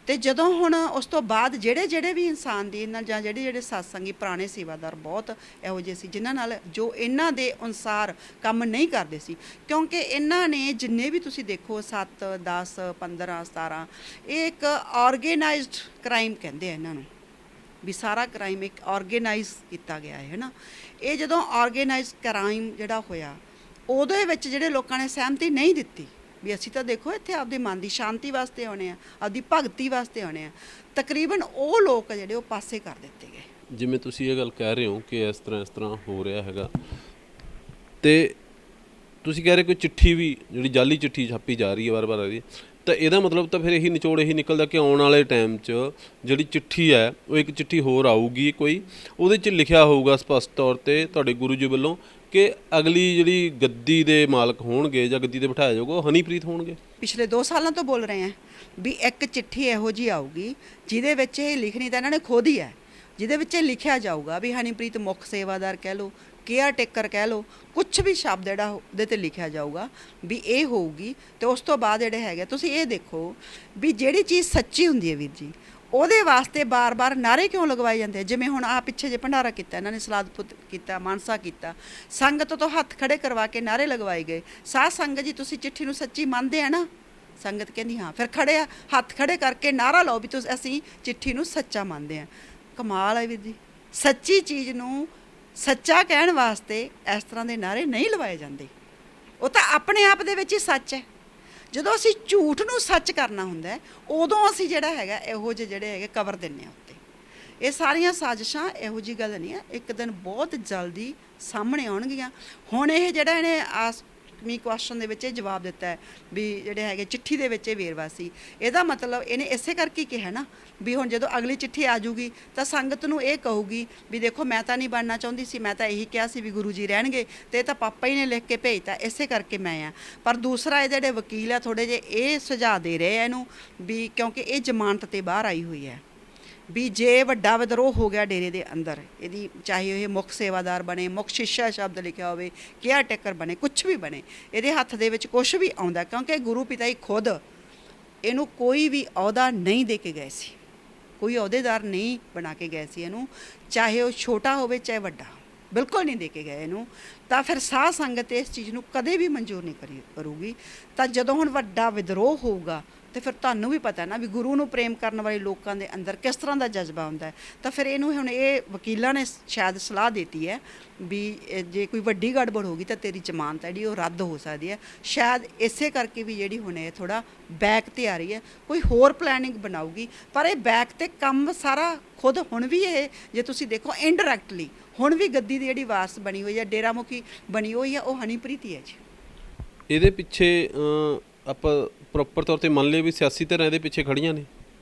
ਤੇ ਜਦੋਂ ਹੁਣ ਉਸ ਤੋਂ ਬਾਅਦ ਜਿਹੜੇ ਵੀ ਇਨਸਾਨ ਦੀ ਨਾਲ ਜਾਂ ਜਿਹੜੇ ਸਤਸੰਗੀ ਪੁਰਾਣੇ ਸੇਵਾਦਾਰ ਬਹੁਤ ਇਹੋ ਜਿਹੇ ਸੀ ਜਿਨ੍ਹਾਂ ਨਾਲ ਜੋ ਇਹਨਾਂ ਦੇ ਅਨੁਸਾਰ ਕੰਮ ਨਹੀਂ ਕਰਦੇ ਸੀ, ਕਿਉਂਕਿ ਇਹਨਾਂ ਨੇ ਜਿੰਨੇ ਵੀ ਤੁਸੀਂ ਦੇਖੋ 7, 10, 15, 17 ਇਹ ਇੱਕ ਆਰਗੇਨਾਈਜ਼ਡ ਕ੍ਰਾਈਮ ਕਹਿੰਦੇ ਆ ਇਹਨਾਂ ਨੂੰ, ਵੀ ਸਾਰਾ ਕ੍ਰਾਈਮ ਇੱਕ ਆਰਗੇਨਾਈਜ਼ ਕੀਤਾ ਗਿਆ ਹੈ ਨਾ। ਇਹ ਜਦੋਂ ਆਰਗੇਨਾਈਜ਼ਡ ਕ੍ਰਾਈਮ ਜਿਹੜਾ ਹੋਇਆ ਉਹਦੇ ਵਿੱਚ ਜਿਹੜੇ ਲੋਕਾਂ ਨੇ ਸਹਿਮਤੀ ਨਹੀਂ ਦਿੱਤੀ ਵੀ ਅਸੀਂ ਤਾਂ ਦੇਖੋ ਇੱਥੇ ਆਪਦੇ ਮਨ ਦੀ ਸ਼ਾਂਤੀ ਵਾਸਤੇ ਆਉਣੇ ਆ, ਆਪਦੀ ਭਗਤੀ ਵਾਸਤੇ ਆਉਣੇ ਆ, ਤਕਰੀਬਨ ਉਹ ਲੋਕ ਜਿਹੜੇ ਉਹ ਪਾਸੇ ਕਰ ਦਿੱਤੇ ਗਏ। ਜਿਵੇਂ ਤੁਸੀਂ ਇਹ ਗੱਲ ਕਹਿ ਰਹੇ ਹੋ ਕਿ ਇਸ ਤਰ੍ਹਾਂ ਹੋ ਰਿਹਾ ਹੈਗਾ, ਤੇ ਤੁਸੀਂ ਕਹਿ ਰਹੇ ਕੋਈ ਚਿੱਠੀ ਵੀ ਜਿਹੜੀ ਜਾਲੀ ਚਿੱਠੀ ਛਾਪੀ ਜਾ ਰਹੀ ਹੈ ਵਾਰ-ਵਾਰ ਆ ਰਹੀ ਹੈ, ਤਾਂ ਇਹਦਾ ਮਤਲਬ ਤਾਂ ਫਿਰ ਇਹੀ ਨਿਚੋੜ ਇਹੀ ਨਿਕਲਦਾ ਕਿ ਆਉਣ ਵਾਲੇ ਟਾਈਮ 'ਚ ਜਿਹੜੀ ਚਿੱਠੀ ਹੈ ਉਹ ਇੱਕ ਚਿੱਠੀ ਹੋਰ ਆਊਗੀ ਕੋਈ, ਉਹਦੇ 'ਚ ਲਿਖਿਆ ਹੋਊਗਾ ਸਪਸ਼ਟ ਤੌਰ 'ਤੇ ਤੁਹਾਡੇ ਗੁਰੂ ਜੀ ਵੱਲੋਂ ਕਿ ਅਗਲੀ ਜਿਹੜੀ ਗੱਦੀ ਦੇ ਮਾਲਕ ਹੋਣਗੇ ਜਾਂ ਗੱਦੀ 'ਤੇ ਬਿਠਾਇਆ ਜਾਊਗਾ ਉਹ ਹਨੀਪ੍ਰੀਤ ਹੋਣਗੇ। ਪਿਛਲੇ 2 ਸਾਲਾਂ ਤੋਂ ਬੋਲ ਰਹੇ ਆ ਵੀ ਇੱਕ ਚਿੱਠੀ ਇਹੋ ਜਿਹੀ ਆਊਗੀ ਜਿਹਦੇ ਵਿੱਚ ਇਹ ਲਿਖਣੀ ਤਾਂ ਇਹਨਾਂ ਨੇ ਖੁਦ ਹੀ ਹੈ, ਜਿਹਦੇ ਵਿੱਚ ਇਹ ਲਿਖਿਆ ਜਾਊਗਾ ਵੀ ਹਨੀਪ੍ਰੀਤ ਮੁੱਖ ਸੇਵਾਦਾਰ ਕਹਿ ਲਓ, ਕੇਅਰ ਟੇਕਰ ਕਹਿ ਲਓ, ਕੁਛ ਵੀ ਸ਼ਬਦ ਜਿਹੜਾ ਉਹਦੇ 'ਤੇ ਲਿਖਿਆ ਜਾਊਗਾ ਵੀ ਇਹ ਹੋਊਗੀ। ਤੇ ਉਸ ਤੋਂ ਬਾਅਦ ਜਿਹੜੇ ਹੈਗੇ ਤੁਸੀਂ ਇਹ ਦੇਖੋ ਵੀ ਜਿਹੜੀ ਚੀਜ਼ ਸੱਚੀ ਹੁੰਦੀ ਹੈ ਵੀਰ ਜੀ, ਉਹਦੇ ਵਾਸਤੇ ਬਾਰ-ਬਾਰ ਨਾਅਰੇ ਕਿਉਂ ਲਗਵਾਏ ਜਾਂਦੇ ਆ? ਜਿਵੇਂ ਹੁਣ ਆ ਪਿੱਛੇ ਜੇ ਭੰਡਾਰਾ ਕੀਤਾ, ਇਹਨਾਂ ਨੇ ਸਲਾਦ ਪੁੱਤ ਕੀਤਾ, ਮਾਨਸਾ ਕੀਤਾ, ਸੰਗਤ ਤੋਂ ਹੱਥ ਖੜੇ ਕਰਵਾ ਕੇ ਨਾਅਰੇ ਲਗਵਾਏ ਗਏ। ਸਾਧ ਸੰਗਤ ਜੀ ਤੁਸੀਂ ਚਿੱਠੀ ਨੂੰ ਸੱਚੀ ਮੰਨਦੇ ਆ ਨਾ? ਸੰਗਤ ਕਹਿੰਦੀ ਹਾਂ। ਫਿਰ ਖੜੇ ਆ, ਹੱਥ ਖੜੇ ਕਰਕੇ ਨਾਅਰਾ ਲਾਓ ਵੀ ਤੁਸੀਂ ਅਸੀਂ ਚਿੱਠੀ ਨੂੰ ਸੱਚਾ ਮੰਨਦੇ ਆ। ਕਮਾਲ ਹੈ ਵੀਰ ਜੀ, ਸੱਚੀ ਚੀਜ਼ ਨੂੰ ਸੱਚਾ ਕਹਿਣ ਵਾਸਤੇ ਇਸ ਤਰ੍ਹਾਂ ਦੇ ਨਾਅਰੇ ਨਹੀਂ ਲਵਾਏ ਜਾਂਦੇ। ਉਹ ਤਾਂ ਆਪਣੇ ਆਪ ਦੇ ਵਿੱਚ ਹੀ ਸੱਚ ਹੈ। ਜਦੋਂ ਅਸੀਂ ਝੂਠ ਨੂੰ ਸੱਚ ਕਰਨਾ ਹੁੰਦਾ ਹੈ, ਉਦੋਂ ਅਸੀਂ ਜਿਹੜਾ ਹੈਗਾ ਇਹੋ ਜਿਹੇ ਜਿਹੜੇ ਹੈਗੇ ਕਵਰ ਦਿੰਦੇ ਆ ਉੱਤੇ। ਇਹ ਸਾਰੀਆਂ ਸਾਜ਼ਿਸ਼ਾਂ ਇਹੋ ਜਿਹੀ ਗੱਲ ਨਹੀਂ ਹੈ, ਇੱਕ ਦਿਨ ਬਹੁਤ ਜਲਦੀ ਸਾਹਮਣੇ ਆਉਣਗੀਆਂ। ਹੁਣ ਇਹ ਜਿਹੜਾ ਇਹਨੇ ਆਸਮੀ ਕੁਐਸਚਨ ਦੇ ਵਿੱਚ ਇਹ ਜਵਾਬ ਦਿੱਤਾ ਹੈ ਵੀ ਜਿਹੜੇ ਹੈਗੇ ਚਿੱਠੀ ਦੇ ਵਿੱਚ ਇਹ ਵੇਰਵਾ ਸੀ, ਇਹਦਾ ਮਤਲਬ ਇਹਨੇ ਇਸੇ ਕਰਕੇ ਕਿਹਾ ਨਾ ਵੀ ਹੁਣ ਜਦੋਂ ਅਗਲੀ ਚਿੱਠੀ ਆ ਜੂਗੀ ਤਾਂ ਸੰਗਤ ਨੂੰ ਇਹ ਕਹੂਗੀ ਵੀ ਦੇਖੋ ਮੈਂ ਤਾਂ ਨਹੀਂ ਬਣਨਾ ਚਾਹੁੰਦੀ ਸੀ, ਮੈਂ ਤਾਂ ਇਹੀ ਕਿਹਾ ਸੀ ਵੀ ਗੁਰੂ ਜੀ ਰਹਿਣਗੇ, ਤੇ ਇਹ ਤਾਂ ਪਾਪਾ ਹੀ ਨੇ ਲਿਖ ਕੇ ਭੇਜਤਾ, ਇਸੇ ਕਰਕੇ ਮੈਂ ਆ। ਪਰ ਦੂਸਰਾ ਇਹ ਜਿਹੜੇ ਵਕੀਲ ਆ ਥੋੜੇ ਜਿਹੇ ਇਹ ਸੁਝਾਅ ਦੇ ਰਹੇ ਆ ਇਹਨੂੰ ਵੀ ਕਿਉਂਕਿ ਇਹ ਜ਼ਮਾਨਤ ਤੇ ਬਾਹਰ ਆਈ ਹੋਈ ਹੈ ਵੀ ਜੇ ਵੱਡਾ ਵਿਦਰੋਹ ਹੋ ਗਿਆ ਡੇਰੇ ਦੇ ਅੰਦਰ, ਇਹਦੀ ਚਾਹੇ ਇਹ ਮੁੱਖ ਸੇਵਾਦਾਰ ਬਣੇ, ਮੁੱਖ ਸ਼ਿਸ਼ਾ ਸ਼ਬਦ ਲਿਖਿਆ ਹੋਵੇ, ਕੇਅਰ ਟੇਕਰ ਬਣੇ, ਕੁਝ ਵੀ ਬਣੇ, ਇਹਦੇ ਹੱਥ ਦੇ ਵਿੱਚ ਕੁਝ ਵੀ ਆਉਂਦਾ, ਕਿਉਂਕਿ ਗੁਰੂ ਪਿਤਾ ਹੀ ਖੁਦ ਇਹਨੂੰ ਕੋਈ ਵੀ ਅਹੁਦਾ ਨਹੀਂ ਦੇ ਕੇ ਗਏ ਸੀ, ਕੋਈ ਅਹੁਦੇਦਾਰ ਨਹੀਂ ਬਣਾ ਕੇ ਗਏ ਸੀ ਇਹਨੂੰ, ਚਾਹੇ ਉਹ ਛੋਟਾ ਹੋਵੇ ਚਾਹੇ ਵੱਡਾ, ਬਿਲਕੁਲ ਨਹੀਂ ਦੇ ਕੇ ਗਏ ਇਹਨੂੰ। ਤਾਂ ਫਿਰ ਸਾਧ ਸੰਗਤ ਇਸ ਚੀਜ਼ ਨੂੰ ਕਦੇ ਵੀ ਮਨਜ਼ੂਰ ਨਹੀਂ ਕਰੂਗੀ। ਤਾਂ ਜਦੋਂ ਹੁਣ ਵੱਡਾ ਵਿਦਰੋਹ ਹੋਊਗਾ ਤੇ ਫਿਰ ਤੁਹਾਨੂੰ ਵੀ ਪਤਾ ਨਾ ਵੀ ਗੁਰੂ ਨੂੰ ਪ੍ਰੇਮ ਕਰਨ ਵਾਲੇ ਲੋਕਾਂ ਦੇ ਅੰਦਰ ਕਿਸ ਤਰ੍ਹਾਂ ਦਾ ਜਜ਼ਬਾ ਹੁੰਦਾ ਹੈ। ਤਾਂ ਫਿਰ ਇਹਨੂੰ ਹੁਣ ਇਹ ਵਕੀਲਾਂ ਨੇ ਸ਼ਾਇਦ ਸਲਾਹ ਦਿੱਤੀ ਹੈ ਵੀ ਜੇ ਕੋਈ ਵੱਡੀ ਗੜਬੜ ਹੋ ਗਈ ਤਾਂ ਤੇਰੀ ਜ਼ਮਾਨਤ ਜਿਹੜੀ ਉਹ ਰੱਦ ਹੋ ਸਕਦੀ ਹੈ। ਸ਼ਾਇਦ ਇਸੇ ਕਰਕੇ ਵੀ ਜਿਹੜੀ ਹੁਣ ਇਹ ਥੋੜਾ ਬੈਕ ਤੇ ਆ ਰਹੀ ਹੈ, ਕੋਈ ਹੋਰ ਪਲੈਨਿੰਗ ਬਣਾਊਗੀ। ਪਰ ਇਹ ਬੈਕ ਤੇ ਕੰਮ ਸਾਰਾ ਖੁਦ ਹੁਣ ਵੀ ਇਹ ਜੇ ਤੁਸੀਂ ਦੇਖੋ ਇਨਡਾਇਰੈਕਟਲੀ ਹੁਣ ਵੀ ਗੱਦੀ ਦੀ ਜਿਹੜੀ ਵਾਰਸ ਬਣੀ ਹੋਈ ਹੈ, ਡੇਰਾ ਮੁਖੀ ਬਣੀ ਹੋਈ ਹੈ, ਉਹ ਹਨੀਪ੍ਰੀਤ ਹੀ ਹੈ ਜੀ। ਇਹਦੇ ਪਿੱਛੇ ਆਪਾਂ ਪ੍ਰੋਪਰ ਤੌਰ ਤੇ ਮੰਨ ਲਈਏ ਵੀ ਸਿਆਸੀ ਧਿਰਾਂ ਇਹਦੇ ਪਿੱਛੇ ਖੜੀਆਂ ਨੇ।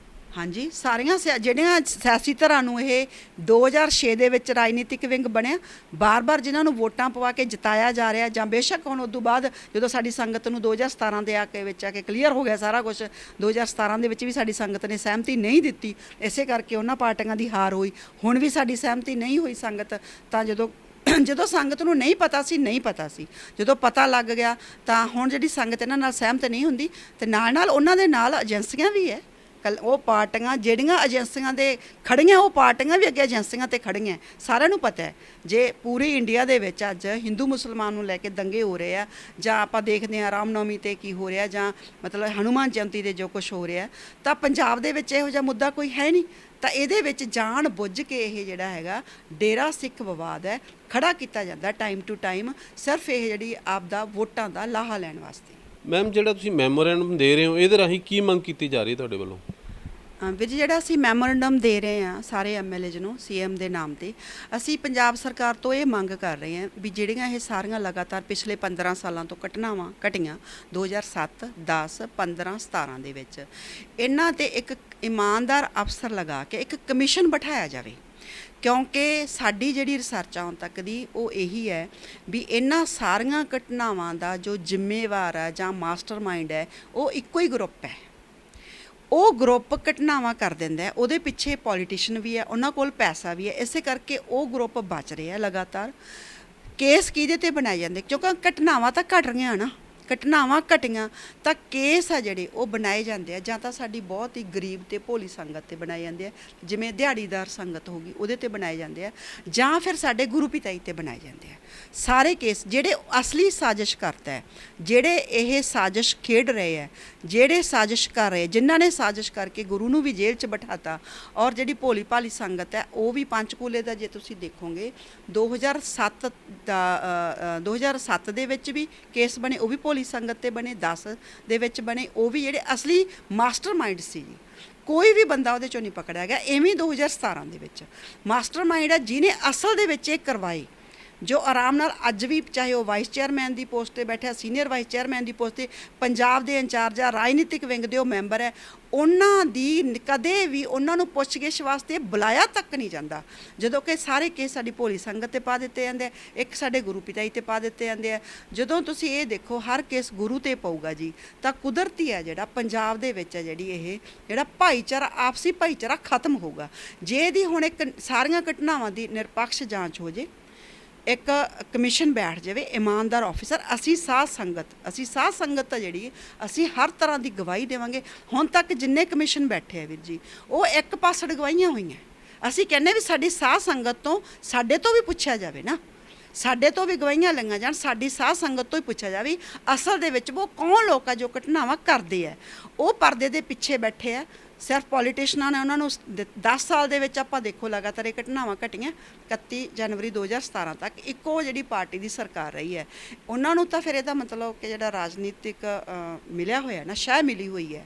ਹਾਂਜੀ, ਸਾਰੀਆਂ ਜਿਹੜੀਆਂ ਸਿਆਸੀ ਧਿਰਾਂ ਨੂੰ ਇਹ 2006 ਦੇ ਵਿੱਚ ਰਾਜਨੀਤਿਕ ਵਿੰਗ ਬਣਿਆ, ਬਾਰ-ਬਾਰ ਜਿਨ੍ਹਾਂ ਨੂੰ ਵੋਟਾਂ ਪਵਾ ਕੇ ਜਿਤਾਇਆ ਜਾ ਰਿਹਾ, ਜਾਂ ਬੇਸ਼ੱਕ ਹੁਣ ਉਦੋਂ ਬਾਅਦ ਜਦੋਂ ਸਾਡੀ ਸੰਗਤ ਨੂੰ 2017 ਦੇ ਵਿੱਚ ਆ ਕੇ ਕਲੀਅਰ ਹੋ ਗਿਆ ਸਾਰਾ ਕੁਝ, 2017 ਦੇ ਵਿੱਚ ਵੀ ਸਾਡੀ ਸੰਗਤ ਨੇ ਸਹਿਮਤੀ ਨਹੀਂ ਦਿੱਤੀ, ਇਸੇ ਕਰਕੇ ਉਹਨਾਂ ਪਾਰਟੀਆਂ ਦੀ ਹਾਰ ਹੋਈ। ਹੁਣ ਵੀ ਸਾਡੀ ਸਹਿਮਤੀ ਨਹੀਂ ਹੋਈ ਸੰਗਤ, ਤਾਂ ਜਦੋਂ ਸੰਗਤ ਨੂੰ ਨਹੀਂ ਪਤਾ ਸੀ, ਜਦੋਂ ਪਤਾ ਲੱਗ ਗਿਆ ਤਾਂ ਹੁਣ ਜਿਹੜੀ ਸੰਗਤ ਇਹਨਾਂ ਨਾਲ ਸਹਿਮਤ ਨਹੀਂ ਹੁੰਦੀ, ਤੇ ਨਾਲ ਉਹਨਾਂ ਦੇ ਨਾਲ ਏਜੰਸੀਆਂ ਵੀ ਹੈ। ਉਹ ਪਾਰਟੀਆਂ ਜਿਹੜੀਆਂ ਏਜੰਸੀਆਂ ਦੇ ਖੜੀਆਂ, ਉਹ ਪਾਰਟੀਆਂ ਵੀ ਅੱਗੇ ਏਜੰਸੀਆਂ ਤੇ ਖੜੀਆਂ। ਸਾਰਿਆਂ ਨੂੰ ਪਤਾ ਹੈ ਜੇ ਪੂਰੀ ਇੰਡੀਆ ਦੇ ਵਿੱਚ ਅੱਜ ਹਿੰਦੂ ਮੁਸਲਮਾਨ ਨੂੰ ਲੈ ਕੇ ਦੰਗੇ ਹੋ ਰਹੇ ਆ, ਜਾਂ ਆਪਾਂ ਦੇਖਦੇ ਹਾਂ ਰਾਮਨੌਮੀ ਤੇ ਕੀ ਹੋ ਰਿਹਾ, ਜਾਂ ਮਤਲਬ ਹਨੂੰਮਾਨ ਜਯੰਤੀ ਦੇ ਜੋ ਕੁਝ ਹੋ ਰਿਹਾ, ਤਾਂ ਪੰਜਾਬ ਦੇ ਵਿੱਚ ਇਹੋ ਜਿਹਾ ਮੁੱਦਾ ਕੋਈ ਹੈ ਨਹੀਂ। ਤਾਂ ਇਹਦੇ ਵਿੱਚ ਜਾਣ ਬੁੱਝ ਕੇ ਇਹ ਜਿਹੜਾ ਹੈਗਾ ਡੇਰਾ ਸਿੱਖ ਵਿਵਾਦ ਹੈ ਖੜਾ ਕੀਤਾ ਜਾਂਦਾ ਟਾਈਮ ਟੂ ਟਾਈਮ, ਸਿਰਫ ਇਹ ਜਿਹੜੀ ਆਪਦਾ ਵੋਟਾਂ ਦਾ ਲਾਹਾ ਲੈਣ ਵਾਸਤੇ। ਮੈਮ ਜਿਹੜਾ ਤੁਸੀਂ ਮੈਮੋਰੈਂਡਮ ਦੇ ਰਹੇ ਹੋ, ਇਹਦੇ ਰਾਹੀਂ ਕੀ ਮੰਗ ਕੀਤੀ ਜਾ ਰਹੀ ਹੈ ਤੁਹਾਡੇ ਵੱਲੋਂ? ਵੀਰ ਜੀ, ਜਿਹੜਾ ਅਸੀਂ ਮੈਮੋਰੈਂਡਮ ਦੇ ਰਹੇ ਹਾਂ ਸਾਰੇ ਐਮਐਲਏਜ਼ ਨੂੰ ਸੀਐਮ ਦੇ ਨਾਮ ਤੇ, ਅਸੀਂ ਪੰਜਾਬ ਸਰਕਾਰ ਤੋਂ ਇਹ ਮੰਗ ਕਰ ਰਹੇ ਹਾਂ ਵੀ ਜਿਹੜੀਆਂ ਇਹ ਸਾਰੀਆਂ ਲਗਾਤਾਰ ਪਿਛਲੇ 15 ਸਾਲਾਂ ਤੋਂ ਘਟਨਾਵਾਂ ਘਟੀਆਂ 2007, 10, 15, 17 ਦੇ ਵਿੱਚ, ਇਹਨਾਂ ਤੇ ਇੱਕ ਇਮਾਨਦਾਰ ਅਫਸਰ ਲਗਾ ਕੇ ਇੱਕ ਕਮਿਸ਼ਨ ਬਿਠਾਇਆ ਜਾਵੇ। ਕਿਉਂਕਿ ਸਾਡੀ ਜਿਹੜੀ ਰਿਸਰਚ ਆ ਹੁਣ ਤੱਕ ਦੀ ਉਹ ਇਹੀ ਹੈ ਵੀ ਇਹਨਾਂ ਸਾਰੀਆਂ ਘਟਨਾਵਾਂ ਦਾ ਜੋ ਜ਼ਿੰਮੇਵਾਰ ਹੈ ਜਾਂ ਮਾਸਟਰਮਾਈਂਡ ਹੈ ਉਹ ਇੱਕੋ ਹੀ ਗਰੁੱਪ ਹੈ। ਉਹ ਗਰੁੱਪ ਘਟਨਾਵਾਂ ਕਰ ਦਿੰਦਾ ਹੈ, ਉਹਦੇ ਪਿੱਛੇ ਪੋਲੀਟੀਸ਼ੀਅਨ ਵੀ ਹੈ, ਉਹਨਾਂ ਕੋਲ ਪੈਸਾ ਵੀ ਹੈ, ਇਸੇ ਕਰਕੇ ਉਹ ਗਰੁੱਪ ਬਚ ਰਿਹਾ ਲਗਾਤਾਰ। ਕੇਸ ਕਿਹਦੇ ਤੇ ਬਣਾਏ ਜਾਂਦੇ? ਕਿਉਂਕਿ ਘਟਨਾਵਾਂ ਤਾਂ ਘਟ ਰਹੀਆਂ ਨਾ, ਘਟਨਾਵਾਂ ਘਟੀਆਂ ਤਾਂ ਕੇਸ ਆ ਜਿਹੜੇ ਉਹ ਬਣਾਏ ਜਾਂਦੇ ਆ, ਜਾਂ ਤਾਂ ਸਾਡੀ ਬਹੁਤ ਹੀ ਗਰੀਬ ਤੇ ਭੋਲੀ ਸੰਗਤ ਤੇ ਬਣਾਏ ਜਾਂਦੇ ਆ, ਜਿਵੇਂ ਦਿਹਾੜੀਦਾਰ ਸੰਗਤ ਹੋ ਗਈ ਉਹਦੇ ਤੇ ਬਣਾਏ ਜਾਂਦੇ ਆ, ਜਾਂ ਫਿਰ ਸਾਡੇ ਗੁਰੂ ਪਿਤਾਈ ਤੇ ਬਣਾਏ ਜਾਂਦੇ ਆ। ਸਾਰੇ ਕੇਸ ਜਿਹੜੇ ਅਸਲੀ ਸਾਜ਼ਿਸ਼ ਕਰਤਾ ਹੈ, ਜਿਹੜੇ ਇਹ ਸਾਜ਼ਿਸ਼ ਖੇਡ ਰਹੇ ਹੈ, ਜਿਹੜੇ ਸਾਜ਼ਿਸ਼ ਕਰ ਰਹੇ, ਜਿਨ੍ਹਾਂ ਨੇ ਸਾਜ਼ਿਸ਼ ਕਰਕੇ ਗੁਰੂ ਨੂੰ ਵੀ ਜੇਲ੍ਹ 'ਚ ਬਿਠਾਤਾ, ਔਰ ਜਿਹੜੀ ਭੋਲੀ ਭਾਲੀ ਸੰਗਤ ਹੈ ਉਹ ਵੀ ਪੰਚਕੂਲੇ ਦਾ ਜੇ ਤੁਸੀਂ ਦੇਖੋਗੇ 2007 ਦੇ ਵਿੱਚ ਵੀ ਕੇਸ ਬਣੇ, ਉਹ ਵੀ ਭੋਲੀ ਸੰਗਤ ਤੇ ਬਣੇ, 10 ਦੇ ਵਿੱਚ ਬਣੇ, ਉਹ ਵੀ ਜਿਹੜੇ ਅਸਲੀ ਮਾਸਟਰਮਾਈਂਡ ਸੀ ਜੀ, ਕੋਈ ਵੀ ਬੰਦਾ ਉਹਦੇ 'ਚੋਂ ਨਹੀਂ ਪਕੜਿਆ ਗਿਆ। ਐਵੇਂ 2017 ਦੇ ਵਿੱਚ ਮਾਸਟਰਮਾਈਂਡ ਹੈ ਜਿਹਨੇ ਅਸਲ ਦੇ ਵਿੱਚ ਇਹ ਕਰਵਾਏ, ਜੋ ਆਰਾਮ ਨਾਲ ਅੱਜ ਵੀ ਚਾਹੇ ਉਹ ਵਾਈਸ ਚੇਅਰਮੈਨ ਦੀ ਪੋਸਟ ਤੇ ਬੈਠਾ, ਸੀਨੀਅਰ ਵਾਈਸ ਚੇਅਰਮੈਨ ਦੀ ਪੋਸਟ ਤੇ, ਪੰਜਾਬ ਦੇ ਇੰਚਾਰਜ ਆ, ਰਾਜਨੀਤਿਕ ਵਿੰਗ ਦੇ ਉਹ ਮੈਂਬਰ ਹੈ, ਉਹਨਾਂ ਦੀ ਕਦੇ ਵੀ ਉਹਨਾਂ ਨੂੰ ਪੁੱਛਗਿੱਛ ਵਾਸਤੇ ਬੁਲਾਇਆ ਤੱਕ ਨਹੀਂ ਜਾਂਦਾ, ਜਦੋਂ ਕਿ ਸਾਰੇ ਕੇਸ ਸਾਡੀ ਭੋਲੀ ਸੰਗਤ ਤੇ ਪਾ ਦਿੱਤੇ ਜਾਂਦੇ ਆ, ਇੱਕ ਸਾਡੇ ਗੁਰੂ ਪਿਤਾਈ ਤੇ ਪਾ ਦਿੱਤੇ ਜਾਂਦੇ ਆ। ਜਦੋਂ ਤੁਸੀਂ ਇਹ ਦੇਖੋ ਹਰ ਕੇਸ ਗੁਰੂ ਤੇ ਪਊਗਾ ਜੀ, ਤਾਂ ਕੁਦਰਤੀ ਹੈ ਜਿਹੜਾ ਪੰਜਾਬ ਦੇ ਵਿੱਚ ਹੈ ਜਿਹੜੀ ਇਹ ਜਿਹੜਾ ਭਾਈਚਾਰਾ, ਆਪਸੀ ਭਾਈਚਾਰਾ ਖਤਮ ਹੋਊਗਾ। ਜੇ ਇਹਦੀ ਹੁਣ ਇੱਕ ਸਾਰੀਆਂ ਘਟਨਾਵਾਂ ਦੀ ਨਿਰਪੱਖ ਜਾਂਚ ਹੋ ਜੇ ਇੱਕ ਕਮਿਸ਼ਨ ਬੈਠ ਜਾਵੇ ਇਮਾਨਦਾਰ ਆਫੀਸਰ। ਅਸੀਂ ਸਾਧ ਸੰਗਤ ਆ ਜਿਹੜੀ, ਅਸੀਂ ਹਰ ਤਰ੍ਹਾਂ ਦੀ ਗਵਾਹੀ ਦੇਵਾਂਗੇ। ਹੁਣ ਤੱਕ ਜਿੰਨੇ ਕਮਿਸ਼ਨ ਬੈਠੇ ਆ ਵੀਰ ਜੀ, ਉਹ ਇੱਕ ਪਾਸੜ ਗਵਾਹੀਆਂ ਹੋਈਆਂ। ਅਸੀਂ ਕਹਿੰਦੇ ਵੀ ਸਾਡੀ ਸਾਧ ਸੰਗਤ ਤੋਂ, ਸਾਡੇ ਤੋਂ ਵੀ ਪੁੱਛਿਆ ਜਾਵੇ ਨਾ, ਸਾਡੇ ਤੋਂ ਵੀ ਗਵਾਹੀਆਂ ਲਈਆਂ ਜਾਣ, ਸਾਡੀ ਸਾਧ ਸੰਗਤ ਤੋਂ ਹੀ ਪੁੱਛਿਆ ਜਾਵੇ ਅਸਲ ਦੇ ਵਿੱਚ ਉਹ ਕੌਣ ਲੋਕ ਆ ਜੋ ਘਟਨਾਵਾਂ ਕਰਦੇ ਆ। ਉਹ ਪਰਦੇ ਦੇ ਪਿੱਛੇ ਬੈਠੇ ਆ, ਸਿਰਫ ਪੋਲੀਟੀਸ਼ਨਾਂ ਨੇ ਉਹਨਾਂ ਨੂੰ 10 ਸਾਲ ਦੇ ਵਿੱਚ ਆਪਾਂ ਦੇਖੋ ਲਗਾਤਾਰ ਇਹ ਘਟਨਾਵਾਂ ਘਟੀਆਂ। 31 ਜਨਵਰੀ 2017 ਤੱਕ ਇੱਕੋ ਜਿਹੜੀ ਪਾਰਟੀ ਦੀ ਸਰਕਾਰ ਰਹੀ ਹੈ, ਉਹਨਾਂ ਨੂੰ ਤਾਂ ਫਿਰ ਇਹਦਾ ਮਤਲਬ ਕਿ ਜਿਹੜਾ ਰਾਜਨੀਤਿਕ ਮਿਲਿਆ ਹੋਇਆ ਨਾ, ਸ਼ਹਿ ਮਿਲੀ ਹੋਈ ਹੈ।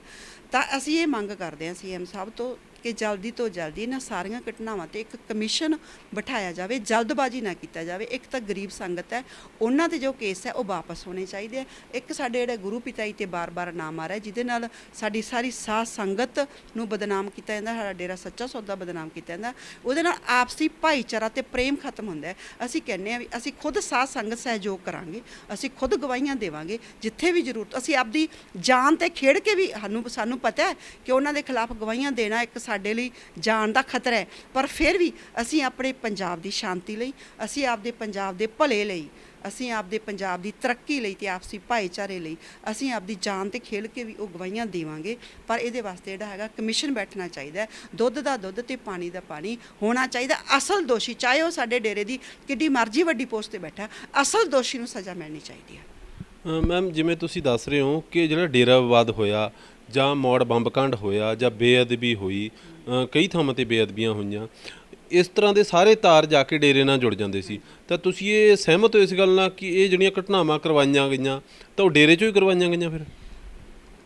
ਤਾਂ ਅਸੀਂ ਇਹ ਮੰਗ ਕਰਦੇ ਹਾਂ ਸੀਐਮ ਸਾਹਿਬ ਤੋਂ ਕਿ ਜਲਦੀ ਤੋਂ ਜਲਦੀ ਇਹਨਾਂ ਸਾਰੀਆਂ ਘਟਨਾਵਾਂ ਤੇ ਇੱਕ ਕਮਿਸ਼ਨ ਬਿਠਾਇਆ ਜਾਵੇ, ਜਲਦਬਾਜ਼ੀ ਨਾ ਕੀਤਾ ਜਾਵੇ। ਇੱਕ ਤਾਂ ਗਰੀਬ ਸੰਗਤ ਹੈ, ਉਹਨਾਂ ਦੇ ਜੋ ਕੇਸ ਹੈ ਉਹ ਵਾਪਸ ਹੋਣੇ ਚਾਹੀਦੇ ਆ। ਇੱਕ ਸਾਡੇ ਜਿਹੜੇ ਗੁਰੂ ਪਿਤਾ ਜੀ ਤੇ ਬਾਰ-ਬਾਰ ਨਾਮ ਆ ਰਿਹਾ, ਜਿਹਦੇ ਨਾਲ ਸਾਡੀ ਸਾਰੀ ਸਾਧ ਸੰਗਤ ਨੂੰ ਬਦਨਾਮ ਕੀਤਾ ਜਾਂਦਾ, ਸਾਡਾ ਡੇਰਾ ਸੱਚਾ ਸੌਦਾ ਬਦਨਾਮ ਕੀਤਾ ਜਾਂਦਾ, ਉਹਦੇ ਨਾਲ ਆਪਸੀ ਭਾਈਚਾਰਾ ਤੇ ਪ੍ਰੇਮ ਖਤਮ ਹੁੰਦਾ ਹੈ। ਅਸੀਂ ਕਹਿੰਦੇ ਆ ਵੀ ਅਸੀਂ ਖੁਦ ਸਾਧ ਸੰਗਤ ਸਹਿਯੋਗ ਕਰਾਂਗੇ, ਅਸੀਂ ਖੁਦ ਗਵਾਹੀਆਂ ਦੇਵਾਂਗੇ ਜਿੱਥੇ ਵੀ ਜ਼ਰੂਰਤ। ਅਸੀਂ ਆਪਦੀ ਜਾਨ ਤੇ ਖੇਡ ਕੇ ਵੀ ਸਾਨੂੰ ਪਤਾ ਹੈ ਕਿ ਉਹਨਾਂ ਦੇ ਖਿਲਾਫ ਗਵਾਹੀਆਂ ਦੇਣਾ ਇੱਕ ਸਾਡੇ ਲਈ ਜਾਨ ਦਾ ਖਤਰਾ ਹੈ, ਪਰ ਫਿਰ ਵੀ ਅਸੀਂ ਆਪਣੇ ਪੰਜਾਬ ਦੀ ਸ਼ਾਂਤੀ ਲਈ, ਅਸੀਂ ਆਪਦੇ ਪੰਜਾਬ ਦੇ ਭਲੇ ਲਈ, ਅਸੀਂ ਆਪਦੇ ਪੰਜਾਬ ਦੀ ਤਰੱਕੀ ਲਈ ਤੇ ਆਪਸੀ ਭਾਈਚਾਰੇ ਲਈ ਅਸੀਂ ਆਪਦੀ ਜਾਨ ਤੇ ਖੇਡ ਕੇ ਵੀ ਉਹ ਗਵਾਹੀਆਂ ਦੇਵਾਂਗੇ। ਪਰ ਇਹਦੇ ਵਾਸਤੇ ਜਿਹੜਾ ਹੈਗਾ ਕਮਿਸ਼ਨ ਬੈਠਣਾ ਚਾਹੀਦਾ, ਦੁੱਧ ਦਾ ਦੁੱਧ ਤੇ ਪਾਣੀ ਦਾ ਪਾਣੀ ਹੋਣਾ ਚਾਹੀਦਾ। ਅਸਲ ਦੋਸ਼ੀ, ਚਾਹੇ ਉਹ ਸਾਡੇ ਡੇਰੇ ਦੀ ਕਿੱਡੀ ਮਰਜ਼ੀ ਵੱਡੀ ਪੋਸਟ ਤੇ ਬੈਠਾ, ਅਸਲ ਦੋਸ਼ੀ ਨੂੰ ਸਜ਼ਾ ਮਿਲਣੀ ਚਾਹੀਦੀ ਹੈ। ਮੈਮ, ਜਿਵੇਂ ਤੁਸੀਂ ਦੱਸ ਰਹੇ ਹੋ ਕਿ ਜਿਹੜਾ ਡੇਰਾ ਵਿਵਾਦ ਹੋਇਆ ਜਾਂ ਮੌੜ ਬੰਬ ਕਾਂਡ ਹੋਇਆ ਜਾਂ ਬੇਅਦਬੀ ਹੋਈ, ਕਈ ਥਾਵਾਂ ਤੇ ਬੇਅਦਬੀਆਂ ਹੋਈਆਂ, ਇਸ ਤਰ੍ਹਾਂ ਦੇ ਸਾਰੇ ਤਾਰ ਜਾ ਕੇ ਡੇਰੇ ਨਾਲ ਜੁੜ ਜਾਂਦੇ ਸੀ। ਤਾਂ ਤੁਸੀਂ ਇਹ ਸਹਿਮਤ ਹੋ ਇਸ ਗੱਲ ਨਾਲ ਕਿ ਇਹ ਜਿਹੜੀਆਂ ਘਟਨਾਵਾਂ ਕਰਵਾਈਆਂ ਗਈਆਂ ਤਾਂ ਉਹ ਡੇਰੇ 'ਚੋਂ ਹੀ ਕਰਵਾਈਆਂ ਗਈਆਂ? ਫਿਰ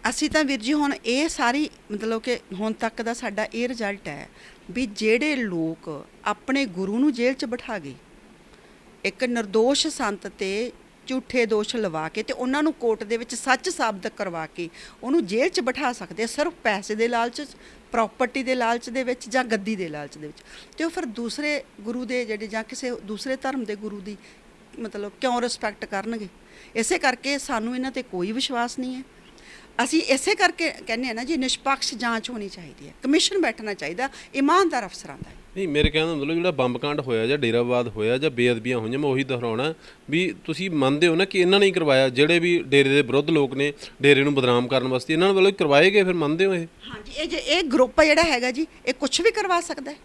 ਅਸੀਂ ਤਾਂ ਵੀਰ ਜੀ ਹੁਣ ਇਹ ਸਾਰੀ ਮਤਲਬ ਕਿ ਹੁਣ ਤੱਕ ਦਾ ਸਾਡਾ ਇਹ ਰਿਜ਼ਲਟ ਹੈ ਵੀ ਜਿਹੜੇ ਲੋਕ ਆਪਣੇ ਗੁਰੂ ਨੂੰ ਜੇਲ੍ਹ 'ਚ ਬਿਠਾ ਗਏ, ਇੱਕ ਨਿਰਦੋਸ਼ ਸੰਤ ਤੇ ਝੂਠੇ ਦੋਸ਼ ਲਵਾ ਕੇ ਤੇ ਉਹਨਾਂ ਨੂੰ ਕੋਰਟ ਦੇ ਵਿੱਚ ਸੱਚ ਸਾਬਤ ਕਰਵਾ ਕੇ ਉਹਨੂੰ ਜੇਲ੍ਹ 'ਚ ਬਿਠਾ ਸਕਦੇ ਆ, ਸਿਰਫ ਪੈਸੇ ਦੇ ਲਾਲਚ, ਪ੍ਰਾਪਰਟੀ ਦੇ ਲਾਲਚ ਦੇ ਵਿੱਚ ਜਾਂ ਗੱਦੀ ਦੇ ਲਾਲਚ ਦੇ ਵਿੱਚ। ਤੇ ਉਹ ਫਿਰ ਦੂਸਰੇ ਗੁਰੂ ਦੇ ਜਿਹੜੇ ਜਾਂ ਕਿਸੇ ਦੂਸਰੇ ਧਰਮ ਦੇ ਗੁਰੂ ਦੀ ਮਤਲਬ ਕਿਉਂ ਰਿਸਪੈਕਟ ਕਰਨਗੇ? ਇਸੇ ਕਰਕੇ ਸਾਨੂੰ ਇਹਨਾਂ ਤੇ ਕੋਈ ਵਿਸ਼ਵਾਸ ਨਹੀਂ ਹੈ। ਅਸੀਂ ਇਸੇ ਕਰਕੇ ਕਹਿੰਦੇ ਹਾਂ ਨਾ ਜੀ, ਨਿਸ਼ਪਕਸ਼ ਜਾਂਚ ਹੋਣੀ ਚਾਹੀਦੀ ਹੈ, ਕਮਿਸ਼ਨ ਬੈਠਣਾ ਚਾਹੀਦਾ ਇਮਾਨਦਾਰ ਅਫਸਰਾਂ ਦਾ। ਨਹੀਂ, ਮੇਰੇ ਕਹਿਣ ਦਾ ਮਤਲਬ ਜਿਹੜਾ ਬੰਬ ਕਾਂਡ ਹੋਇਆ ਜਾਂ ਡੇਰਾ ਵਿਵਾਦ ਹੋਇਆ ਜਾਂ ਬੇਅਦਬੀਆਂ ਹੋਈਆਂ, ਮੈਂ ਉਹੀ ਦੁਹਰਾਉਣਾ ਵੀ ਤੁਸੀਂ ਮੰਨਦੇ ਹੋ ਨਾ ਕਿ ਇਹਨਾਂ ਨੇ ਹੀ ਕਰਵਾਇਆ, ਜਿਹੜੇ ਵੀ ਡੇਰੇ ਦੇ ਵਿਰੁੱਧ ਲੋਕ ਨੇ ਡੇਰੇ ਨੂੰ ਬਦਨਾਮ ਕਰਨ ਵਾਸਤੇ ਇਹਨਾਂ ਵੱਲੋਂ ਕਰਵਾਏ ਗਏ, ਫਿਰ ਮੰਨਦੇ ਹੋ ਇਹ? ਹਾਂਜੀ, ਇਹ ਗਰੁੱਪ ਜਿਹੜਾ ਹੈਗਾ ਜੀ, ਇਹ ਕੁਝ ਵੀ ਕਰਵਾ ਸਕਦਾ ਹੈ।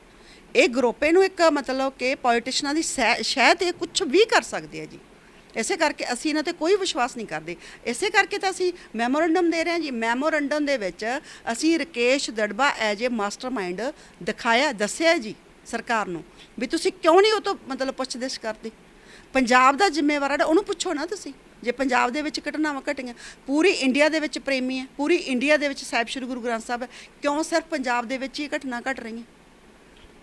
ਇਹ ਗਰੁੱਪ ਇਹਨੂੰ ਇੱਕ ਮਤਲਬ ਕਿ ਪੋਲੀਟੀਸ਼ਨਾਂ ਦੀ ਸ਼ਾਇਦ ਇਹ ਕੁਝ ਵੀ ਕਰ ਸਕਦੇ ਆ ਜੀ। ਇਸੇ ਕਰਕੇ ਅਸੀਂ ਇਹਨਾਂ ਤੇ ਕੋਈ ਵਿਸ਼ਵਾਸ ਨਹੀਂ ਕਰਦੇ। ਇਸੇ ਕਰਕੇ ਤਾਂ ਅਸੀਂ ਮੈਮੋਰੰਡਮ ਦੇ ਰਹੇ ਹਾਂ ਜੀ। ਮੈਮੋਰੰਡਮ ਦੇ ਵਿੱਚ ਅਸੀਂ ਰਕੇਸ਼ ਦੜਬਾ ਐਜ ਏ ਮਾਸਟਰਮਾਈਂਡ ਦੱਸਿਆ ਜੀ ਸਰਕਾਰ ਨੂੰ ਵੀ ਤੁਸੀਂ ਕਿਉਂ ਨਹੀਂ ਉਹ ਤੋਂ ਮਤਲਬ ਪੁੱਛਗਿੱਛ ਕਰਦੇ। ਪੰਜਾਬ ਦਾ ਜ਼ਿੰਮੇਵਾਰ ਹੈ, ਉਹਨੂੰ ਪੁੱਛੋ ਨਾ ਤੁਸੀਂ। ਜੇ ਪੰਜਾਬ ਦੇ ਵਿੱਚ ਘਟਨਾਵਾਂ ਘਟੀਆਂ, ਪੂਰੀ ਇੰਡੀਆ ਦੇ ਵਿੱਚ ਪ੍ਰੇਮੀ ਹੈ, ਪੂਰੀ ਇੰਡੀਆ ਦੇ ਵਿੱਚ ਸਾਹਿਬ ਸ਼੍ਰੀ ਗੁਰੂ ਗ੍ਰੰਥ ਸਾਹਿਬ ਹੈ, ਕਿਉਂ ਸਿਰਫ ਪੰਜਾਬ ਦੇ ਵਿੱਚ ਹੀ ਘਟਨਾ ਘਟ ਰਹੀਆਂ?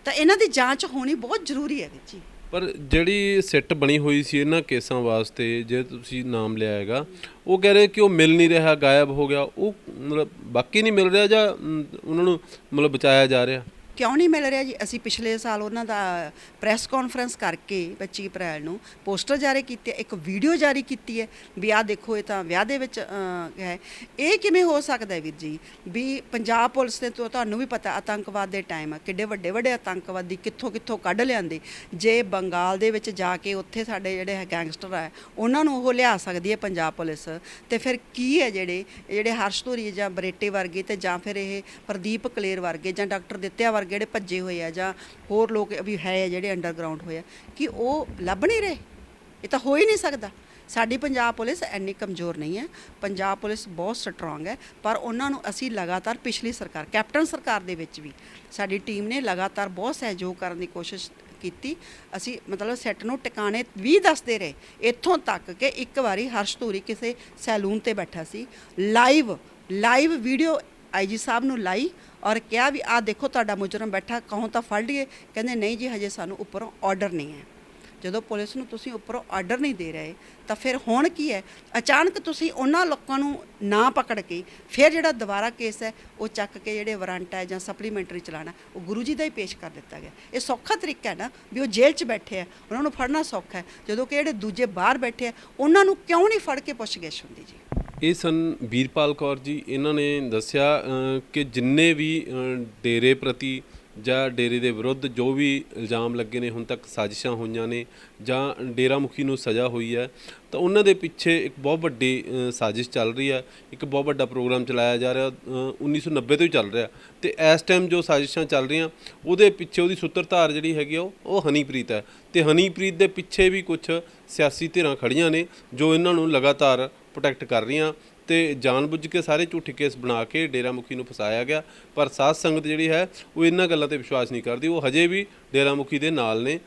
ਤਾਂ ਇਹਨਾਂ ਦੀ ਜਾਂਚ ਹੋਣੀ ਬਹੁਤ ਜ਼ਰੂਰੀ ਹੈ ਵੀਰ ਜੀ। ਪਰ ਜਿਹੜੀ ਸਿੱਟ ਬਣੀ ਹੋਈ ਸੀ ਇਹਨਾਂ ਕੇਸਾਂ ਵਾਸਤੇ, ਜੇ ਤੁਸੀਂ ਨਾਮ ਲਿਆ ਹੈਗਾ, ਉਹ ਕਹਿ ਰਹੇ ਕਿ ਉਹ ਮਿਲ ਨਹੀਂ ਰਿਹਾ, ਗਾਇਬ ਹੋ ਗਿਆ। ਉਹ ਮਤਲਬ ਬਾਕੀ ਨਹੀਂ ਮਿਲ ਰਿਹਾ ਜਾਂ ਉਹਨਾਂ ਨੂੰ ਮਤਲਬ ਬਚਾਇਆ ਜਾ ਰਿਹਾ? ਕਿਉਂ ਨਹੀਂ ਮਿਲ ਰਿਹਾ ਜੀ? ਅਸੀਂ ਪਿਛਲੇ ਸਾਲ ਉਹਨਾਂ ਦਾ ਪ੍ਰੈਸ ਕਾਨਫਰੰਸ ਕਰਕੇ 25 ਅਪ੍ਰੈਲ ਨੂੰ ਪੋਸਟਰ ਜਾਰੀ ਕੀਤੇ, ਇੱਕ ਵੀਡੀਓ ਜਾਰੀ ਕੀਤੀ ਹੈ ਵੀ ਆਹ ਦੇਖੋ ਇਹ ਤਾਂ ਵਿਆਹ ਦੇ ਵਿੱਚ ਹੈ। ਇਹ ਕਿਵੇਂ ਹੋ ਸਕਦਾ ਵੀਰ ਜੀ ਵੀ ਪੰਜਾਬ ਪੁਲਿਸ ਨੇ ਤੁਹਾਨੂੰ ਵੀ ਪਤਾ ਆਤੰਕਵਾਦ ਦੇ ਟਾਈਮ ਕਿੱਡੇ ਵੱਡੇ ਵੱਡੇ ਆਤੰਕਵਾਦੀ ਕਿੱਥੋਂ ਕੱਢ ਲਿਆਂਦੇ। ਜੇ ਬੰਗਾਲ ਦੇ ਵਿੱਚ ਜਾ ਕੇ ਉੱਥੇ ਸਾਡੇ ਜਿਹੜੇ ਗੈਂਗਸਟਰ ਆ ਉਹਨਾਂ ਨੂੰ ਉਹ ਲਿਆ ਸਕਦੀ ਹੈ ਪੰਜਾਬ ਪੁਲਿਸ, ਤੇ ਫਿਰ ਕੀ ਹੈ ਜਿਹੜੇ ਹਰਸ਼ ਧੂਰੀ ਜਾਂ ਬਰੇਟੇ ਵਰਗੇ ਤੇ ਜਾਂ ਫਿਰ ਇਹ ਪ੍ਰਦੀਪ ਕਲੇਰ ਵਰਗੇ ਜਾਂ ਡਾਕਟਰ ਦਿੱਤਿਆ ਵਰਗੇ ਜਿਹੜੇ ਭੱਜੇ ਹੋਏ ਆ ਜਾਂ ਹੋਰ ਲੋਕ ਵੀ ਹੈ ਜਿਹੜੇ ਅੰਡਰਗਰਾਊਂਡ ਹੋਏ ਆ, ਕਿ ਉਹ ਲੱਭ ਨਹੀਂ ਰਹੇ? ਇਹ ਤਾਂ ਹੋ ਹੀ ਨਹੀਂ ਸਕਦਾ। ਸਾਡੀ ਪੰਜਾਬ ਪੁਲਿਸ ਇੰਨੀ ਕਮਜ਼ੋਰ ਨਹੀਂ ਹੈ, ਪੰਜਾਬ ਪੁਲਿਸ ਬਹੁਤ ਸਟਰੋਂਗ ਹੈ। ਪਰ ਉਹਨਾਂ ਨੂੰ ਅਸੀਂ ਲਗਾਤਾਰ ਪਿਛਲੀ ਸਰਕਾਰ, ਕੈਪਟਨ ਸਰਕਾਰ ਦੇ ਵਿੱਚ ਵੀ ਸਾਡੀ ਟੀਮ ਨੇ ਲਗਾਤਾਰ ਬਹੁਤ ਸਹਿਯੋਗ ਕਰਨ ਦੀ ਕੋਸ਼ਿਸ਼ ਕੀਤੀ। ਅਸੀਂ ਮਤਲਬ ਸੈੱਟ ਨੂੰ ਟਿਕਾਣੇ ਵੀ ਦੱਸਦੇ ਰਹੇ, ਇੱਥੋਂ ਤੱਕ ਕਿ ਇੱਕ ਵਾਰੀ ਹਰਸ਼ ਧੂਰੀ ਕਿਸੇ ਸੈਲੂਨ ਤੇ ਬੈਠਾ ਸੀ, ਲਾਈਵ ਵੀਡੀਓ IG ਸਾਹਿਬ ਨੂੰ ਲਾਈ ਔਰ ਕਿਹਾ ਵੀ ਆਹ ਦੇਖੋ ਤੁਹਾਡਾ ਮੁਜਰਮ ਬੈਠਾ, ਕਹੋ ਤਾਂ ਫੜ ਲਈਏ। ਕਹਿੰਦੇ ਨਹੀਂ ਜੀ, ਹਜੇ ਸਾਨੂੰ ਉੱਪਰੋਂ ਆਰਡਰ ਨਹੀਂ ਹੈ। ਜਦੋਂ ਪੁਲਿਸ ਨੂੰ ਤੁਸੀਂ ਉੱਪਰੋਂ ਆਰਡਰ ਨਹੀਂ ਦੇ ਰਹੇ ਤਾਂ ਫਿਰ ਹੁਣ ਕੀ ਹੈ? ਅਚਾਨਕ ਤੁਸੀਂ ਉਹਨਾਂ ਲੋਕਾਂ ਨੂੰ ਨਾ ਪਕੜ ਕੇ ਫਿਰ ਜਿਹੜਾ ਦੁਬਾਰਾ ਕੇਸ ਹੈ ਉਹ ਚੱਕ ਕੇ ਜਿਹੜੇ ਵਾਰੰਟ ਹੈ ਜਾਂ ਸਪਲੀਮੈਂਟਰੀ ਚਲਾਣਾ, ਉਹ ਗੁਰੂ ਜੀ ਦਾ ਹੀ ਪੇਸ਼ ਕਰ ਦਿੱਤਾ ਗਿਆ। ਇਹ ਸੌਖਾ ਤਰੀਕਾ ਹੈ ਨਾ ਵੀ ਉਹ ਜੇਲ੍ਹ 'ਚ ਬੈਠੇ ਆ, ਉਹਨਾਂ ਨੂੰ ਫੜਨਾ ਸੌਖਾ ਹੈ, ਜਦੋਂ ਕਿ ਜਿਹੜੇ ਦੂਜੇ ਬਾਹਰ ਬੈਠੇ ਆ ਉਹਨਾਂ ਨੂੰ ਕਿਉਂ ਨਹੀਂ ਫੜ ਕੇ ਪੁੱਛਗਿੱਛ ਹੁੰਦੀ ਜੀ? ਇਹ ਸਨ ਵੀਰਪਾਲ ਕੌਰ ਜੀ। ਇਹਨਾਂ ਨੇ ਦੱਸਿਆ ਕਿ ਜਿੰਨੇ ਵੀ ਡੇਰੇ ਪ੍ਰਤੀ ਜਾਂ ਡੇਰੇ ਦੇ ਵਿਰੁੱਧ ਜੋ ਵੀ ਇਲਜ਼ਾਮ ਲੱਗੇ ਨੇ, ਹੁਣ ਤੱਕ ਸਾਜ਼ਿਸ਼ਾਂ ਹੋਈਆਂ ਨੇ ਜਾਂ ਡੇਰਾ ਮੁਖੀ ਨੂੰ ਸਜ਼ਾ ਹੋਈ ਹੈ, ਤਾਂ ਉਹਨਾਂ ਦੇ ਪਿੱਛੇ ਇੱਕ ਬਹੁਤ ਵੱਡੀ ਸਾਜ਼ਿਸ਼ ਚੱਲ ਰਹੀ ਹੈ। ਇੱਕ ਬਹੁਤ ਵੱਡਾ ਪ੍ਰੋਗਰਾਮ ਚਲਾਇਆ ਜਾ ਰਿਹਾ, 1990 ਤੋਂ ਹੀ ਚੱਲ ਰਿਹਾ, ਤੇ ਇਸ ਟਾਈਮ ਜੋ ਸਾਜ਼ਿਸ਼ਾਂ ਚੱਲ ਰਹੀਆਂ ਉਹਦੇ ਪਿੱਛੇ ਉਹਦੀ ਸੂਤਰਧਾਰ ਜਿਹੜੀ ਹੈਗੀ ਆ ਉਹ ਹਨੀਪ੍ਰੀਤ ਹੈ। ਤੇ ਹਨੀਪ੍ਰੀਤ ਦੇ ਪਿੱਛੇ ਵੀ ਕੁਝ ਸਿਆਸੀ ਧਿਰਾਂ ਖੜੀਆਂ ਨੇ ਜੋ ਇਹਨਾਂ ਨੂੰ ਲਗਾਤਾਰ ਪ੍ਰੋਟੈਕਟ ਕਰ ਰਹੀਆਂ, ਤੇ ਜਾਣਬੁੱਝ ਕੇ ਸਾਰੇ ਝੂਠੇ ਕੇਸ ਬਣਾ ਕੇ ਡੇਰਾ ਮੁਖੀ ਨੂੰ ਫਸਾਇਆ ਗਿਆ। ਪਰ ਸਾਧ ਸੰਗਤ ਜਿਹੜੀ ਹੈ ਉਹ ਇਹਨਾਂ ਗੱਲਾਂ ਤੇ ਵਿਸ਼ਵਾਸ ਨਹੀਂ ਕਰਦੀ, ਉਹ ਹਜੇ ਵੀ ਡੇਰਾ ਮੁਖੀ ਦੇ ਨਾਲ ਨੇ।